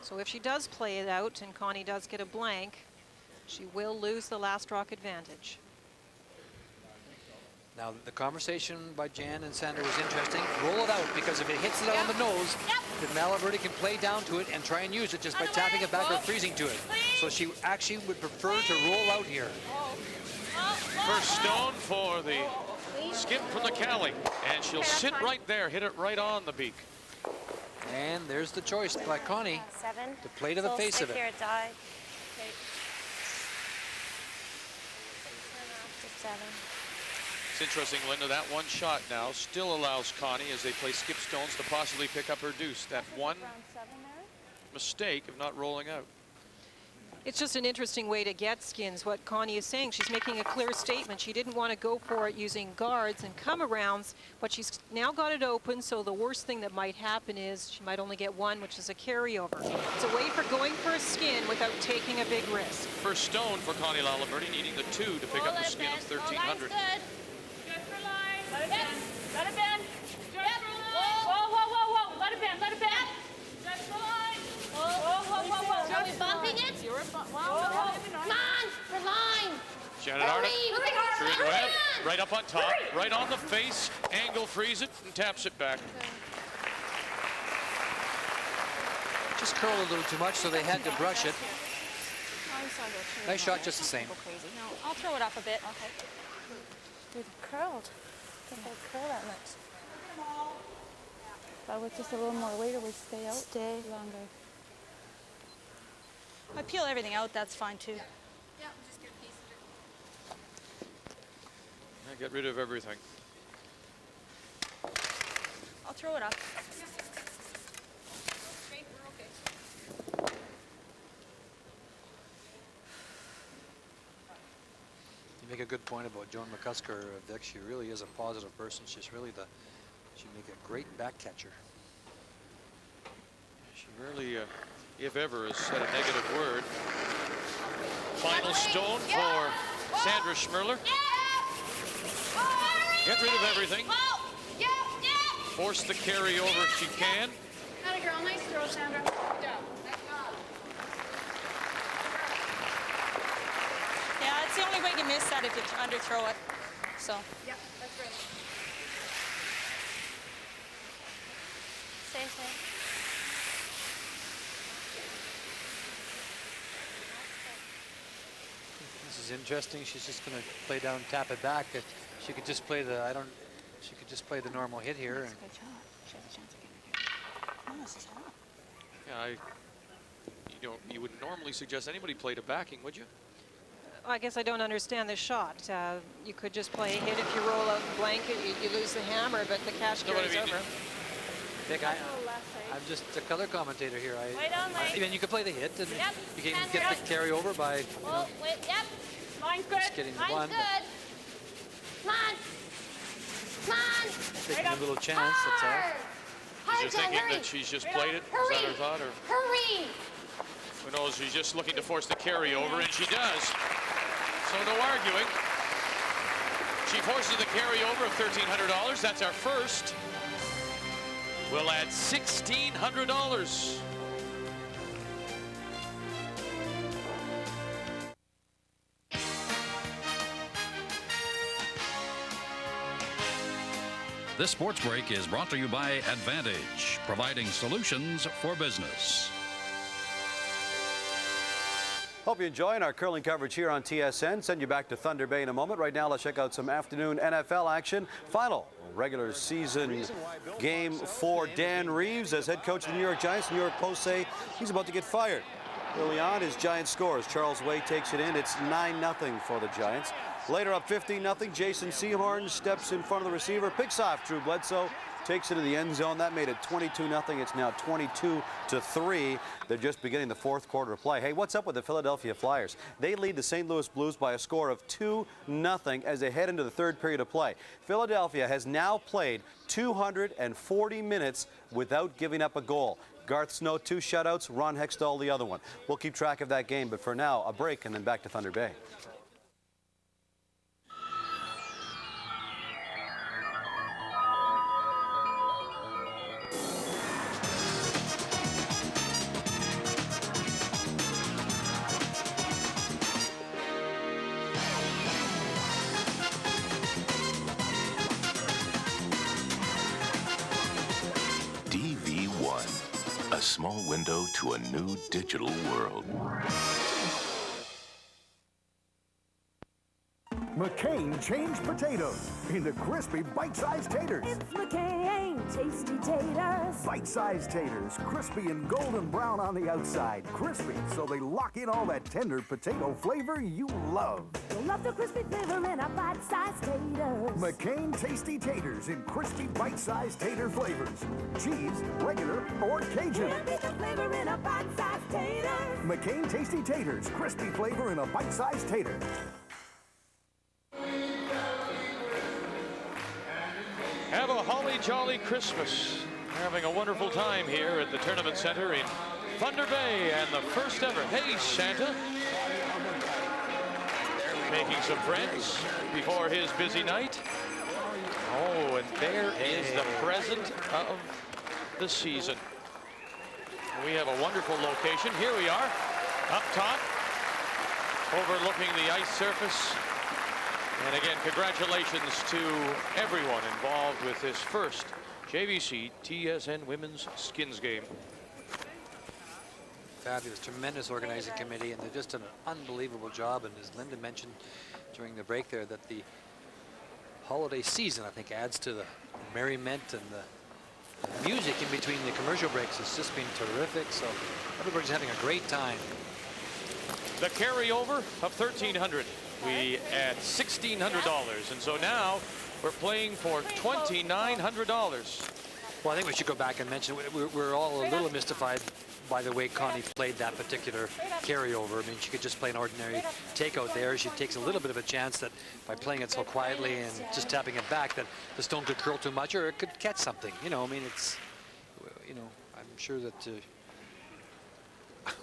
S12: So if she does play it out and Connie does get a blank, she will lose the last rock advantage. Now the conversation by Jan and Sandra was interesting. Roll it out because if it hits it on the nose, then Laliberte can play down to it and try and use it just by tapping it back or freezing to it. So she actually would prefer to roll out here.
S1: First stone for the skip from the Cali, and she'll sit right there, hit it right on the beak.
S11: And there's the choice by Connie to play to the face of it.
S3: Here, die. Okay. 7.
S1: It's interesting, Linda, that one shot now still allows Connie, as they play skip stones, to possibly pick up her deuce. That one mistake of not rolling out.
S12: It's just an interesting way to get skins, what Connie is saying. She's making a clear statement. She didn't want to go for it using guards and come-arounds, but she's now got it open, so the worst thing that might happen is she might only get one, which is a carryover. It's a way for going for a skin without taking a big risk.
S1: First stone for Connie Laliberte, needing the 2 to pick up the skin of 1,300.
S10: Just for line. Let it bend. Let it bend. Just for line. Whoa, whoa, whoa, whoa. Let it bend. Let it bend. Just for line. Whoa, whoa, whoa, whoa, whoa. Are we bumping it? Come on, for line.
S1: Janet Arnott through the web, right up on top, right on the face. Angle frees it and taps it back.
S11: Just curled a little too much, so they had to brush it. Nice shot, just the same.
S5: No, I'll throw it up a bit. Okay.
S3: Dude, curled. I think I'd curl that much.
S13: But with just a little more weight, it would stay out longer.
S5: I peel everything out, that's fine too.
S10: Yeah, just get a piece of it.
S1: Get rid of everything.
S5: I'll throw it up.
S10: Okay, we're okay.
S11: You make a good point about Joan McCusker, Vic. She really is a positive person. She'd make a great back catcher.
S1: She rarely, if ever, has said a negative word. Final stone for Sandra Schmirler. Get rid of everything. Force the carry over if she can.
S10: Atta girl, nice throw, Sandra. Good job. Nice job.
S5: Yeah, it's the only way to miss that if you underthrow it. So.
S10: Yep, that's right.
S3: Same thing.
S11: This is interesting. She's just going to play down, tap it back. She could just play the She could just play the normal hit here. And
S5: Good shot. She has a chance of getting it. No, this is hot.
S1: Yeah, you wouldn't normally suggest anybody played a backing, would you?
S12: I guess I don't understand this shot. You could just play a hit if you roll out the blanket, you lose the hammer, but the cash carries over.
S11: Vic, I'm just a color commentator here.
S10: Wait.
S11: Even you could play the hit, and
S10: Yep.
S11: you can get the carryover by
S10: Yep. Line's good.
S11: just getting the
S10: Line's
S11: one.
S10: good. Come on. Come on.
S11: Taking a little chance, that's all.
S1: Is she thinking that she's just played it? Is that her thought? Or
S10: Hurry.
S1: who knows? She's just looking to force the carryover, and she does. So no arguing. She forces the carryover of $1,300. That's our first. We'll add $1,600.
S4: This sports break is brought to you by Advantage, providing solutions for business.
S6: Hope you're enjoying our curling coverage here on TSN. Send you back to Thunder Bay in a moment. Right now, let's check out some afternoon NFL action. Final regular season game for Dan Reeves as head coach of the New York Giants. New York Post say he's about to get fired. Early on, his Giants scores. Charles Way takes it in. It's 9-0 for the Giants. Later up 15-0. Jason Sehorn steps in front of the receiver, picks off Drew Bledsoe, takes it in the end zone. That made it 22-0. It's now 22-3. They're just beginning the fourth quarter of play. Hey, what's up with the Philadelphia Flyers? They lead the St. Louis Blues by a score of 2-0 as they head into the third period of play. Philadelphia has now played 240 minutes without giving up a goal. Garth Snow, 2 shutouts, Ron Hextall, the other one. We'll keep track of that game, but for now, a break and then back to Thunder Bay.
S7: A small window to a new digital world.
S14: McCain changed potatoes into crispy bite-sized taters.
S8: It's McCain Tasty Taters.
S14: Bite-sized taters, crispy and golden brown on the outside. Crispy, so they lock in all that tender potato flavor you love.
S8: You'll love the crispy flavor in our bite-sized taters.
S14: McCain Tasty Taters in crispy bite-sized tater flavors. Cheese, regular, or Cajun.
S8: We'll be the flavor in our bite-sized taters.
S14: McCain Tasty Taters, crispy flavor in a bite-sized tater.
S1: Have a holly jolly Christmas. Having a wonderful time here at the Tournament Center in Thunder Bay, and the first ever Hey Santa, making some friends before his busy night. Oh, and there is the present of the season. We have a wonderful location. Here we are, up top, overlooking the ice surface. And again, congratulations to everyone involved with this first JVC TSN Women's Skins game.
S11: Fabulous, tremendous organizing committee, and they've just done an unbelievable job. And as Linda mentioned during the break there, that the holiday season, I think, adds to the merriment and the music in between the commercial breaks has just been terrific. So everybody's having a great time.
S1: The carryover of $1,300. We add $1,600, and so now we're playing for $2,900.
S11: Well, I think we should go back and mention we're all a little mystified by the way Connie played that particular carryover. I mean, she could just play an ordinary takeout there. She takes a little bit of a chance that by playing it so quietly and just tapping it back that the stone could curl too much or it could catch something. You know, I mean, it's, you know, I'm sure that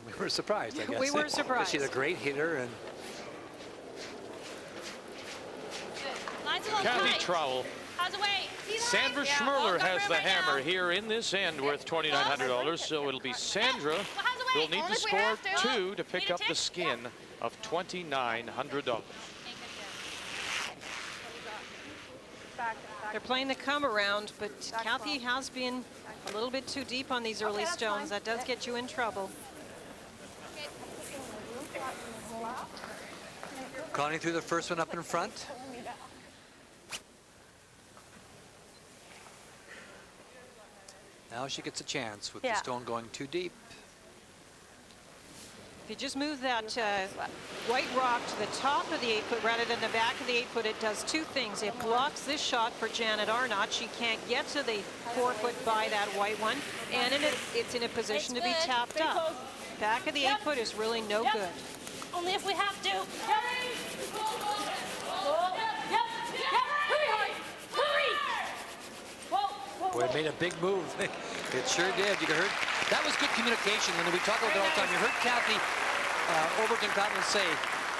S11: we were surprised, I guess.
S12: We were surprised.
S11: She's a great hitter, and
S1: Kathy Trowell. Sandra Schmirler has the hammer here in this end worth $2,900, so it'll be Sandra who'll need to score 2 to pick up the skin of $2,900.
S12: They're playing the come around, but Kathy has been a little bit too deep on these early stones. That does get you in trouble.
S11: Connie threw the first one up in front. Now she gets a chance with the stone going too deep.
S12: If you just move that white rock to the top of the 8-foot rather than the back of the 8-foot, it does two things. It blocks this shot for Janet Arnott. She can't get to the 4-foot by that white one, and it's in a position to be tapped up. Back of the 8-foot is really no good.
S10: Only if we have to.
S11: Boy, it made a big move. It sure did. You heard that was good communication. When we talk about that all the time, you heard Kathy Overton Cotton say,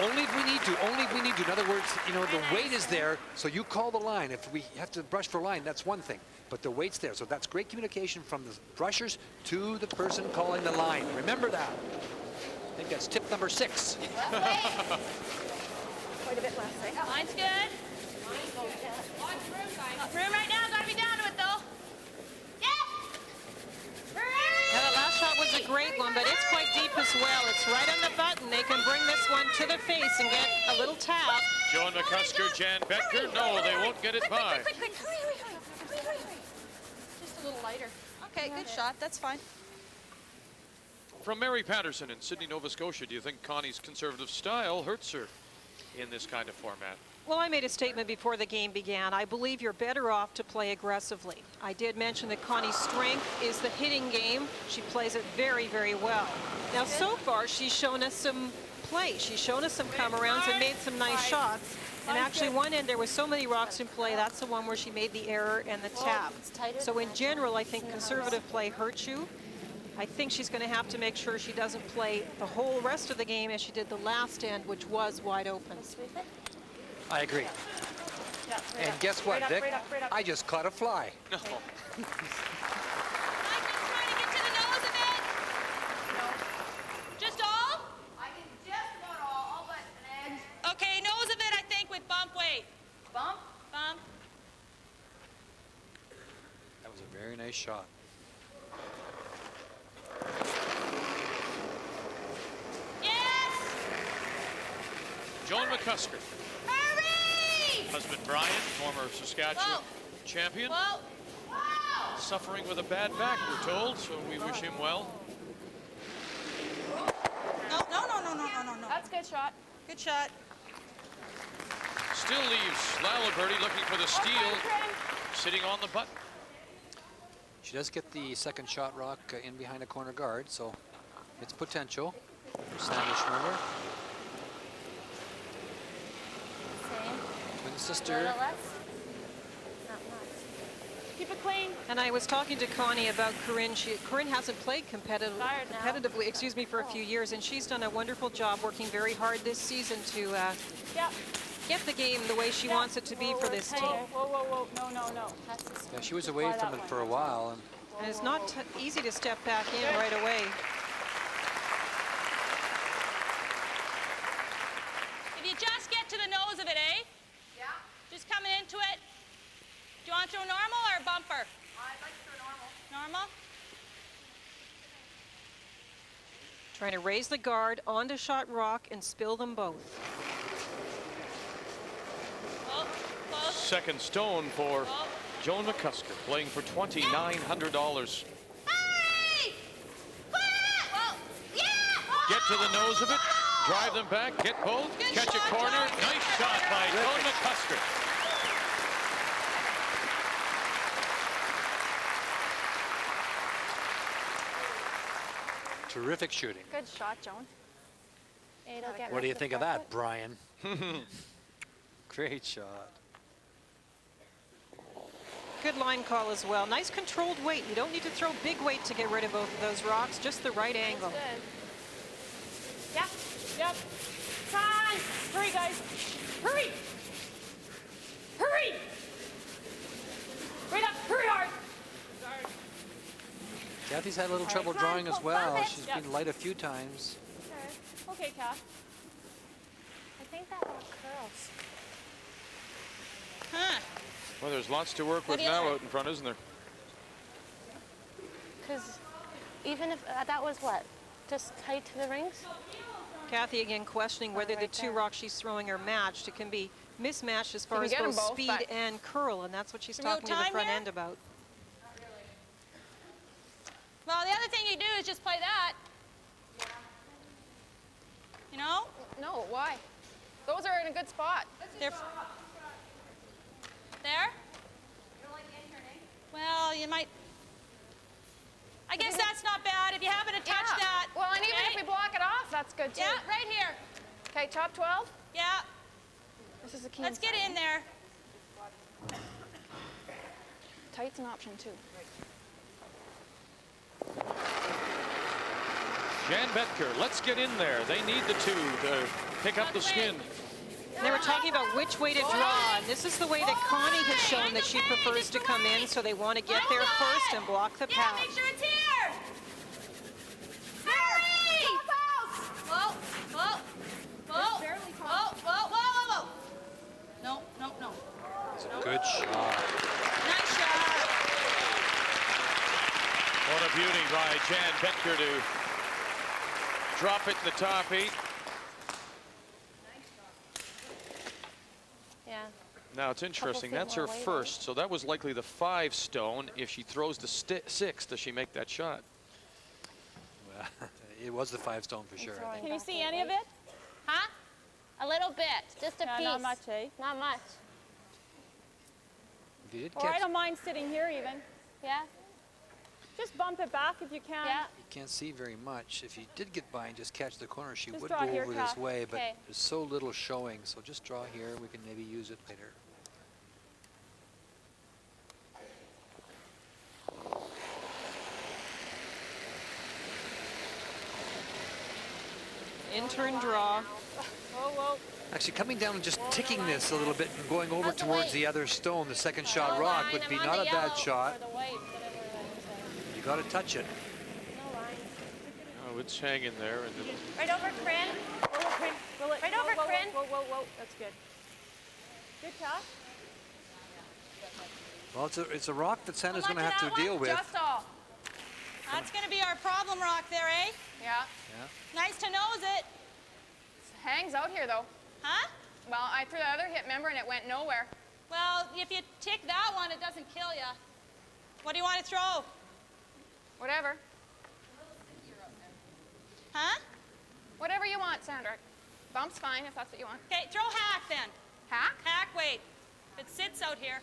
S11: only if we need to, only if we need to. In other words, you know, the weight is there, so you call the line. If we have to brush for line, that's one thing, but the weight's there. So that's great communication from the brushers to the person calling the line. Remember that. I think that's tip number 6.
S10: Quite a bit less, right? Line's good. Room right now, gotta be down to it though.
S12: Yeah, that last shot was a great one, but it's quite deep as well. It's right on the button. They can bring this one to the face and get a little tap.
S1: Joan McCusker, Jan Becker. No, they won't get it by.
S10: Quick. Hurry. Just a little lighter.
S5: Okay, good shot. That's fine.
S1: From Mary Patterson in Sydney, Nova Scotia, do you think Connie's conservative style hurts her in this kind of format?
S12: Well, I made a statement before the game began. I believe you're better off to play aggressively. I did mention that Connie's strength is the hitting game. She plays it very, very well. Now, so far, she's shown us some play. She's shown us some come-arounds and made some nice shots. And actually, one end, there was so many rocks in play. That's the one where she made the error and the tap. So in general, I think conservative play hurts you. I think she's going to have to make sure she doesn't play the whole rest of the game as she did the last end, which was wide open.
S11: I agree. And guess what, Vic? I just caught a fly.
S1: No.
S10: Just all? I can just about all but an edge. Okay, nose of it, I think, with bump weight. Bump? Bump.
S11: That was a very nice shot.
S10: Yes!
S1: Joan McCusker.
S10: Hurry!
S1: Husband Brian, former Saskatchewan champion, suffering with a bad back, we're told, so we wish him well.
S5: No.
S10: That's a good shot.
S5: Good shot.
S1: Still leaves Laliberte looking for the steal, sitting on the button.
S11: She does get the second shot rock in behind a corner guard, so it's potential for Sandra Schmirler. Twin sister.
S10: Keep it clean.
S12: And I was talking to Connie about Corinne. Corinne hasn't played competitively, excuse me, for a few years, and she's done a wonderful job working very hard this season to get the game the way she wants it to be for this team.
S10: Whoa. No.
S11: Yeah, she was away from it for a while.
S12: And it's not easy to step back in right away.
S10: If you just get to the nose of it, eh? Yeah. Just coming into it. Do you want to throw normal or bumper? I'd like to throw normal. Normal?
S12: Trying to raise the guard onto shot rock and spill them both.
S1: Second stone for Joan McCusker, playing for $2,900. Get to the nose of it, drive them back, get both, catch a corner. Nice shot by Joan McCusker.
S11: Terrific shooting.
S10: Good shot, Joan.
S11: What do you think of that, Brian? Great shot.
S12: Good line call as well. Nice controlled weight. You don't need to throw big weight to get rid of both of those rocks, just the right angle.
S10: Yep. Time. Hurry, guys. Hurry. Right up. Hurry hard.
S11: Kathy's had a little trouble drawing as well. She's been light a few times.
S10: Okay, Kath.
S3: I think that one curls.
S1: Well, there's lots to work with now out in front, isn't there?
S3: Because even if that was what? Just tight to the rings?
S12: Kathy again questioning whether the two rocks she's throwing are matched. It can be mismatched as far as
S10: get 'em
S12: both
S10: both,
S12: speed
S10: but-
S12: and curl, and that's what she's
S10: Can we go
S12: talking to the
S10: time
S12: front
S10: here?
S12: end about.
S10: Well, the other thing you do is just play that. You know? No, why? Those are in a good spot. They're there? Well, you might. I guess that's not bad if you happen to touch that. Well, and even if we block it off, that's good too. Yeah, right here. Okay, top 12? Yeah. This is a key. Let's get in there. Tight's an option too.
S1: Jan Betker, let's get in there. They need the two to pick up the skin.
S12: They were talking about which way to draw, and this is the way that Connie has shown that she prefers to come in, so they want to get there first and block the path.
S10: Make sure it's here. Hurry! Whoa. No.
S11: It's a good shot.
S10: Nice shot.
S1: What a beauty by Jan Betker to drop it in the top 8.
S3: Yeah.
S1: Now it's interesting, that's her first, so that was likely the 5 stone. If she throws the 6, does she make that shot?
S11: Well, it was the 5 stone for sure.
S10: Can you see any of it?
S3: Huh? A little bit. Just a piece.
S10: Not much, eh?
S3: Not much.
S11: If you did
S10: Or I
S11: catch,
S10: don't mind sitting here even.
S3: Yeah?
S10: Just bump it back if you can.
S3: Yeah.
S11: you can't see very much. If you did get by and just catch the corner, she
S10: Just
S11: would
S10: draw
S11: go
S10: here,
S11: over this
S10: Kath.
S11: way, but
S3: Okay.
S11: there's so little showing, so just draw here. We can maybe use it later.
S12: In-turn draw.
S10: Whoa.
S11: Actually, coming down and just ticking this a little bit and going over towards the other stone, the second shot rock, would be not a bad shot. You got to touch it.
S1: Oh, it's hanging there. And
S3: Right over Corinne. Right over Corinne.
S10: Whoa. That's good. Good catch.
S11: Well, it's a rock that Sandra's going to have to deal with.
S10: Just all.
S5: That's going to be our problem rock there, eh?
S10: Yeah.
S11: Yeah.
S5: Nice to nose it.
S10: Hangs out here though.
S5: Huh?
S10: Well, I threw that other hit, remember, and it went nowhere.
S5: Well, if you take that one, it doesn't kill you. What do you want to throw?
S10: Whatever.
S5: Huh?
S10: Whatever you want, Sandra. Bump's fine if that's what you want.
S5: Okay, throw hack then.
S10: Hack?
S5: Hack, wait. If it sits out here.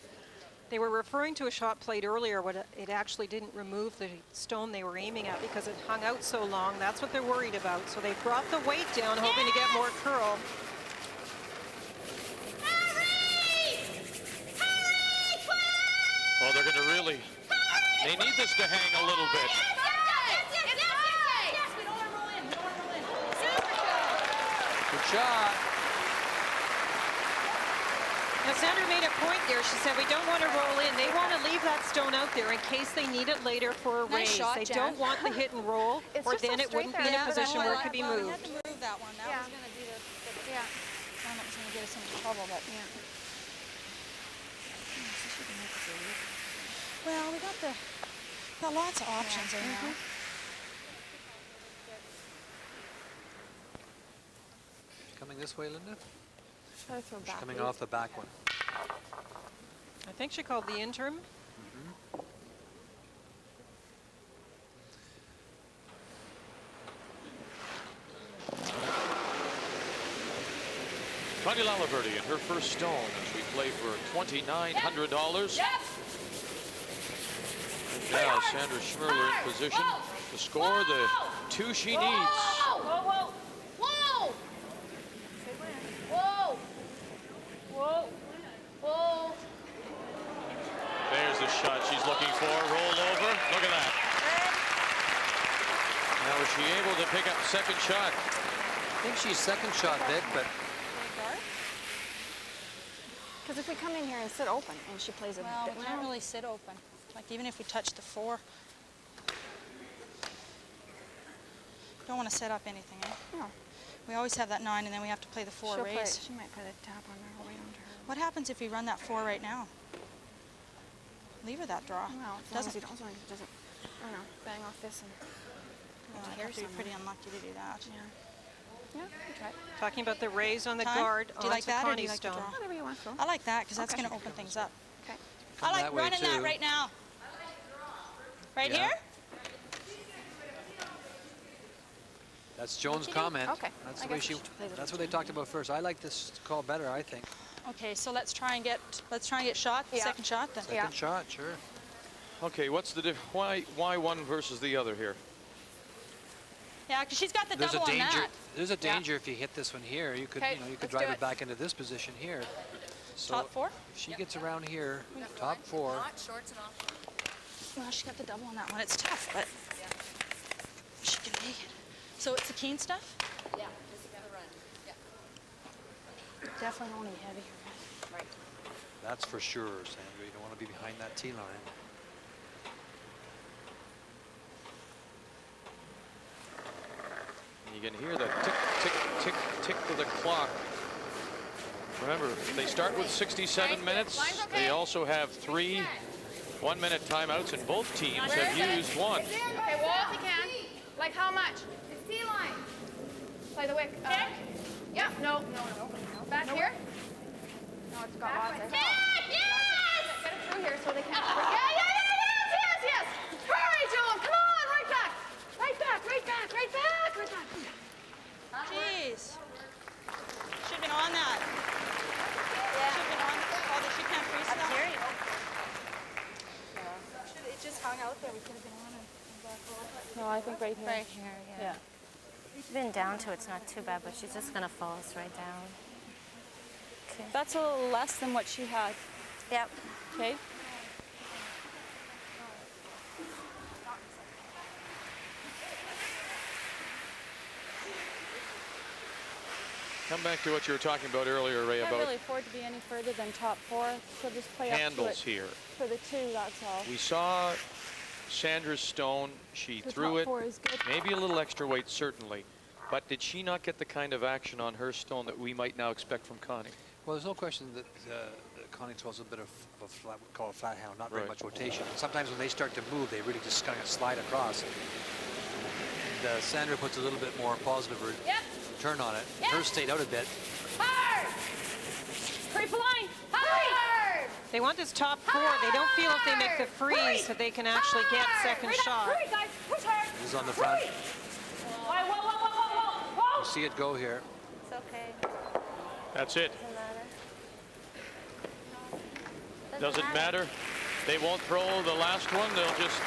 S12: They were referring to a shot played earlier when it actually didn't remove the stone they were aiming at because it hung out so long. That's what they're worried about. So they brought the weight down, hoping to get more curl.
S1: Well, they're going to really, they need this to hang a little bit.
S11: Good shot.
S12: Now, Sandra made a point there. She said, we don't want to roll in. They want to leave that stone out there in case they need it later for a raise.
S5: Shot,
S12: they
S5: Jen.
S12: don't want the hit and roll, or then it wouldn't be in a position where it could be moved.
S5: We had to move that one. That was going to be the one that was going to get us into trouble, but well, we got lots of options right now.
S11: Coming this way, Linda?
S12: Try to throw
S11: She's
S12: back.
S11: coming off the back one.
S12: I think she called the interim.
S1: Connie Laliberte in her first stone as we play for $2,900. Now Sandra Schmirler in position to score the two she needs.
S10: Whoa, whoa, whoa! Whoa! Whoa! Whoa!
S1: There's the shot she's looking for. Rolled over. Look at that. Now is she able to pick up the second shot?
S11: I think she's second shot, Vic, but
S3: Because if we come in here and sit open and she plays it,
S5: well, we can't really sit open. Like even if we touch the 4, don't want to set up anything. Eh?
S3: No.
S5: We always have that 9, and then we have to play the 4 raise.
S3: She might play the tap on her way onto her.
S5: What happens if we run that 4 right now? Leave her that draw.
S3: Well, as long as it doesn't, I don't know, bang off this and.
S5: Well, I'd have to be pretty unlucky to do that.
S3: Yeah. Yeah, we try it.
S12: Talking about the raise on the
S5: Time?
S12: guard
S5: Do you like
S12: onto
S5: that, or do you
S12: Connie's
S5: like the
S12: stone.
S5: draw?
S3: Whatever you want, Phil.
S5: I like that because that's
S3: Okay.
S5: going to open things up.
S3: Okay.
S5: I like
S11: that way,
S5: running that
S11: too.
S5: right now. Right
S11: Yeah.
S5: here?
S11: that's Joan's comment.
S3: Okay.
S11: That's
S3: I
S11: the way
S3: guess
S11: she.
S3: she plays it.
S11: That's what they talked about first. I like this call better, I think.
S5: Okay, so let's try and get shot.
S3: Yeah.
S5: Second shot then.
S11: Second shot, sure.
S1: Okay, what's the why one versus the other here?
S5: Yeah, because she's got the
S11: There's a
S5: double on
S11: danger.
S5: that.
S11: There's a danger if you hit this one here. You could,
S10: Okay,
S11: you know, you could
S10: let's
S11: drive
S10: do
S11: it
S10: it.
S11: back into this position here. So
S5: Top 4?
S11: if she gets around here, top 4.
S5: Well, she got the double on that one. It's tough, but she can make it. So it's the keen stuff?
S10: Yeah, just gotta run. Yeah.
S3: Definitely only heavy.
S10: Right.
S11: That's for sure, Sandra. You don't want to be behind that tee line.
S1: You can hear the tick, tick, tick, tick of the clock. Remember, they start with 67 minutes. They also have 3 one-minute timeouts, and both teams have used one.
S10: Okay, well, if you can. Like how much? It's T-line. Play the wick. Yeah, no. Back here? No, it's got lots of... Yes! Get it through here so they can't... Yes! Hurry, Joan! Come on, right back! Right back!
S5: Jeez. Should have been on that.
S3: Yeah.
S5: Should have been on. Oh, she can't freeze
S3: Up
S5: that.
S3: here, you know.
S5: It just hung out there. We could have been on it.
S3: No, I think right here.
S15: Right here, yeah. Even down to it's not too bad, but she's just gonna fall us right down. Okay.
S13: That's a little less than what she had.
S15: Yep.
S13: Okay.
S1: Come back to what you were talking about earlier, Ray,
S13: Can't
S1: about
S13: really afford to be any further than top 4. So just play up to
S1: handles
S13: it
S1: here.
S13: for the 2. That's all.
S1: We saw Sandra's stone. She
S13: The
S1: threw
S13: top
S1: it.
S13: 4 is good.
S1: Maybe a little extra weight, certainly. But did she not get the kind of action on her stone that we might now expect from Connie?
S11: Well, there's no question that Connie throws a bit of a flat, we call it flat hound, not very
S1: Right.
S11: much rotation. And sometimes when they start to move, they really just kind of slide across. And Sandra puts a little bit more positive turn on it. Hers stayed out a bit.
S10: Hard! Hurry for line. Hurry!
S12: They want this top 4. They don't feel if they make the freeze that they can actually get second shot.
S10: Hurry, guys. Push hard.
S11: He's on the front.
S10: Whoa.
S11: You see it go here.
S15: It's okay.
S1: That's it.
S15: Doesn't
S1: Doesn't matter. They won't throw the last one. They'll just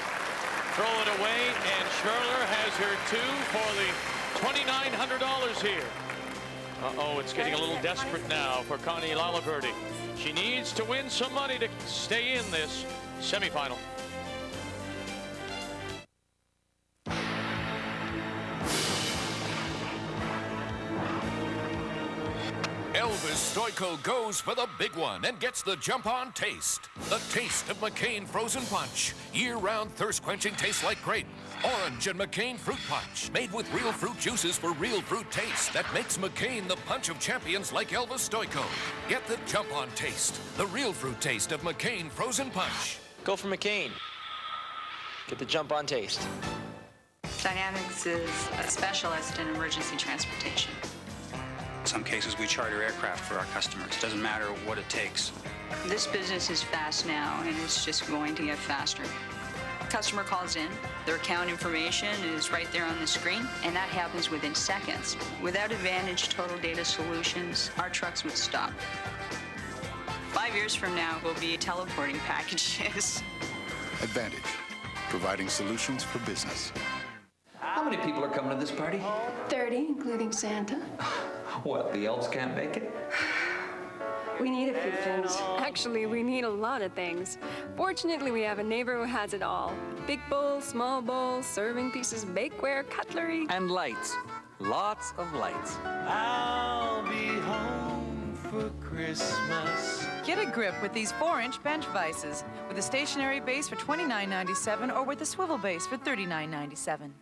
S1: throw it away. And Schmirler has her 2 for the $2,900 here. Uh-oh, it's getting a little desperate now for Connie Laliberte. She needs to win some money to stay in this semifinal.
S9: Elvis Stoico goes for the big one and gets the jump-on taste. The taste of McCain Frozen Punch. Year-round thirst-quenching taste like grape. Orange and McCain Fruit Punch. Made with real fruit juices for real fruit taste. That makes McCain the punch of champions like Elvis Stoico. Get the jump-on taste. The real fruit taste of McCain Frozen Punch.
S21: Go for McCain. Get the jump-on taste.
S22: Dynamics is a specialist in emergency transportation.
S23: In some cases, we charter aircraft for our customers. Doesn't matter what it takes.
S22: This business is fast now, and it's just going to get faster. Customer calls in, their account information is right there on the screen, and that happens within seconds. Without Advantage Total Data Solutions, our trucks would stop. 5 years from now, we'll be teleporting packages.
S14: Advantage, providing solutions for business.
S19: How many people are coming to this party?
S25: 30, including Santa.
S19: What, the elves can't make it?
S25: We need a few things. Actually, we need a lot of things. Fortunately, we have a neighbor who has it all. Big bowls, small bowls, serving pieces, bakeware, cutlery.
S19: And lights. Lots of lights.
S26: I'll be home for Christmas.
S27: Get a grip with these 4-inch bench vices, with a stationary base for $29.97 or with a swivel base for $39.97.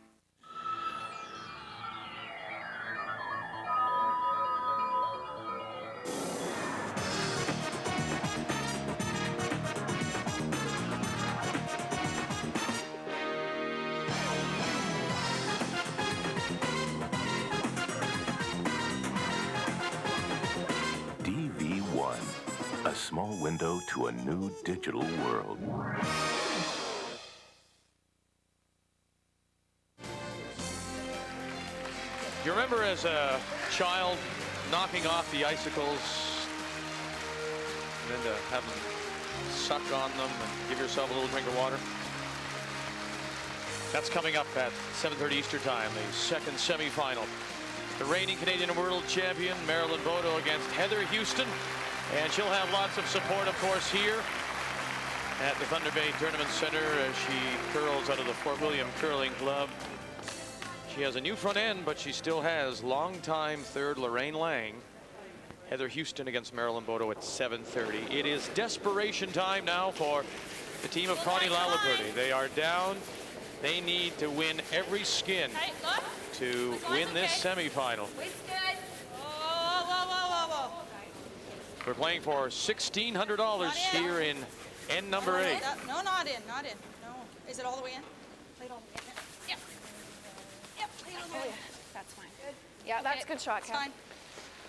S7: A small window to a new digital world.
S1: Do you remember as a child knocking off the icicles and then to have them suck on them and give yourself a little drink of water? That's coming up at 7:30 Eastern Time, the second semifinal. The reigning Canadian World Champion, Marilyn Bodo, against Heather Houston. And she'll have lots of support, of course, here at the Thunder Bay Tournament Center as she curls out of the Fort William Curling Club. She has a new front end, but she still has longtime third Lorraine Lang. Heather Houston against Marilyn Bodo at 7:30. It is desperation time now for the team of Connie Laliberte. They are down. They need to win every skin to win this semifinal. We're playing for $1,600 here in end number 8.
S5: No, not in. No. Is it all the way in? Play it all the way in. Yep. Play it all the way in. That's fine. Good.
S3: Yeah, that's a good shot, Kat.
S5: Fine.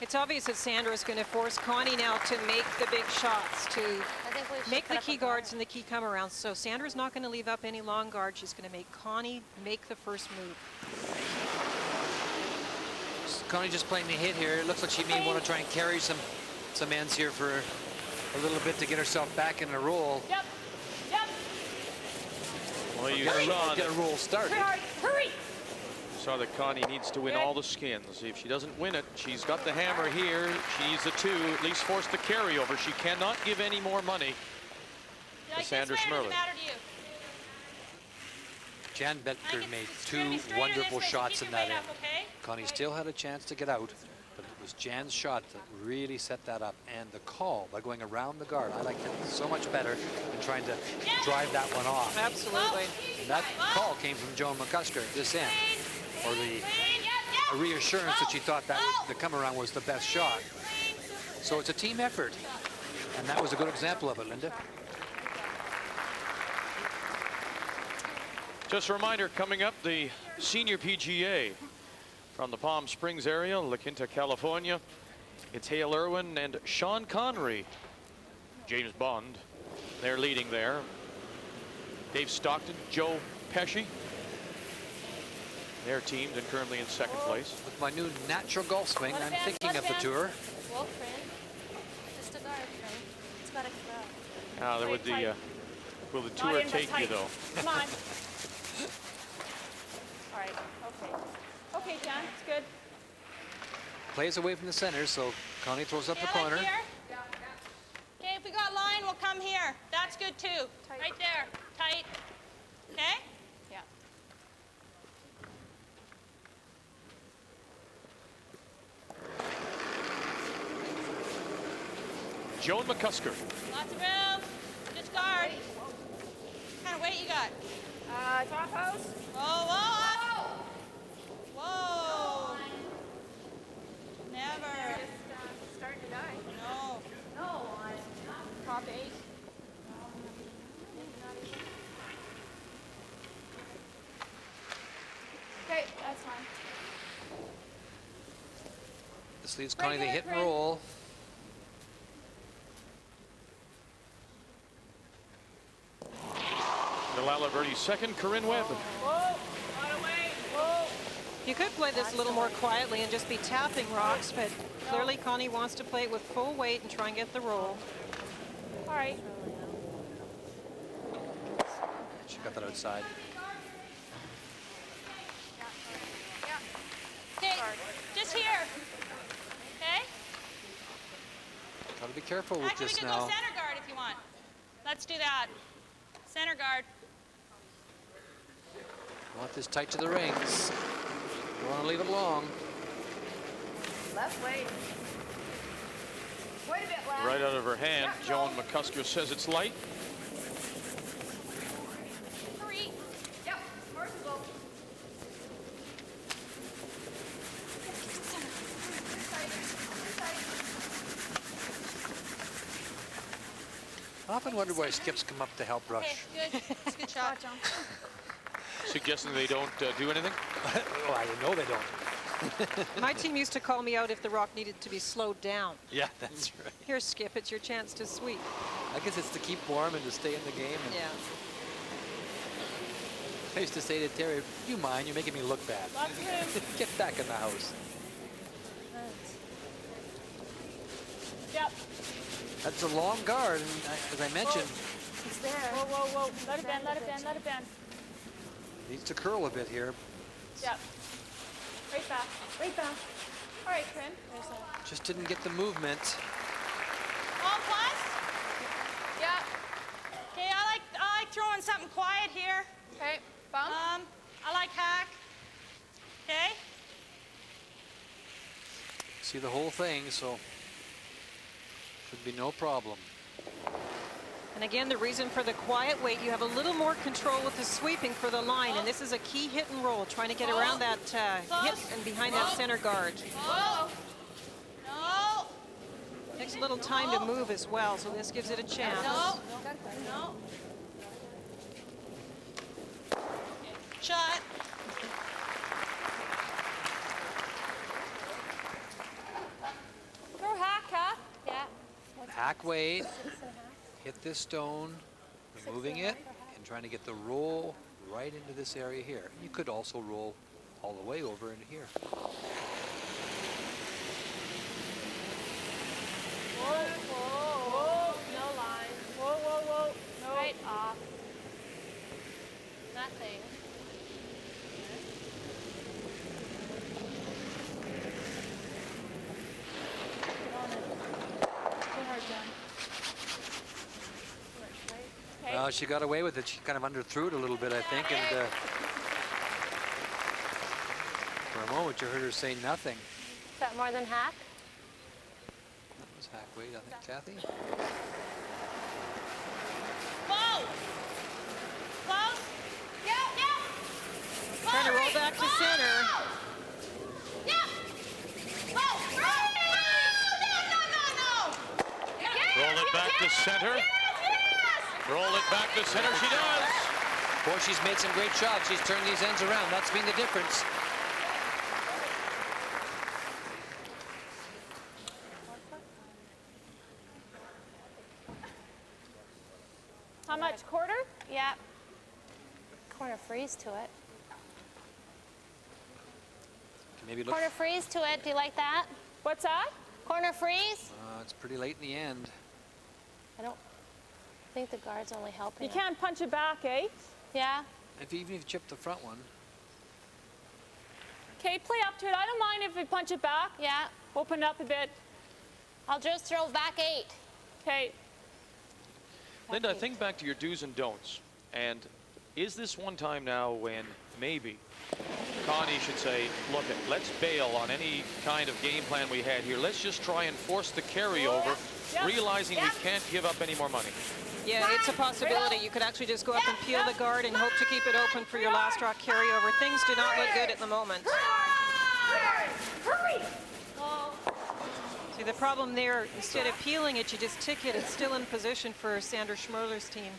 S12: It's obvious that Sandra is going to force Connie now to make the big shots, to make the key guards and the key come around. So Sandra's not going to leave up any long guard. She's going to make Connie make the first move.
S11: Connie just playing the hit here. It looks like she may want to try and carry some ends here for a little bit to get herself back in a roll.
S10: Yep.
S1: Well, you
S11: get a roll started.
S10: Hurry!
S1: Saw that Connie needs to win all the skins. If she doesn't win it, she's got the hammer here. She needs a 2, at least force the carryover. She cannot give any more money to Sandra Schmirler.
S11: Jan Bettger made 2 wonderful shots in that end. Connie still had a chance to get out, but it was Jan's shot that really set that up. And the call by going around the guard, I like that so much better than trying to drive that one off.
S12: Absolutely.
S11: And that call came from Joan McCusker at this end, or a reassurance that she thought that the come around was the best shot. So it's a team effort, and that was a good example of it, Linda.
S1: Just a reminder, coming up, the Senior PGA from the Palm Springs area, La Quinta, California. It's Hale Irwin and Sean Connery. James Bond, they're leading there. Dave Stockton, Joe Pesci. They're teamed and currently in second place.
S11: With my new natural golf swing, I'm thinking of the tour.
S15: Well, friend, just a guard, friend. It's got to come out.
S1: Would the will the tour take you though?
S10: Come on. All right. Okay. Okay, John. It's good.
S11: Plays away from the center, so Connie throws up the corner.
S10: Here. Okay, if we got line, we'll come here. That's good too. Tight. Right there. Tight. Okay? Yeah.
S1: Joan McCusker.
S10: Lots of room. Just guard. What kind of weight you got? Top post. Whoa, whoa, up. Whoa. Never.
S25: Just starting to die.
S10: No. No. Top 8.
S25: Okay, that's fine.
S11: This leaves Connie the hit and roll.
S1: The Laliberte second, Corinne Webb.
S10: Whoa. Whoa.
S12: You could play this a little more quietly and just be tapping rocks, but clearly Connie wants to play it with full weight and try and get the roll.
S10: All right.
S11: She got that outside.
S10: Okay, just here. Okay?
S11: Gotta be careful with
S10: Actually, we
S11: this
S10: can
S11: now.
S10: go center guard if you want. Let's do that. Center guard.
S11: Want this tight to the rings. You want to leave it long.
S25: Left weight. Wait a bit, left.
S1: Right out of her hand, Joan McCusker says it's light.
S10: Hurry.
S25: Yep, horse go.
S11: I often wonder why skips come up to help rush.
S10: Okay, good. That's a good shot, John.
S1: Suggesting they don't do anything?
S11: Well, I know they don't.
S12: My team used to call me out if the rock needed to be slowed down.
S11: Yeah, that's right.
S12: Here, Skip, it's your chance to sweep.
S11: I guess it's to keep warm and to stay in the game. And
S12: Yeah.
S11: I used to say to Terry, do you mind? You're making me look bad.
S10: Lots of room.
S11: Get back in the house.
S10: Yep.
S11: That's a long guard, and as I mentioned,
S15: It's there.
S10: Whoa, whoa, whoa. Let it bend, let it bend, let it bend.
S11: needs to curl a bit here.
S10: Yep. Right back. Right back. All right, Corinne. There's a...
S11: Just didn't get the movement.
S10: All plus? Yep. Okay, I like throwing something quiet here. Okay, bump. I like hack. Okay.
S11: See the whole thing, so should be no problem.
S12: And again, the reason for the quiet weight, you have a little more control with the sweeping for the line, and this is a key hit and roll, trying to get around that hit and behind that center guard.
S10: Whoa. No.
S12: Takes a little time to move as well, so this gives it a chance.
S10: No. No. Shot. Throw hack, huh? Yeah.
S11: Hack weight, hit this stone, removing it, and trying to get the roll right into this area here. You could also roll all the way over into here.
S10: Whoa, whoa, whoa. No line. Whoa, whoa, whoa. No. Right off. Nothing.
S11: Well, she got away with it. She kind of underthrew it a little bit, I think, and for a moment you heard her say nothing.
S15: Is that more than hack?
S11: That was hack weight, I think, Kathy.
S10: Whoa! Close? Yeah, yeah!
S12: Trying to roll back to center.
S10: Yeah! Whoa! No!
S1: Roll it back to center. Roll it back to center. She does.
S11: Boy, she's made some great shots. She's turned these ends around. That's been the difference.
S10: How much? Quarter?
S15: Yeah. Corner freeze to it.
S11: Maybe look.
S15: Corner freeze to it. Do you like that?
S10: What's that?
S15: Corner freeze?
S11: It's pretty late in the end.
S15: I don't think the guard's only helping.
S10: You can't punch it back, eh?
S15: Yeah.
S11: Even if you chip the front one.
S10: Okay, play up to it. I don't mind if we punch it back.
S15: Yeah.
S10: Open it up a bit.
S15: I'll just throw back 8.
S10: Okay.
S1: Linda, think back to your do's and don'ts. And is this one time now when maybe Connie should say, look, let's bail on any kind of game plan we had here. Let's just try and force the carryover, realizing we can't give up any more money.
S12: Yeah, it's a possibility. You could actually just go up and peel the guard and hope to keep it open for your last rock carryover. Things do not look good at the moment. See, the problem there, instead of peeling it, you just tick it. It's still in position for Sandra Schmirler's team.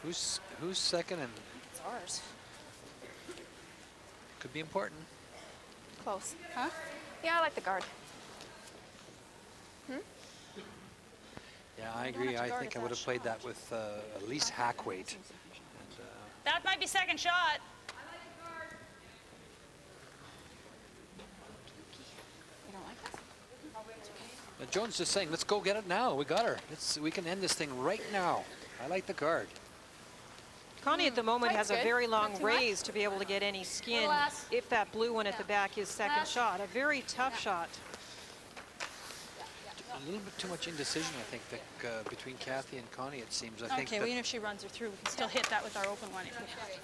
S11: Who's second? And
S5: It's ours.
S11: could be important.
S5: Close, huh? Yeah, I like the guard.
S11: Yeah, I agree. I think I would have played that with at least hack weight. And,
S5: That might be second shot. You don't like this?
S11: Jones just saying, let's go get it now. We got her. We can end this thing right now. I like the guard.
S12: Connie at the moment has a
S5: good.
S12: very long
S5: Not too much.
S12: raise to be able to get any skin
S5: less.
S12: if that blue one at the back is second shot. A very tough shot.
S11: A little bit too much indecision, I think, Vic, between Kathy and Connie, it seems. I think
S5: Okay, well,
S11: that
S5: even if she runs her through, we can still hit that with our open one if we have to.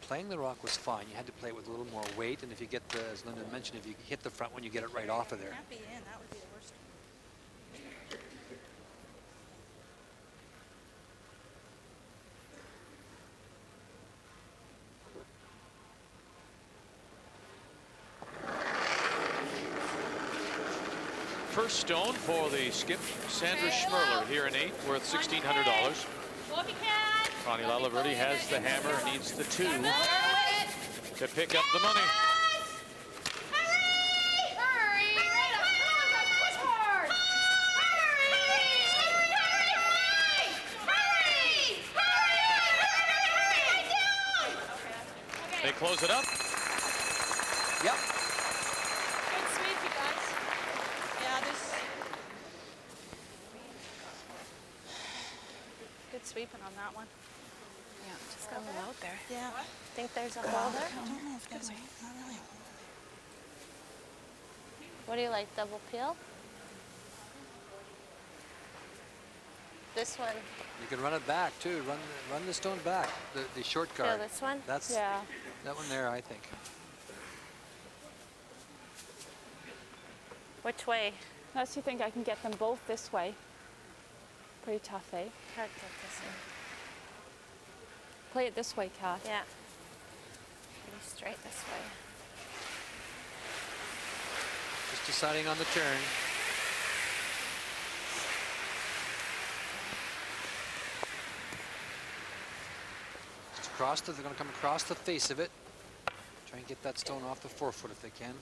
S11: playing the rock was fine. You had to play it with a little more weight, and if you get the, as Linda mentioned, if you hit the front one, you get it right off of there.
S5: Can't be in, that would be the worst.
S1: First stone for the skip, Sandra Schmirler, here in 8, worth $1,600. Connie Laliberte has the hammer, needs the 2 to pick up the money. They close it up.
S11: Yep.
S5: Good sweep, you guys. Yeah, good sweeping on that one.
S15: Yeah, just got it out there.
S5: Yeah.
S15: Think there's a hole there?
S5: I don't know if there's not really.
S15: What do you like, double peel? This one.
S11: You can run it back too. Run the stone back. The short
S15: Peel
S11: guard.
S15: this one?
S11: That's
S5: Yeah.
S11: that one there, I think.
S15: Which way?
S10: Unless you think I can get them both this way. Pretty tough, eh?
S15: Hard to get this one.
S10: Play it this way, Kath.
S15: Yeah. Pretty straight this way.
S11: Just deciding on the turn. Just across they're going to come across the face of it. Try and get that stone off the forefoot if they can.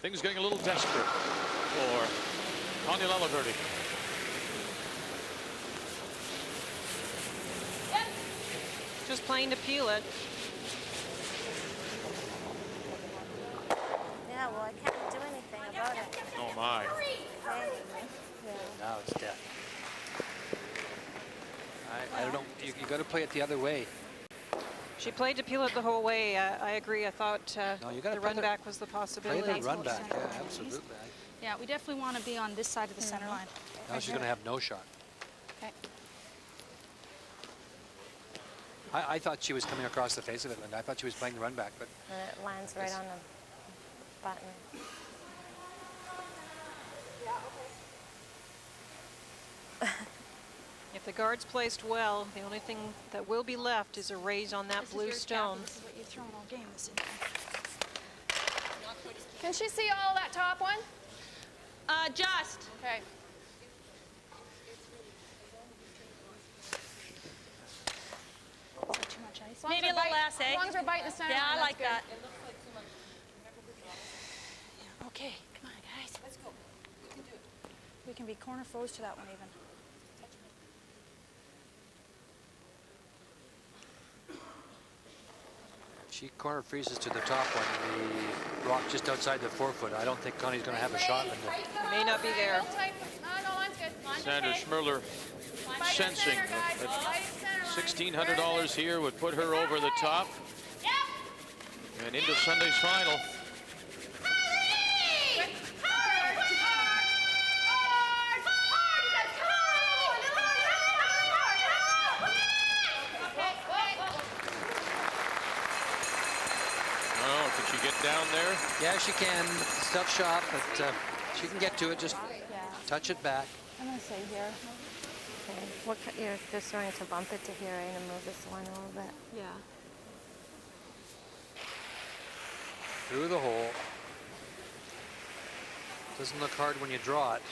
S1: Things getting a little desperate for Connie Laliberte.
S12: Just playing to peel it.
S15: Yeah, well, I can't do anything about it.
S1: Oh my.
S11: Now it's dead. I don't know. You got to play it the other way.
S12: She played to peel it the whole way. I agree. I thought
S11: No, you gotta
S12: the
S11: play
S12: run
S11: the-
S12: back was the
S11: Play
S12: possibility.
S11: the run back. Yeah, absolutely.
S5: Yeah, we definitely want to be on this side of the center line.
S11: Now she's going to have no shot.
S5: Okay.
S11: I thought she was coming across the face of it, Linda. I thought she was playing the run back, but
S15: And it lands right on the button.
S12: If the guard's placed well, the only thing that will be left is a raise on that blue stone.
S5: This is what you've thrown all game. This is
S10: Can she see all that top one?
S12: Just.
S10: Okay.
S5: Too much ice.
S12: Maybe a little less, eh?
S10: As long as we're biting the center.
S12: Yeah, I
S10: that's
S12: like
S10: good.
S12: that.
S5: Okay, come on, guys. Let's go. We can do it. We can be corner foes to that one even.
S11: She corner freezes to the top one, the rock just outside the 4 foot. I don't think Connie's going to have a shot in there.
S12: May not be there.
S10: No, line's good.
S1: Sandra Schmirler sensing that $1,600 here would put her over the top and into Sunday's final. Oh, can she get down there?
S11: Yeah, she can. It's a tough shot, but she can get to it. Just touch it back.
S5: I'm going to say here.
S15: Okay. You're just trying to bump it to here, right, and move this one a little bit.
S5: Yeah.
S11: Through the hole. Doesn't look hard when you draw it.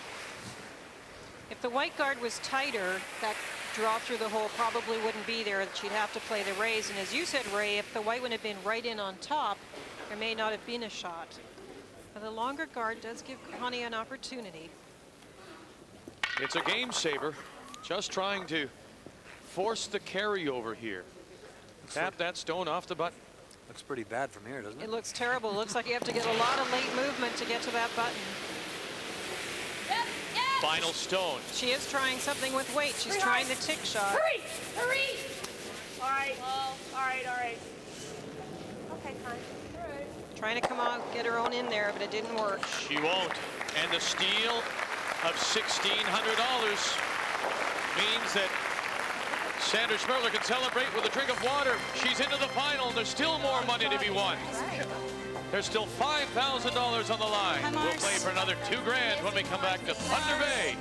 S12: If the white guard was tighter, that draw through the hole probably wouldn't be there. She'd have to play the raise. And as you said, Ray, if the white one had been right in on top, there may not have been a shot. But the longer guard does give Connie an opportunity.
S1: It's a game saver. Just trying to force the carryover here. Tap that stone off the button.
S11: Looks pretty bad from here, doesn't it?
S12: It looks terrible. It looks like you have to get a lot of late movement to get to that button.
S1: Final stone.
S12: She is trying something with weight. She's trying the tick shot.
S10: Hurry! Hurry! All right. All right. Okay, Connie.
S12: Trying to come out, get her own in there, but it didn't work.
S1: She won't. And the steal of $1,600 means that Sandra Schmirler can celebrate with a drink of water. She's into the final. There's still more money to be won. There's still $5,000 on the line. We'll play for another $2,000 when we come back to Thunder Bay.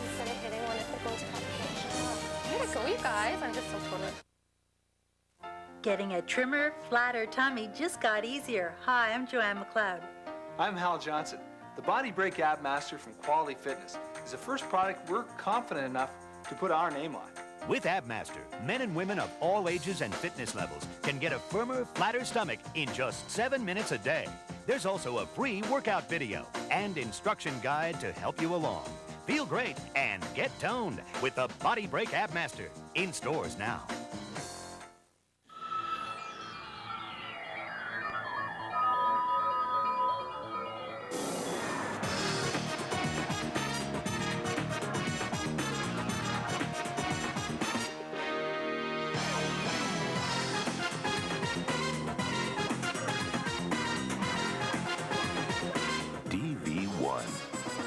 S15: Instead of hitting one, if it goes top. Way to go, you guys. I'm just so totally.
S2: Getting a trimmer, flat, or tummy just got easier. Hi, I'm Joanne McLeod.
S4: I'm Hal Johnson. The Body Break Ab Master from Quality Fitness is the first product we're confident enough to put our name on.
S16: With Abmaster, men and women of all ages and fitness levels can get a firmer, flatter stomach in just 7 minutes a day. There's also a free workout video and instruction guide to help you along. Feel great and get toned with the Body Break Abmaster. In stores now.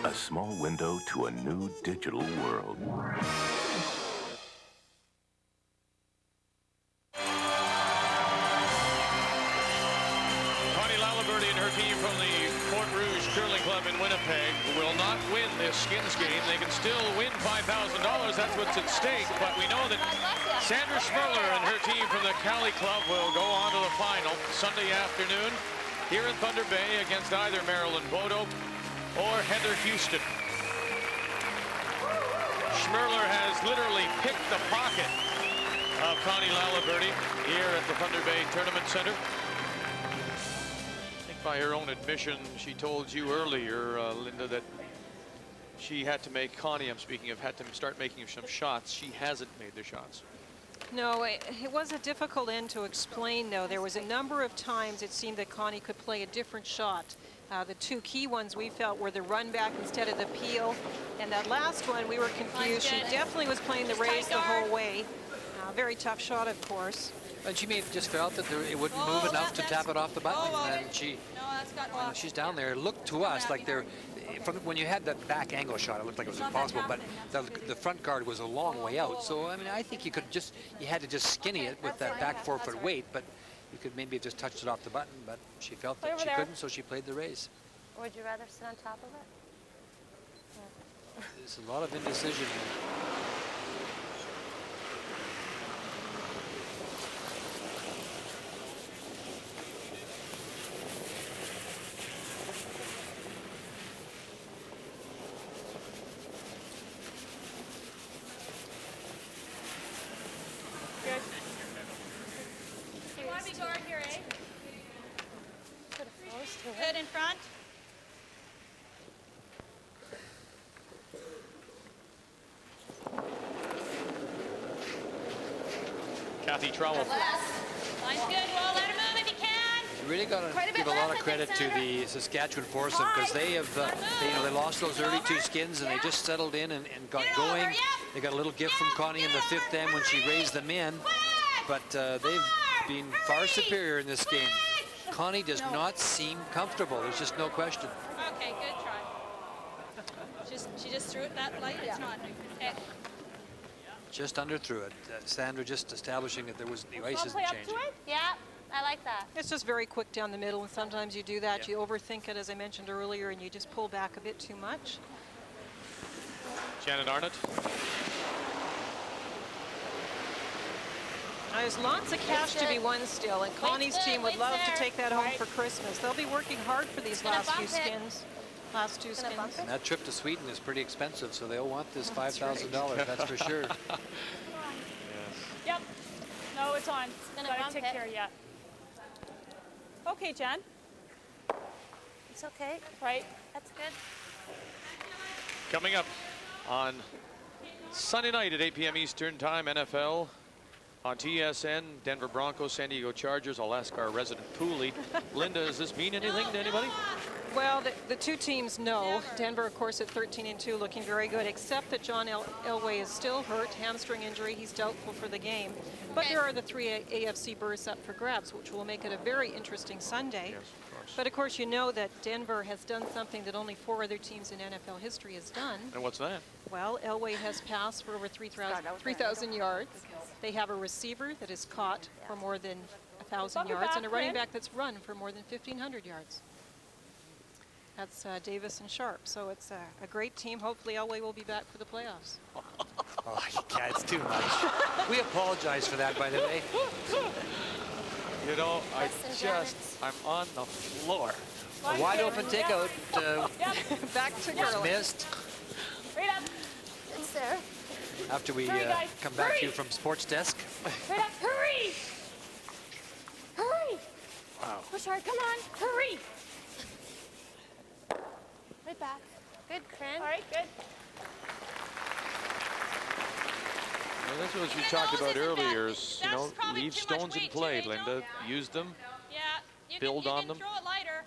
S7: A small window to a new digital world.
S1: Connie Laliberte and her team from the Fort Rouge Curling Club in Winnipeg will not win this skins game. They can still win $5,000. That's what's at stake. But we know that Sandra Schmirler and her team from the Cali Club will go on to the final Sunday afternoon here in Thunder Bay against either Marilyn Bodo or Heather Houston. Schmirler has literally picked the pocket of Connie Laliberte here at the Thunder Bay Tournament Center. I think by her own admission, she told you earlier, Linda, that she had to make, Connie I'm speaking of, had to start making some shots. She hasn't made the shots.
S12: No, it was a difficult end to explain, though. There was a number of times it seemed that Connie could play a different shot. The two key ones we felt were the run back instead of the peel. And that last one, we were confused. She definitely was playing the raise the whole way. Very tough shot, of course.
S11: And she may have just felt that it wouldn't move enough to tap it off the button. And she's down there. It looked to us like from when you had that back angle shot, it looked like it was impossible. But the front guard was a long way out. So, I mean, I think you had to just skinny it with that back 4 foot weight. But you could maybe have just touched it off the button, but she felt that she couldn't, so she played the raise.
S15: Would you rather sit on top of it?
S11: There's a lot of indecision here.
S3: Good in front.
S1: Kathy Trowell.
S3: Line's good. Well, let her move if you can.
S11: You really got
S3: Quite a
S11: to
S3: bit
S11: give a lot
S3: left,
S11: of
S3: I think,
S11: credit to
S3: Sandra.
S11: the Saskatchewan foursome because they have, they lost those early 2 skins and they just settled in and got going. They got a little gift from Connie in the 5th end when she raised them in, but they've been far superior in this game. Connie does not seem comfortable. There's just no question.
S5: Okay, good try. She just threw it that light. It's not. Okay.
S11: Just under through it. Sandra just establishing that the ice isn't changing.
S3: Yeah, I like that.
S12: It's just very quick down the middle, and sometimes you do that. You overthink it, as I mentioned earlier, and you just pull back a bit too much.
S1: Janet Arnott.
S12: Now, there's lots of cash to be won still, and Connie's team would love to take that home for Christmas. They'll be working hard for these last few skins. Last 2 skins.
S11: And that trip to Sweden is pretty expensive, so they'll want this $5,000, that's for sure.
S5: Yep. No, it's on.
S3: gonna
S5: Gotta
S3: bump
S5: take
S3: it.
S5: care, yeah. Okay, Jen.
S3: It's okay.
S5: Right.
S3: That's good.
S1: Coming up on Sunday night at 8 p.m. Eastern Time, NFL on TSN, Denver Broncos, San Diego Chargers. I'll ask our resident Pooley. Linda, does this mean anything to anybody?
S12: Well, the 2 teams know. Denver, of course, at 13-2, looking very good, except that John Elway is still hurt, hamstring injury. He's doubtful for the game. But there are the 3 AFC berths up for grabs, which will make it a very interesting Sunday.
S1: Yes, of course.
S12: But, of course, you know that Denver has done something that only 4 other teams in NFL history has done.
S1: And what's that?
S12: Well, Elway has passed for over 3,000 yards. They have a receiver that has caught for more than 1,000 yards and a running back that's run for more than 1,500 yards. That's Davis and Sharp. So it's a great team. Hopefully Elway will be back for the playoffs.
S11: Oh, yeah, it's too much. We apologize for that, by the way.
S1: You know, I'm on the floor.
S11: A wide open takeout.
S12: Back to
S11: was
S12: Gurley.
S11: missed.
S3: Right up. It's there.
S11: After we
S3: Hurry, guys.
S11: come back to you
S3: Hurry.
S11: from Sports Desk.
S3: Right up. Hurry. Hurry.
S11: Wow.
S3: Push hard. Come on. Hurry. Right back. Good, Corinne. All right, good.
S1: Well, that's what you talked about earlier. Is, you know, leave stones in play, Linda. Use them.
S5: Yeah.
S1: Build on them.
S5: Throw it lighter.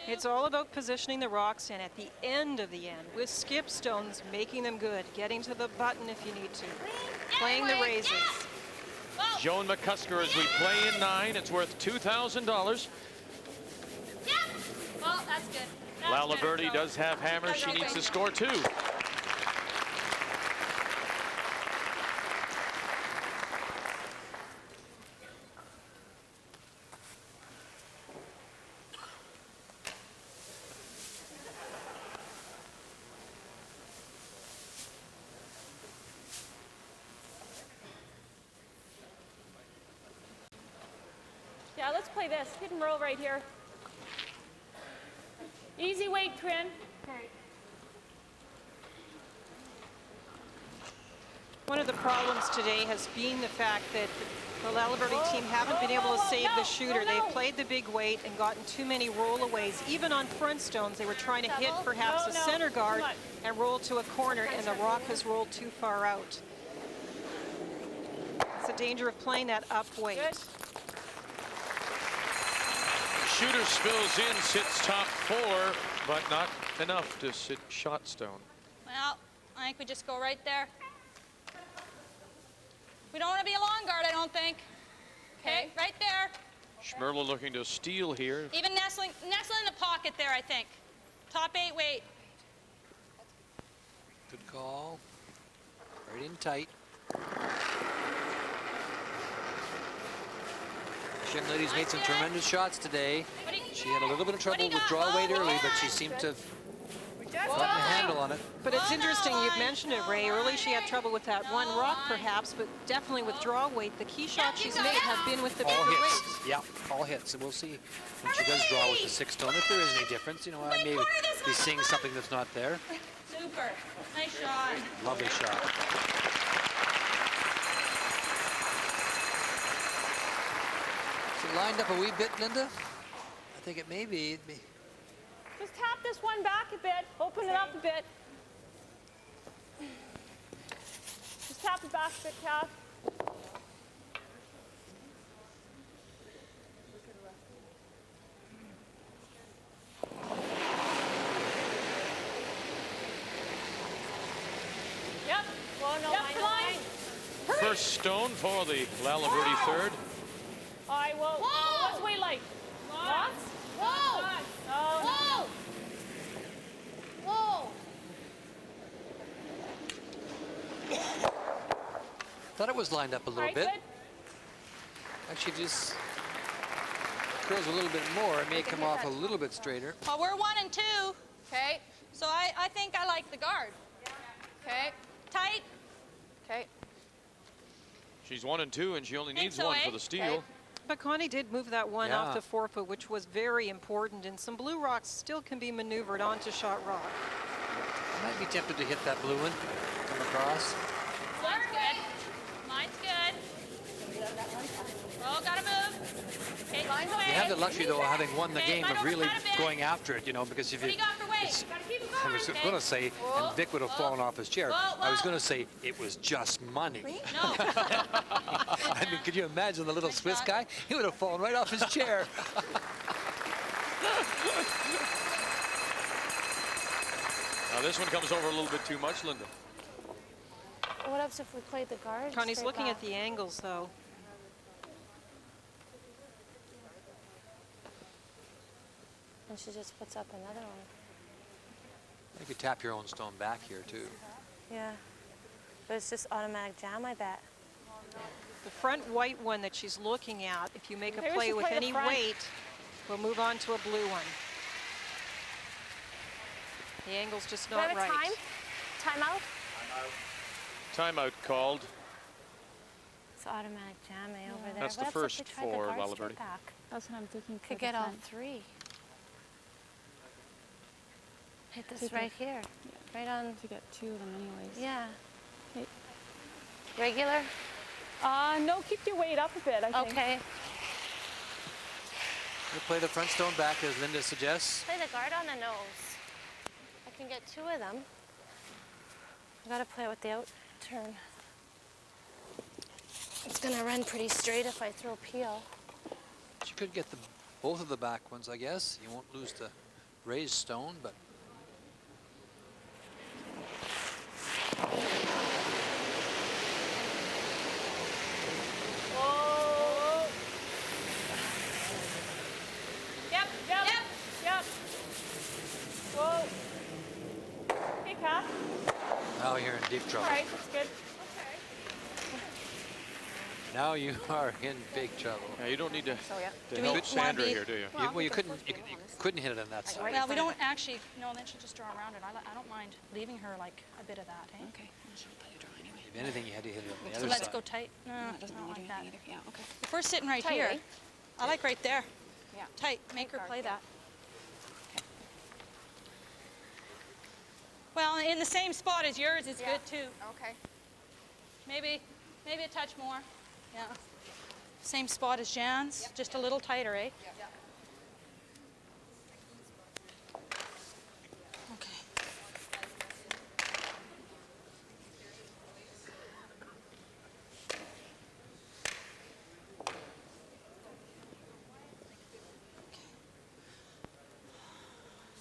S12: It's all about positioning the rocks in at the end of the end with skip stones, making them good, getting to the button if you need to, playing the raises.
S1: Joan McCusker as we play in 9. It's worth $2,000.
S3: Well, that's good.
S1: Laliberte does have hammer. She needs to score 2.
S5: Yeah, let's play this. Hit and roll right here. Easy weight, Corinne.
S12: One of the problems today has been the fact that the Laliberte team haven't been able to save the shooter. They've played the big weight and gotten too many rollaways. Even on front stones, they were trying to hit perhaps a center guard and roll to a corner, and the rock has rolled too far out. It's a danger of playing that up weight.
S1: Shooter spills in, sits top 4, but not enough to sit shot stone.
S5: Well, I think we just go right there. We don't want to be a long guard, I don't think. Okay, right there.
S1: Schmirler looking to steal here.
S5: Even nestling in the pocket there, I think. Top 8 weight.
S11: Good call. Right in tight. This young lady's made some tremendous shots today. She had a little bit of trouble with draw weight early, but she seemed to have gotten a handle on it.
S12: But it's interesting, you've mentioned it, Ray. Early she had trouble with that one rock, perhaps, but definitely with draw weight. The key shots she's made have been with the bigger
S11: All
S12: weight.
S11: hits. Yeah, all hits. And we'll see when she does draw with the 6-stone if there is any difference. You know, I may be seeing something that's not there.
S5: Super. Nice shot.
S11: Lovely shot. Is it lined up a wee bit, Linda? think it may be.
S10: Just tap this one back a bit. Open it up a bit. Just tap it back a bit, Kath. Yep. Well, no, yep, line.
S1: First stone for the Laliberte third.
S10: All right, well, what's weight like? Lots?
S6: Whoa!
S10: Oh,
S6: Whoa! Whoa!
S11: Thought it was lined up a little bit.
S10: Good.
S11: Actually, just curls a little bit more. It may come off a little bit straighter.
S6: Well, we're 1 and 2. Okay. So I think I like the guard. Okay. Tight. Okay.
S1: She's 1 and 2, and she only needs
S6: so,
S1: one
S6: eh?
S1: for the steal.
S12: Okay. But Connie did move that one
S11: Yeah.
S12: off the forefoot, which was very important, and some blue rocks still can be maneuvered onto shot rock.
S11: I might be tempted to hit that blue one, come across.
S6: Mine's good. Mine's good. Oh, gotta move. Okay, line's away.
S11: You have the luxury, though, of having won the
S6: Okay,
S11: game
S6: might
S11: of really
S6: overcut a bit.
S11: going after it, you know, because if
S6: What do
S11: you...
S6: you got for weight?
S11: it's-
S6: Gotta keep it
S11: I
S6: going.
S11: was
S6: Okay.
S11: going to say,
S6: Whoa.
S11: and Vic would have fallen off his chair.
S6: Whoa,
S11: I was
S6: whoa.
S11: going to say, it was just money.
S6: No.
S11: I mean, could you imagine the little Swiss guy? He would have fallen right off his chair.
S1: Now this one comes over a little bit too much, Linda.
S3: What happens if we played the guard?
S12: Connie's
S3: straight
S12: looking
S3: back?
S12: at the angles, though.
S3: And she just puts up another one.
S11: You could tap your own stone back here, too.
S3: Yeah. But it's just automatic jam, I bet.
S12: The front white one that she's looking at, if you make a
S10: Maybe we
S12: play
S10: should
S12: with
S10: play the
S12: any
S10: front.
S12: weight, we'll move on to a blue one. The angle's just
S3: Do we
S12: not
S3: have a
S12: right.
S3: time? Time out?
S1: Timeout called.
S3: It's automatic jam over there.
S1: That's
S3: What
S1: the
S3: happens if
S1: first
S3: we tried the
S1: for
S3: guard
S1: Laliberte.
S3: straight back?
S5: That's what I'm thinking.
S3: Could get all three. Hit this right here. Right on.
S5: To get 2 of them anyways.
S3: Yeah.
S5: Okay.
S3: Regular?
S10: No, keep your weight up a bit, I think.
S3: Okay.
S11: You play the front stone back, as Linda suggests.
S3: Play the guard on the nose. I can get 2 of them. I gotta play with the out turn. It's gonna run pretty straight if I throw peel.
S11: You could get both of the back ones, I guess. You won't lose the raised stone, but...
S10: Whoa. Yep. Whoa. Hey, Kath.
S11: Now you're in deep
S10: All
S11: trouble.
S10: right, that's good.
S11: Now you are in big trouble.
S1: Yeah, you don't need to,
S10: So, yeah.
S1: to
S5: Do we
S1: help
S5: wanna
S1: Sandra
S5: be-
S1: here, do you?
S11: Well, you couldn't hit it on that side.
S5: Well, we don't actually, no, then she'll just draw around it. I don't mind leaving her like a bit of that, eh?
S2: Okay.
S11: If anything, you had to hit it on the
S5: So
S11: other
S5: let's
S11: side.
S5: go tight. No,
S2: it doesn't
S5: not
S2: need
S5: like that.
S2: anything either. Yeah, okay.
S5: If we're sitting right
S3: Tight,
S5: here,
S3: eh?
S5: I like right there.
S2: Yeah.
S5: Tight, make her
S2: guard,
S5: play
S2: yeah.
S5: that. Well, in the same spot as yours is good too.
S2: Okay.
S5: Maybe a touch more. Yeah. Same spot as Jan's, just a little tighter, eh?
S2: Yeah.
S5: Okay.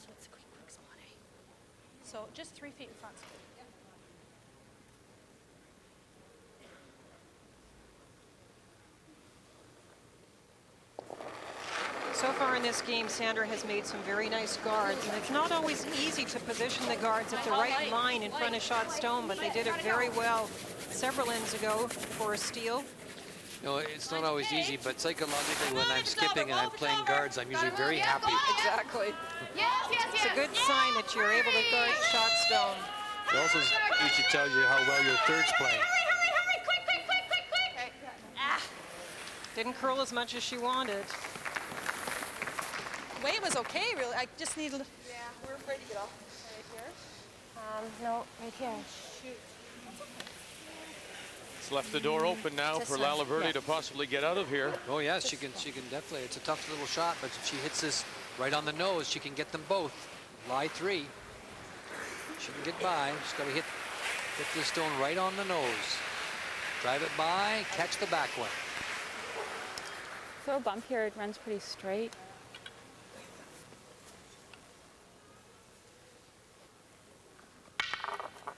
S5: So it's a quick spot, eh? So just 3 feet in front.
S12: So far in this game, Sandra has made some very nice guards, and it's not always easy to position the guards at the right line in front of shot stone, but they did it very well several ends ago for a steal.
S11: No, it's not always easy, but psychologically, when I'm skipping and I'm playing guards, I'm usually very happy.
S12: Exactly.
S6: Yes.
S12: It's a good sign that you're able to guard shot stone.
S11: It also usually tells you how well your third's playing.
S6: Hurry, quick.
S12: Didn't curl as much as she wanted.
S5: Weight was okay, really. I just need.
S10: Yeah, we're afraid to get off right here.
S3: No, right here.
S10: Shoot.
S1: It's left the door open now for Laliberte to possibly get out of here.
S11: Oh yes, she can definitely. It's a tough little shot, but if she hits this right on the nose, she can get them both. Lie 3. She can get by. She's got to hit this stone right on the nose. Drive it by, catch the back one.
S8: So a bump here, it runs pretty straight.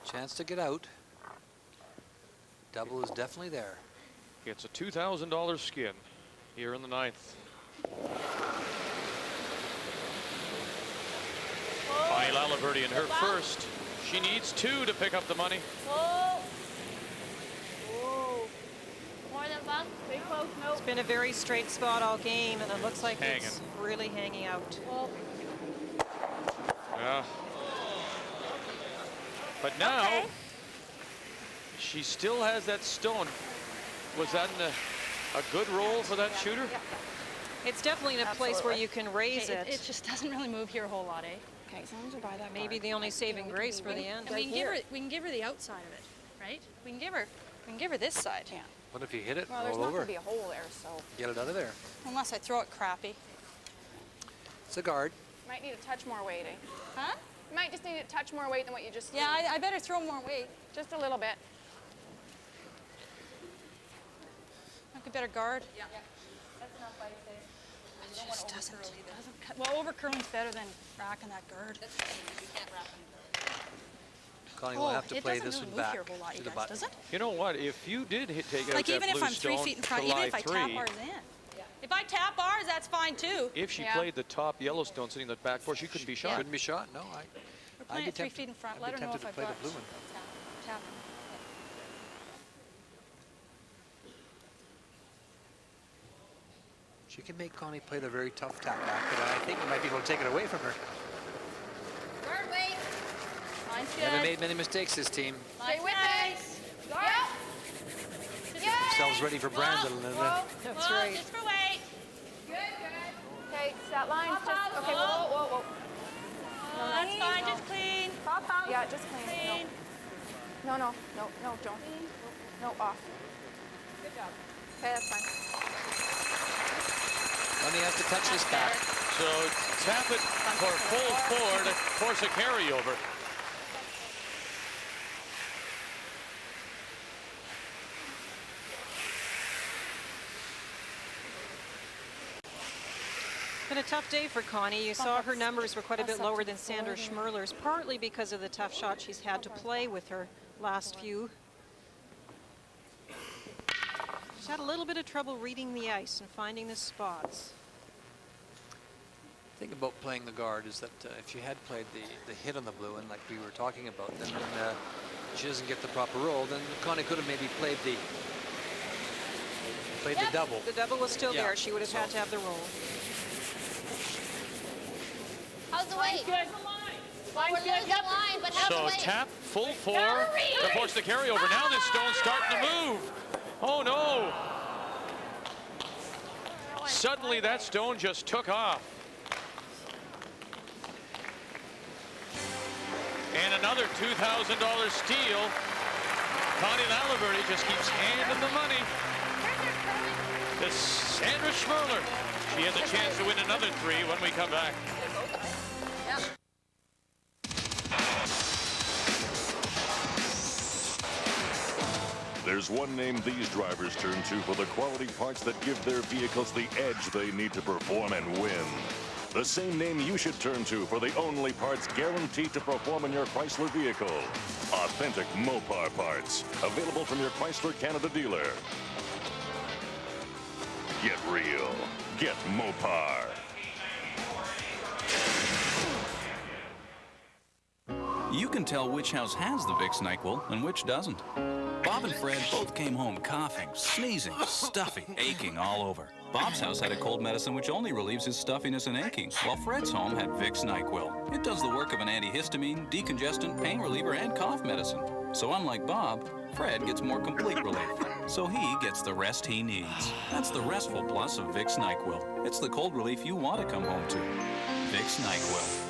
S11: Chance to get out. Double is definitely there.
S1: It's a $2,000 skin here in the 9th. Connie Laliberte in her first. She needs 2 to pick up the money.
S6: Whoa. Whoa. More than bump. Stay close. No.
S12: It's been a very straight spot all game, and it looks like
S1: Hanging.
S12: it's really hanging out.
S6: Whoa.
S1: Yeah. But now, she still has that stone. Was that a good roll for that shooter?
S12: It's definitely in a place where you can raise it.
S5: It just doesn't really move here a whole lot, eh?
S8: Okay, as long as you buy that
S12: Maybe the only saving grace for the end.
S5: And we can give her the outside of it, right? We can give her this side.
S8: Yeah.
S11: What if you hit it
S8: Well, there's
S11: all
S8: not
S11: over?
S8: going to be a hole there, so.
S11: Get it out of there.
S5: Unless I throw it crappy.
S11: It's a guard.
S8: Might need a touch more weight, eh?
S5: Huh?
S8: You might just need a touch more weight than what you just
S5: Yeah, I better throw more weight.
S8: Just a little bit.
S5: I better guard.
S6: Yeah. That's enough, I say.
S5: It just doesn't cut. Well, over curling's better than racking that guard.
S6: That's fine. You can't wrap them.
S11: Connie will have to play this one back
S5: a whole lot,
S11: to
S5: you
S11: the
S5: guys,
S11: button.
S5: does it?
S1: You know what? If you did take out
S5: Like
S1: that
S5: even if
S1: blue
S5: I'm 3
S1: stone
S5: feet in front,
S1: to
S5: even
S1: lie
S5: if I
S1: 3,
S5: tap ours in. If I tap ours, that's fine too.
S1: if she played the top yellow stone sitting in the back four, she couldn't be shot.
S11: Couldn't be shot? No,
S5: We're playing it 3 feet in front. Let her know if
S11: to
S5: I've
S11: play
S5: got
S11: the blue one.
S5: tap.
S11: She can make Connie play the very tough tap back, but I think we might be able to take it away from her.
S6: Guard weight.
S5: Mine's
S11: They haven't made many mistakes, this team.
S6: Stay with it. Guard.
S11: Themselves ready for Brandon.
S12: That's right.
S6: Just for weight. Good, good. Okay, that line's just, okay, whoa, whoa, whoa.
S5: No, that's fine, just clean.
S6: Pop out. Yeah, just clean. No, no, no, no, don't. No, off. Good job. Okay, that's fine.
S11: Connie has to touch this back.
S1: So tap it for full four to force a carryover.
S12: Been a tough day for Connie. You saw her numbers were quite a bit lower than Sandra Schmirler's, partly because of the tough shot she's had to play with her last few. She's had a little bit of trouble reading the ice and finding the spots.
S11: The thing about playing the guard is that if she had played the hit on the blue one like we were talking about, then she doesn't get the proper roll, then Connie could have maybe played the double.
S12: The double was still there. She would have had to have the roll.
S6: How's the weight? Good. Well, we're losing line, but how's the
S1: So
S6: weight?
S1: tap full four to force the carryover. Now this stone's starting to move. Oh no. Suddenly that stone just took off. And another $2,000 steal. Connie Laliberte just keeps handing the money to Sandra Schmirler. She has a chance to win another 3 when we come back.
S7: There's one name these drivers turn to for the quality parts that give their vehicles the edge they need to perform and win. The same name you should turn to for the only parts guaranteed to perform in your Chrysler vehicle. Authentic Mopar parts. Available from your Chrysler Canada dealer. Get real. Get Mopar.
S9: You can tell which house has the Vicks NyQuil and which doesn't. Bob and Fred both came home coughing, sneezing, stuffy, aching all over. Bob's house had a cold medicine which only relieves his stuffiness and aching, while Fred's home had Vicks NyQuil. It does the work of an antihistamine, decongestant, pain reliever, and cough medicine. So unlike Bob, Fred gets more complete relief. So he gets the rest he needs. That's the restful plus of Vicks NyQuil. It's the cold relief you want to come home to. Vicks NyQuil.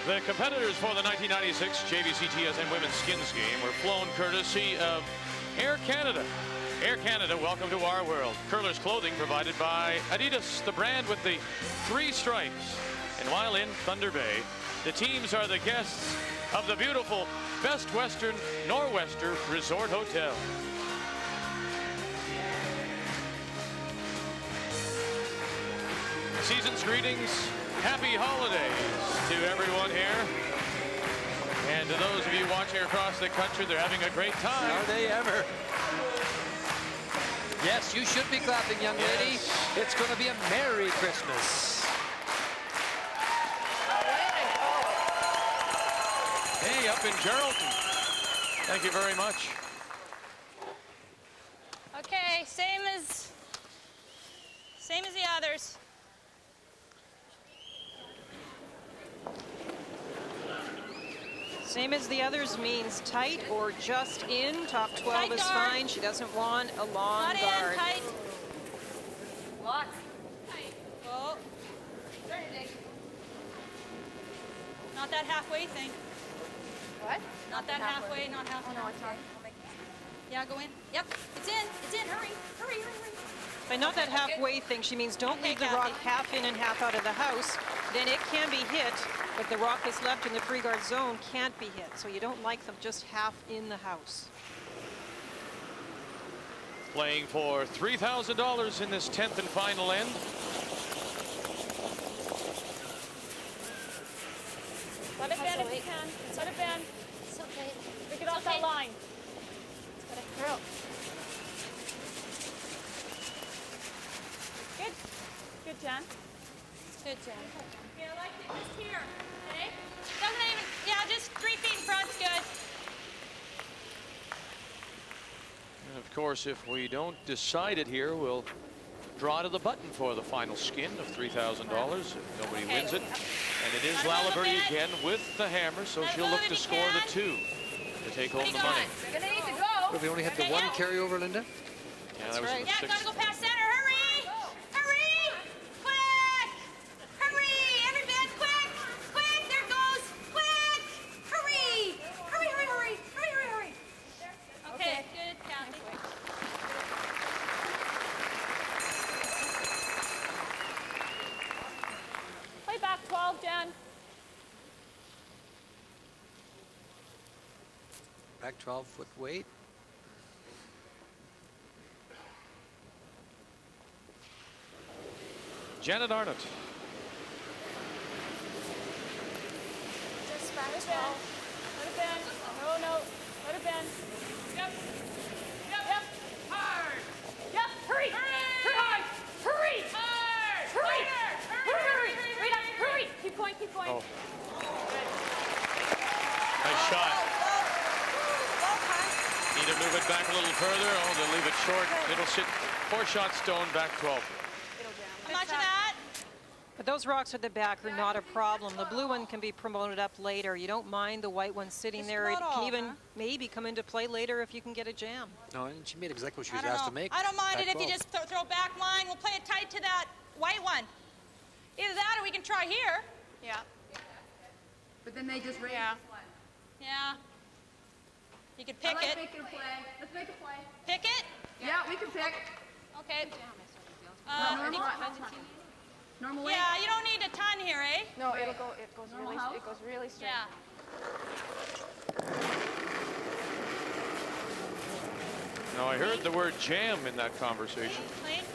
S1: The competitors for the 1996 JVC TSN Women's Skins Game were flown courtesy of Air Canada. Air Canada, welcome to our world. Curlers clothing provided by Adidas, the brand with the 3 stripes. And while in Thunder Bay, the teams are the guests of the beautiful Best Western Nor'Wester Resort Hotel. Season's greetings, happy holidays to everyone here. And to those of you watching across the country, they're having a great time.
S11: Are they ever? Yes, you should be clapping, young lady. It's going to be a Merry Christmas.
S1: Hey, up in Geraldton. Thank you very much.
S3: Okay, same as the others.
S12: Same as the others means tight or just in. Top 12
S3: Tight
S12: is
S3: guard.
S12: fine. She doesn't want a long
S3: Not
S12: guard.
S3: in, tight.
S10: Lock.
S3: Oh. Not that halfway thing.
S10: What?
S3: Not that halfway, not halfway.
S10: Oh, no, it's not.
S3: Yeah, go in. Yep, it's in, hurry, hurry, hurry, hurry.
S12: By not that halfway thing, she means don't leave the rock half in and half out of the house. Then it can be hit, but the rock that's left in the free guard zone can't be hit. So you don't like them just half in the house.
S1: Playing for $3,000 in this 10th and final end.
S10: Let it bend if you can. Let it bend.
S3: It's okay.
S10: Pick it off that line. Girl. Good. Good, Jen.
S3: Good, Jen.
S10: Yeah, I like it just here. Okay?
S3: Doesn't even, yeah, just 3 feet in front's good.
S1: And of course, if we don't decide it here, we'll draw to the button for the final skin of $3,000 if nobody wins it. And it is Laliberte again with the hammer, so she'll look to score the 2 to take home the money.
S10: You're gonna need to go.
S11: But we only had the one carryover, Linda?
S1: Yeah, that was
S3: Yeah,
S1: the 6th.
S3: gotta go past center, hurry! Hurry! Quick! Hurry! Every bend, quick! Quick! There it goes! Quick! Hurry! Hurry, hurry, hurry! Hurry, hurry, hurry! Okay, good, Kathy.
S10: Play back 12, Jen.
S11: Back 12-foot weight.
S1: Janet Arnott.
S10: Just back 12. Let it bend. No, no. Let it bend. Yep. Yep. Hard. Yep. Hurry. Hurry hard. Hurry. Hard. Hurry. Hurry. Hurry up. Hurry. Keep going. Keep going.
S1: Oh. Nice shot. Need to move it back a little further. Oh, they'll leave it short. It'll sit 4-shot stone, back 12.
S3: How much of that?
S12: But those rocks at the back are not a problem. The blue one can be promoted up later. You don't mind the white one sitting there. It can even maybe come into play later if you can get a jam.
S11: No, and she made exactly what she
S3: I
S11: was
S3: don't
S11: asked
S3: know.
S11: to make.
S3: I don't mind
S11: Back
S3: it if you
S11: 12.
S3: just throw back line. We'll play it tight to that white one. Either that or we can try here.
S10: Yeah. But then they just raise this one.
S3: Yeah. You could pick it.
S10: Make it a play. Let's make a play.
S3: Pick it?
S10: Yeah, we can pick.
S3: Okay.
S10: Normal
S3: yeah, you don't need a ton here, eh?
S10: No, it goes really straight.
S3: Yeah.
S1: Now, I heard the word jam in that conversation.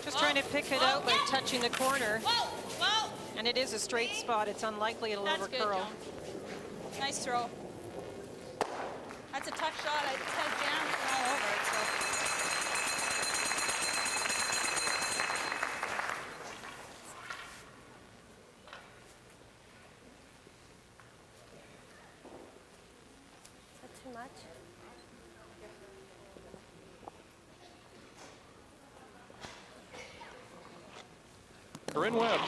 S12: Just trying to pick it out by touching the corner.
S3: Whoa, whoa.
S12: And it is a straight spot. It's unlikely it'll
S3: That's good,
S12: overcurl.
S3: John. Nice throw. That's a tough shot. It says jam all over it, so.
S15: Is that too much?
S1: Corinne Webb.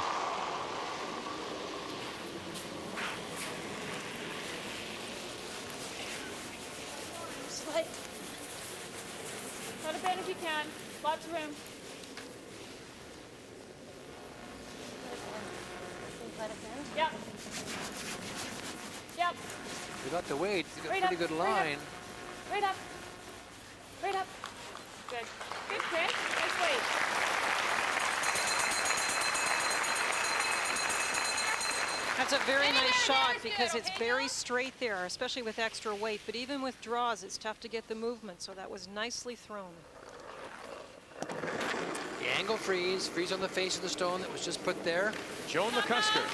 S10: Slight. Let it bend if you can. Lots of room.
S15: Let it bend?
S10: Yep. up.
S11: You got the weight. You got
S10: Right
S11: a pretty
S10: up,
S11: good
S10: right up.
S11: line.
S10: Right up. Right up. Good. Good, Chris. Nice weight.
S12: That's a very nice shot because it's very straight there, especially with extra weight. But even with draws, it's tough to get the movement. So that was nicely thrown.
S11: The angle freeze on the face of the stone that was just put there.
S1: Joan McCusker.
S3: Room.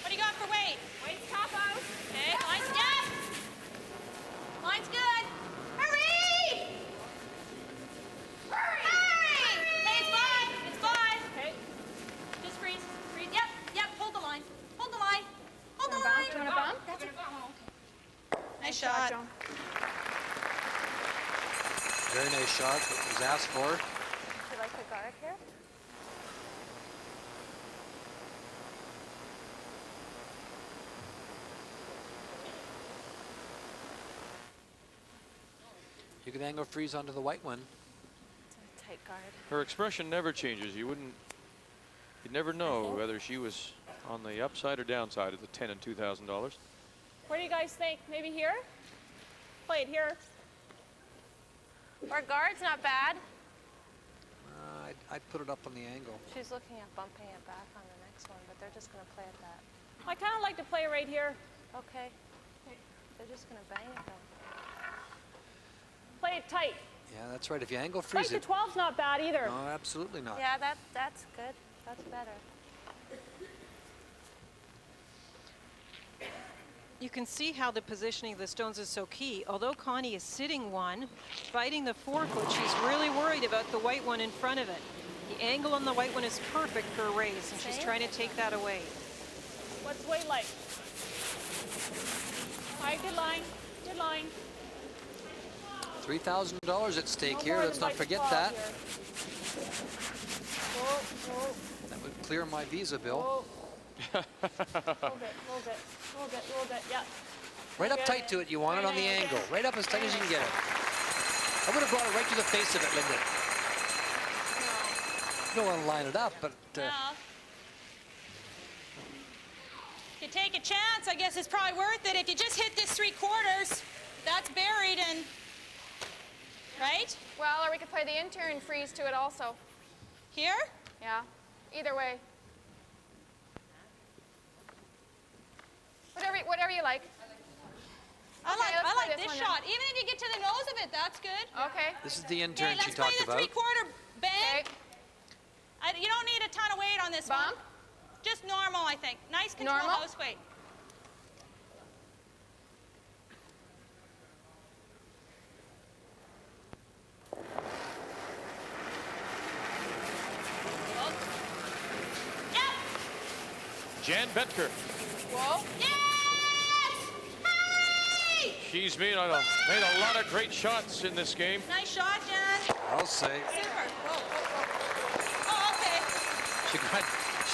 S3: What do you got for weight?
S10: Weight's top out.
S3: Okay, line's good. Line's good. Hurry! Hurry! Hey, it's fine. It's fine.
S10: Okay.
S3: Just freeze. Freeze. Yep. Hold the line. Hold the line. Hold the line.
S10: Do you want a bump?
S3: That's it. Oh, okay. Nice shot.
S10: Joan.
S11: Very nice shot. What was asked for.
S15: Do you like the guard here?
S11: You can angle freeze onto the white one.
S15: It's a tight guard.
S1: Her expression never changes. You'd never know whether she was on the upside or downside of the $10,000 and $2,000.
S10: What do you guys think? Maybe here? Play it here.
S15: Or guard's not bad.
S11: I'd put it up on the angle.
S15: She's looking at bumping it back on the next one, but they're just going to play at that.
S10: I kind of like to play right here.
S15: Okay. They're just going to bang it though.
S10: Play it tight.
S11: Yeah, that's right. If you angle freeze
S10: Like
S11: it.
S10: the 12's not bad either.
S11: No, absolutely not.
S15: Yeah, that's good. That's better.
S12: You can see how the positioning of the stones is so key. Although Connie is sitting one, fighting the 4-foot, she's really worried about the white one in front of it. The angle on the white one is perfect for a raise, and she's trying to take that away.
S10: What's weight like? All right, good line. Good line.
S11: $3,000 at stake
S10: No
S11: here.
S10: more
S11: Let's
S10: than
S11: not
S10: by
S11: forget
S10: 12
S11: that.
S10: here. Whoa.
S11: That would clear my visa bill.
S10: Whoa. Little bit, yeah.
S11: Right up tight to it. You want it on the angle. Right up as tight as you can get it. I would have brought it right to the face of it, Linda. You don't want to line it up, but...
S3: Well, if you take a chance, I guess it's probably worth it. If you just hit this 3/4, that's buried and... Right?
S6: Well, or we could play the intern freeze to it also.
S3: Here?
S6: Yeah. Either way. Whatever you like.
S3: I
S6: Okay, let's play
S3: like
S6: this
S3: this
S6: one
S3: shot.
S6: then.
S3: Even if you get to the nose of it, that's good.
S6: Okay.
S11: This is the intern
S3: Okay,
S11: she
S3: let's play
S11: talked
S3: the
S11: about.
S3: 3/4 bang. You don't need a ton of weight on this one.
S6: Bump?
S3: Just normal, I think. Nice control
S6: Normal?
S3: house weight.
S1: Jan Betker.
S6: Whoa.
S3: Yes! Hey!
S1: She's made a lot of great shots in this game.
S3: Nice shot, Jan.
S11: I'll say.
S3: Super. Whoa. Oh, okay.
S11: She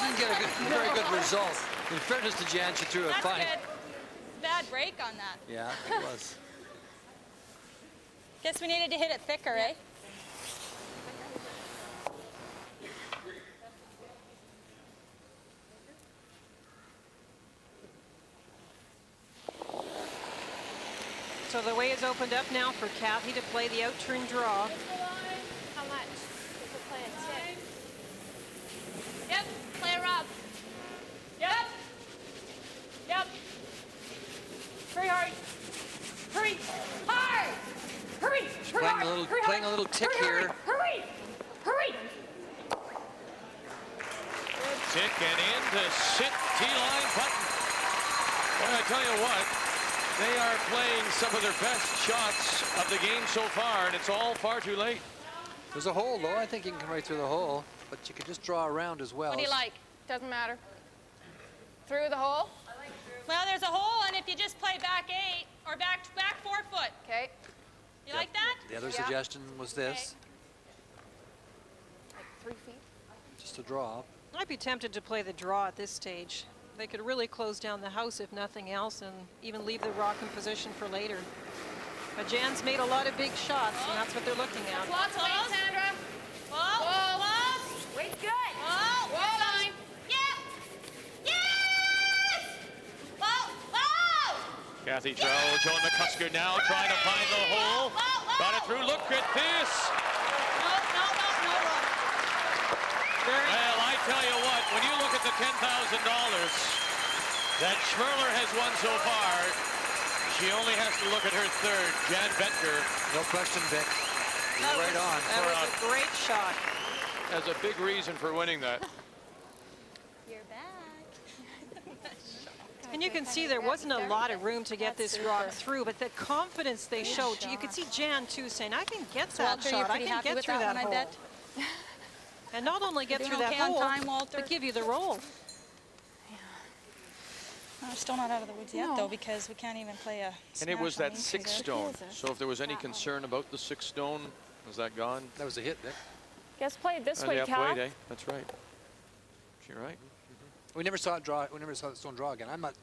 S11: didn't get a very good result. In fairness to Jan, she threw it
S3: That's
S11: fine.
S3: good. Bad break on that.
S11: Yeah, it was.
S3: Guess we needed to hit it thicker, eh?
S12: So the way is opened up now for Kathy to play the out-turn draw.
S6: How much? We could play it 6.
S3: Yep. Play her up.
S10: Yep. Very hard. Hurry. Hard. Hurry.
S11: Playing a little tick here.
S10: Hurry.
S1: Tick and in to sit T-line button. Well, I tell you what, they are playing some of their best shots of the game so far, and it's all far too late.
S11: There's a hole, though. I think you can come right through the hole, but you can just draw around as well.
S6: What do you like? Doesn't matter. Through the hole?
S3: Well, there's a hole, and if you just play back 8 or back 4 foot.
S6: Okay.
S3: You like that?
S11: The other suggestion was this,
S6: Like 3 feet?
S11: just a draw.
S12: I'd be tempted to play the draw at this stage. They could really close down the house if nothing else and even leave the rock in position for later. But Jan's made a lot of big shots, and that's what they're looking at.
S6: Lots of weight, Sandra.
S3: Whoa.
S6: Weight's good.
S3: Whoa.
S6: Whoa, line.
S3: Yeah. Yes!
S1: Kathy Trout, Joan McCusker now trying to find the hole. Got it through. Look at this. Well, I tell you what, when you look at the $10,000 that Schmirler has won so far, she only has to look at her third, Jan Betker.
S11: No question, Vic. You're right on.
S12: That was a great shot.
S1: Has a big reason for winning that.
S3: You're back.
S12: And you can see there wasn't a lot of room to get this rock through, but the confidence they showed. You could see Jan, too, saying, I can get that
S5: Walter,
S12: shot.
S5: you're
S12: I
S5: pretty
S12: can
S5: happy
S12: get
S5: with
S12: through
S5: that
S12: that
S5: one, I
S12: hole.
S5: bet?
S12: And not only get
S5: You're
S12: through
S5: doing
S12: that
S5: okay on
S12: hole,
S5: time, Walter?
S12: but give you the roll.
S5: We're still not out of the woods yet, though, because we can't even play a
S1: And it was
S5: smash on
S1: that
S5: these
S1: sixth
S5: either.
S1: stone. So if there was any concern about the sixth stone, was that gone?
S11: That was a hit, Vic.
S8: Just play it this way,
S1: yeah,
S8: Cal.
S1: wait, eh? That's right. You're right.
S11: We never saw it draw. We never saw the stone draw again. I'm not,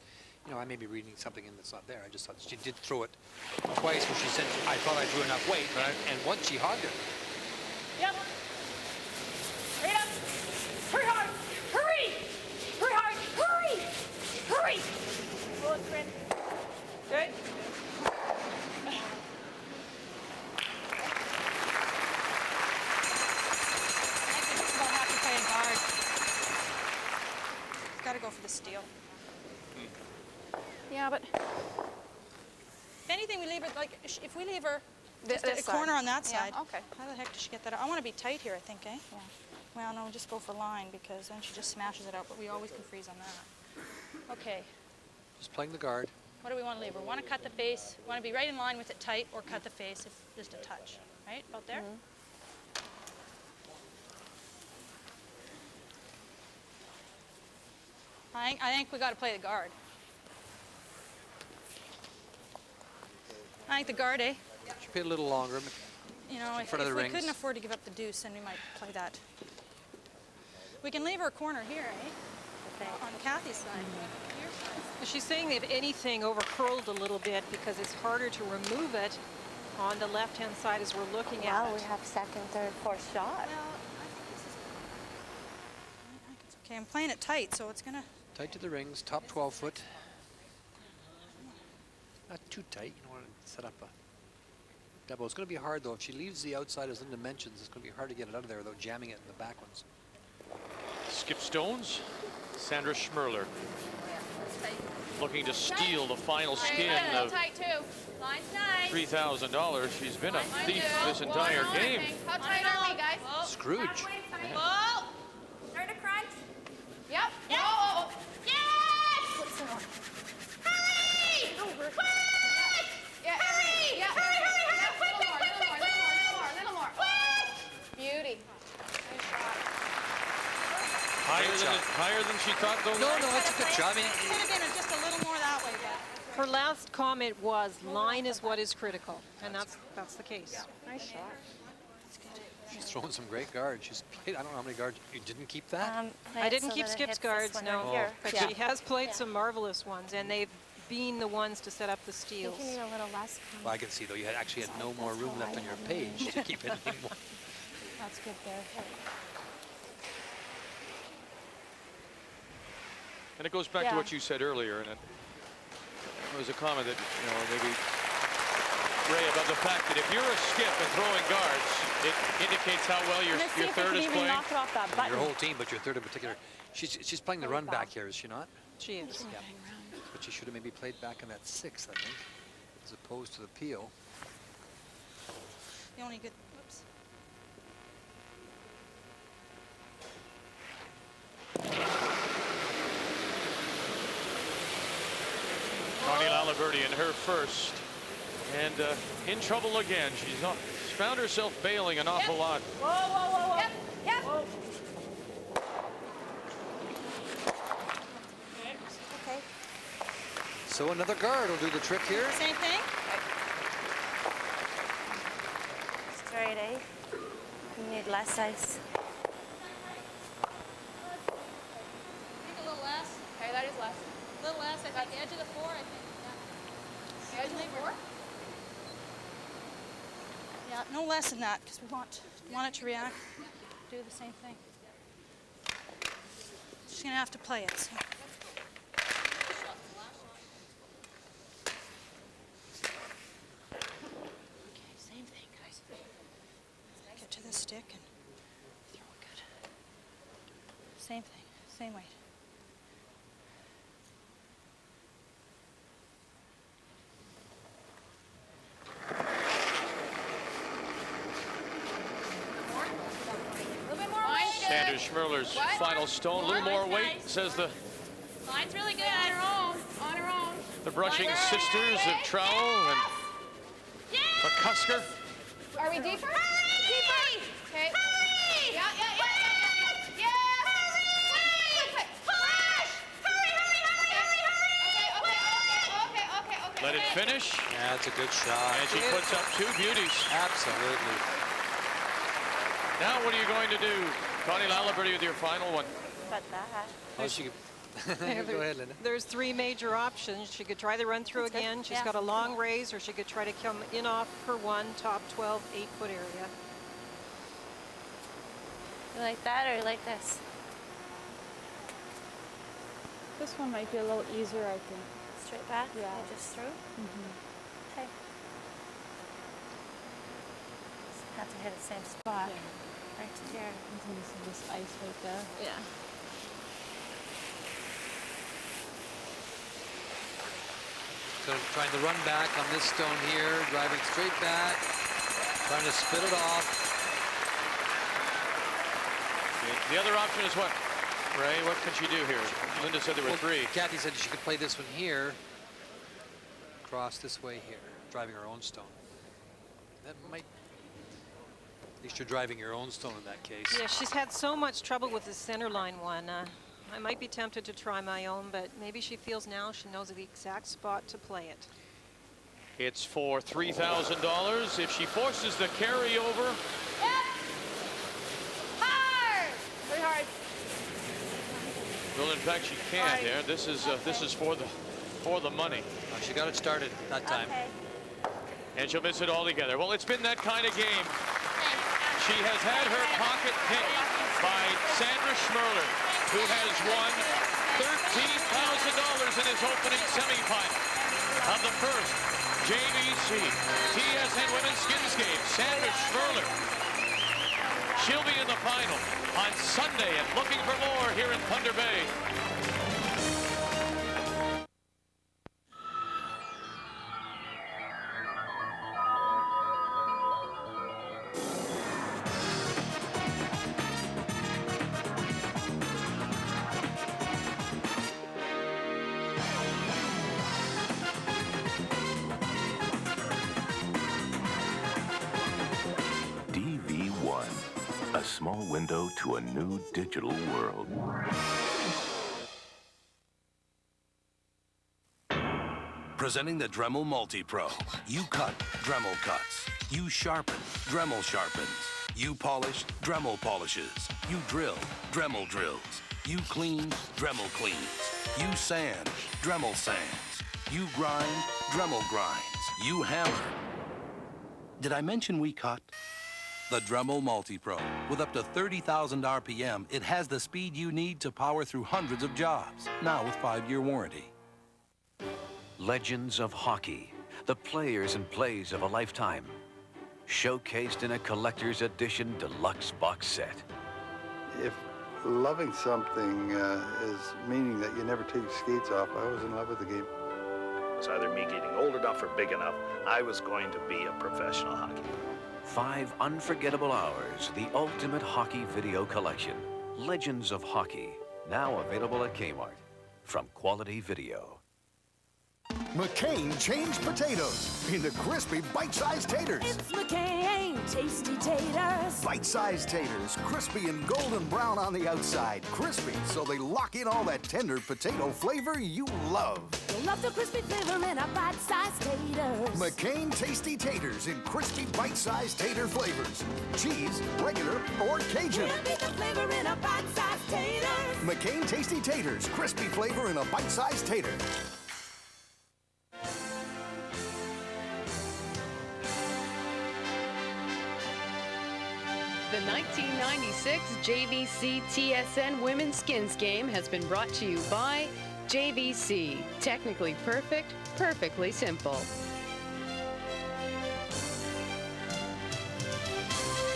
S11: you know, I may be reading something in that's not there. I just thought she did throw it twice where she said, I thought I drew enough weight, right. and once she hogged it.
S10: Yep. Right up. Hurry hard. Hurry. Hurry hard. Hurry. Hurry. Pull it, Fred. Good.
S5: About have to play a guard. Got to go for the steal.
S6: Yeah, but
S5: If anything, we leave her, like, if we leave her just
S6: This
S5: a corner
S6: side.
S5: on that
S6: Yeah,
S5: side.
S6: okay.
S5: How the heck does she get that out? I want to be tight here, I think, eh? Yeah. Well, no, just go for line, because then she just smashes it out, but we always can freeze on that. Okay.
S11: Just playing the guard.
S5: What do we want to leave her? Want to cut the face, want to be right in line with it tight, or cut the face if just a touch, right? About there? I think we got to play the guard. I think the guard, eh?
S11: She played a little longer.
S5: You know,
S11: in
S5: if
S11: front of the
S5: we
S11: rings.
S5: couldn't afford to give up the deuce, then we might play that. We can leave her a corner here, eh? On Kathy's side. Your side.
S12: She's saying that if anything overcurled a little bit because it's harder to remove it on the left-hand side as we're looking at it.
S15: We have second, third, fourth shot.
S5: Well, I think it's okay. I'm playing it tight, so it's gonna.
S11: Tight to the rings, top 12 foot. Not too tight. You don't want to set up a double. It's going to be hard, though. If she leaves the outside as in dimensions, it's going to be hard to get it out of there without jamming it in the back ones.
S1: Skip stones. Sandra Schmirler looking to steal the final skin of
S3: Tight too. Line's nice.
S1: $3,000. She's been a thief this entire game.
S3: How tight are we, guys?
S11: Scrooge.
S3: Whoa. Start to crunch. Yep. Whoa. Yes! Hurry! Quick! Yeah, hurry! Yeah. Hurry! Quick! Little more. Quick! Beauty.
S1: Higher than she thought, though?
S11: No, it's a good job. I mean,
S5: Could have been just a little more that way, but.
S12: Her last comment was, line is what is critical, and that's the case.
S15: Nice shot.
S11: she's thrown some great guards. She's played, I don't know how many guards. You didn't keep that?
S12: I didn't keep Skip's guards, no. But she has played some marvelous ones, and they've been the ones to set up the steals.
S15: You can need a little less.
S11: Well, I can see, though, you actually had no more room left on your page to keep anything more.
S15: That's good there.
S1: And it goes back to what you said earlier, and it was a comment that, you know, maybe Ray, about the fact that if you're a skip and throwing guards, it indicates how well your third is playing.
S11: Your whole team, but your third in particular. She's playing the run back here, is she not?
S12: She is.
S11: Yeah. But she should have maybe played back in that sixth, I think, as opposed to the peel.
S5: The only good. Whoops.
S1: Connie Laliberte in her first. And in trouble again. She's found herself bailing an awful lot.
S3: Whoa, whoa, whoa, whoa. Yep. Whoa.
S15: Okay.
S11: So another guard will do the trick here.
S5: Same thing.
S15: Straight, eh? You need less ice.
S5: I think a little less.
S3: Okay, that is less.
S5: A little less. I think edge of the four, I think. Yeah.
S3: Edge of the four?
S5: Yeah, no less than that, because we want it to react. Do the same thing. She's gonna have to play it. So. stick and throw it good. Same thing, same weight.
S1: Sandra Schmirler's final stone. A little more weight, says the
S10: Line's really good. On her own. On her own.
S1: the brushing sisters of Trowell and McCusker.
S6: Are we deeper?
S10: Hurry!
S6: Okay.
S10: Hurry!
S6: Yeah.
S10: Quick! Push! Hurry! Okay.
S1: Let it finish.
S11: Yeah, that's a good shot.
S1: And she puts up two beauties.
S11: Absolutely.
S1: Now what are you going to do? Connie Laliberte with your final one.
S15: But that.
S11: Oh, she could... Go ahead, Linda.
S12: There's three major options. She could try the run through
S15: That's good.
S12: again. She's
S15: Yeah.
S12: got a long raise, or she could try to come in off her one, top 12, 8-foot area.
S15: You like that or you like this?
S8: This one might be a little easier, I think.
S15: Straight back?
S8: Yeah.
S15: And just through? Okay. Have to hit the same spot. Right here.
S8: This ice right there.
S15: Yeah.
S11: So trying to run back on this stone here, driving straight back, trying to spit it off.
S1: The other option is what? Ray, what can she do here? Linda said there were three.
S11: Kathy said she could play this one here, cross this way here, driving her own stone. That might, at least you're driving your own stone in that case.
S12: Yeah, she's had so much trouble with the center line one. I might be tempted to try my own, but maybe she feels now she knows the exact spot to play it.
S1: It's for $3,000. If she forces the carryover.
S10: Hard!
S6: Pretty hard.
S1: Well, in fact, she can't there. This is for the money.
S11: Oh, she got it started that time.
S15: Okay.
S1: And she'll miss it altogether. Well, it's been that kind of game. She has had her pocket picked by Sandra Schmirler, who has won $13,000 in his opening semifinal of the first JVC TSN Women's Skins Game. Sandra Schmirler. She'll be in the final on Sunday and looking for more here in Thunder Bay.
S7: A small window to a new digital world.
S13: Presenting the Dremel Multi-Pro. You cut, Dremel cuts. You sharpen, Dremel sharpens. You polish, Dremel polishes. You drill, Dremel drills. You clean, Dremel cleans. You sand, Dremel sands. You grind, Dremel grinds. You hammer. Did I mention we cut? The Dremel Multi-Pro. With up to 30,000 RPM, it has the speed you need to power through hundreds of jobs. Now with 5-year warranty.
S17: Legends of Hockey. The players and plays of a lifetime. Showcased in a collector's edition deluxe box set.
S18: If loving something is meaning that you never take your skates off, I was in love with the game.
S20: It was either me getting old enough or big enough. I was going to be a professional hockey player.
S17: 5 unforgettable hours, the ultimate hockey video collection. Legends of Hockey, now available at Kmart from Quality Video.
S14: McCain changed potatoes into crispy bite-sized taters.
S21: It's McCain Tasty Taters.
S14: Bite-sized taters, crispy and golden brown on the outside. Crispy, so they lock in all that tender potato flavor you love.
S21: You'll love the crispy flavor in our bite-sized taters.
S14: McCain Tasty Taters in crispy bite-sized tater flavors. Cheese, regular, or Cajun.
S21: We'll be the flavor in our bite-sized taters.
S14: McCain Tasty Taters, crispy flavor in a bite-sized tater.
S23: The 1996 JVC TSN Women's Skins Game has been brought to you by JVC. Technically perfect, perfectly simple.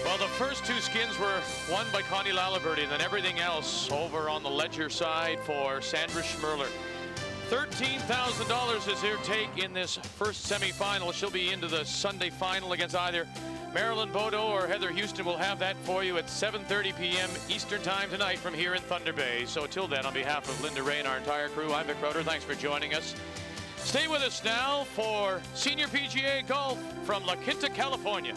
S1: Well, Well, the first two skins were won by Connie Laliberte, and then everything else over on the ledger side for Sandra Schmirler. $13,000 is her take in this first semifinal. She'll be into the Sunday final against either Marilyn Bodo or Heather Houston. We'll have that for you at 7:30 p.m. Eastern Time tonight from here in Thunder Bay. So till then, on behalf of Linda Ray and our entire crew, I'm Vic Crowder. Thanks for joining us. Stay with us now for Senior PGA Golf from La Quinta, California.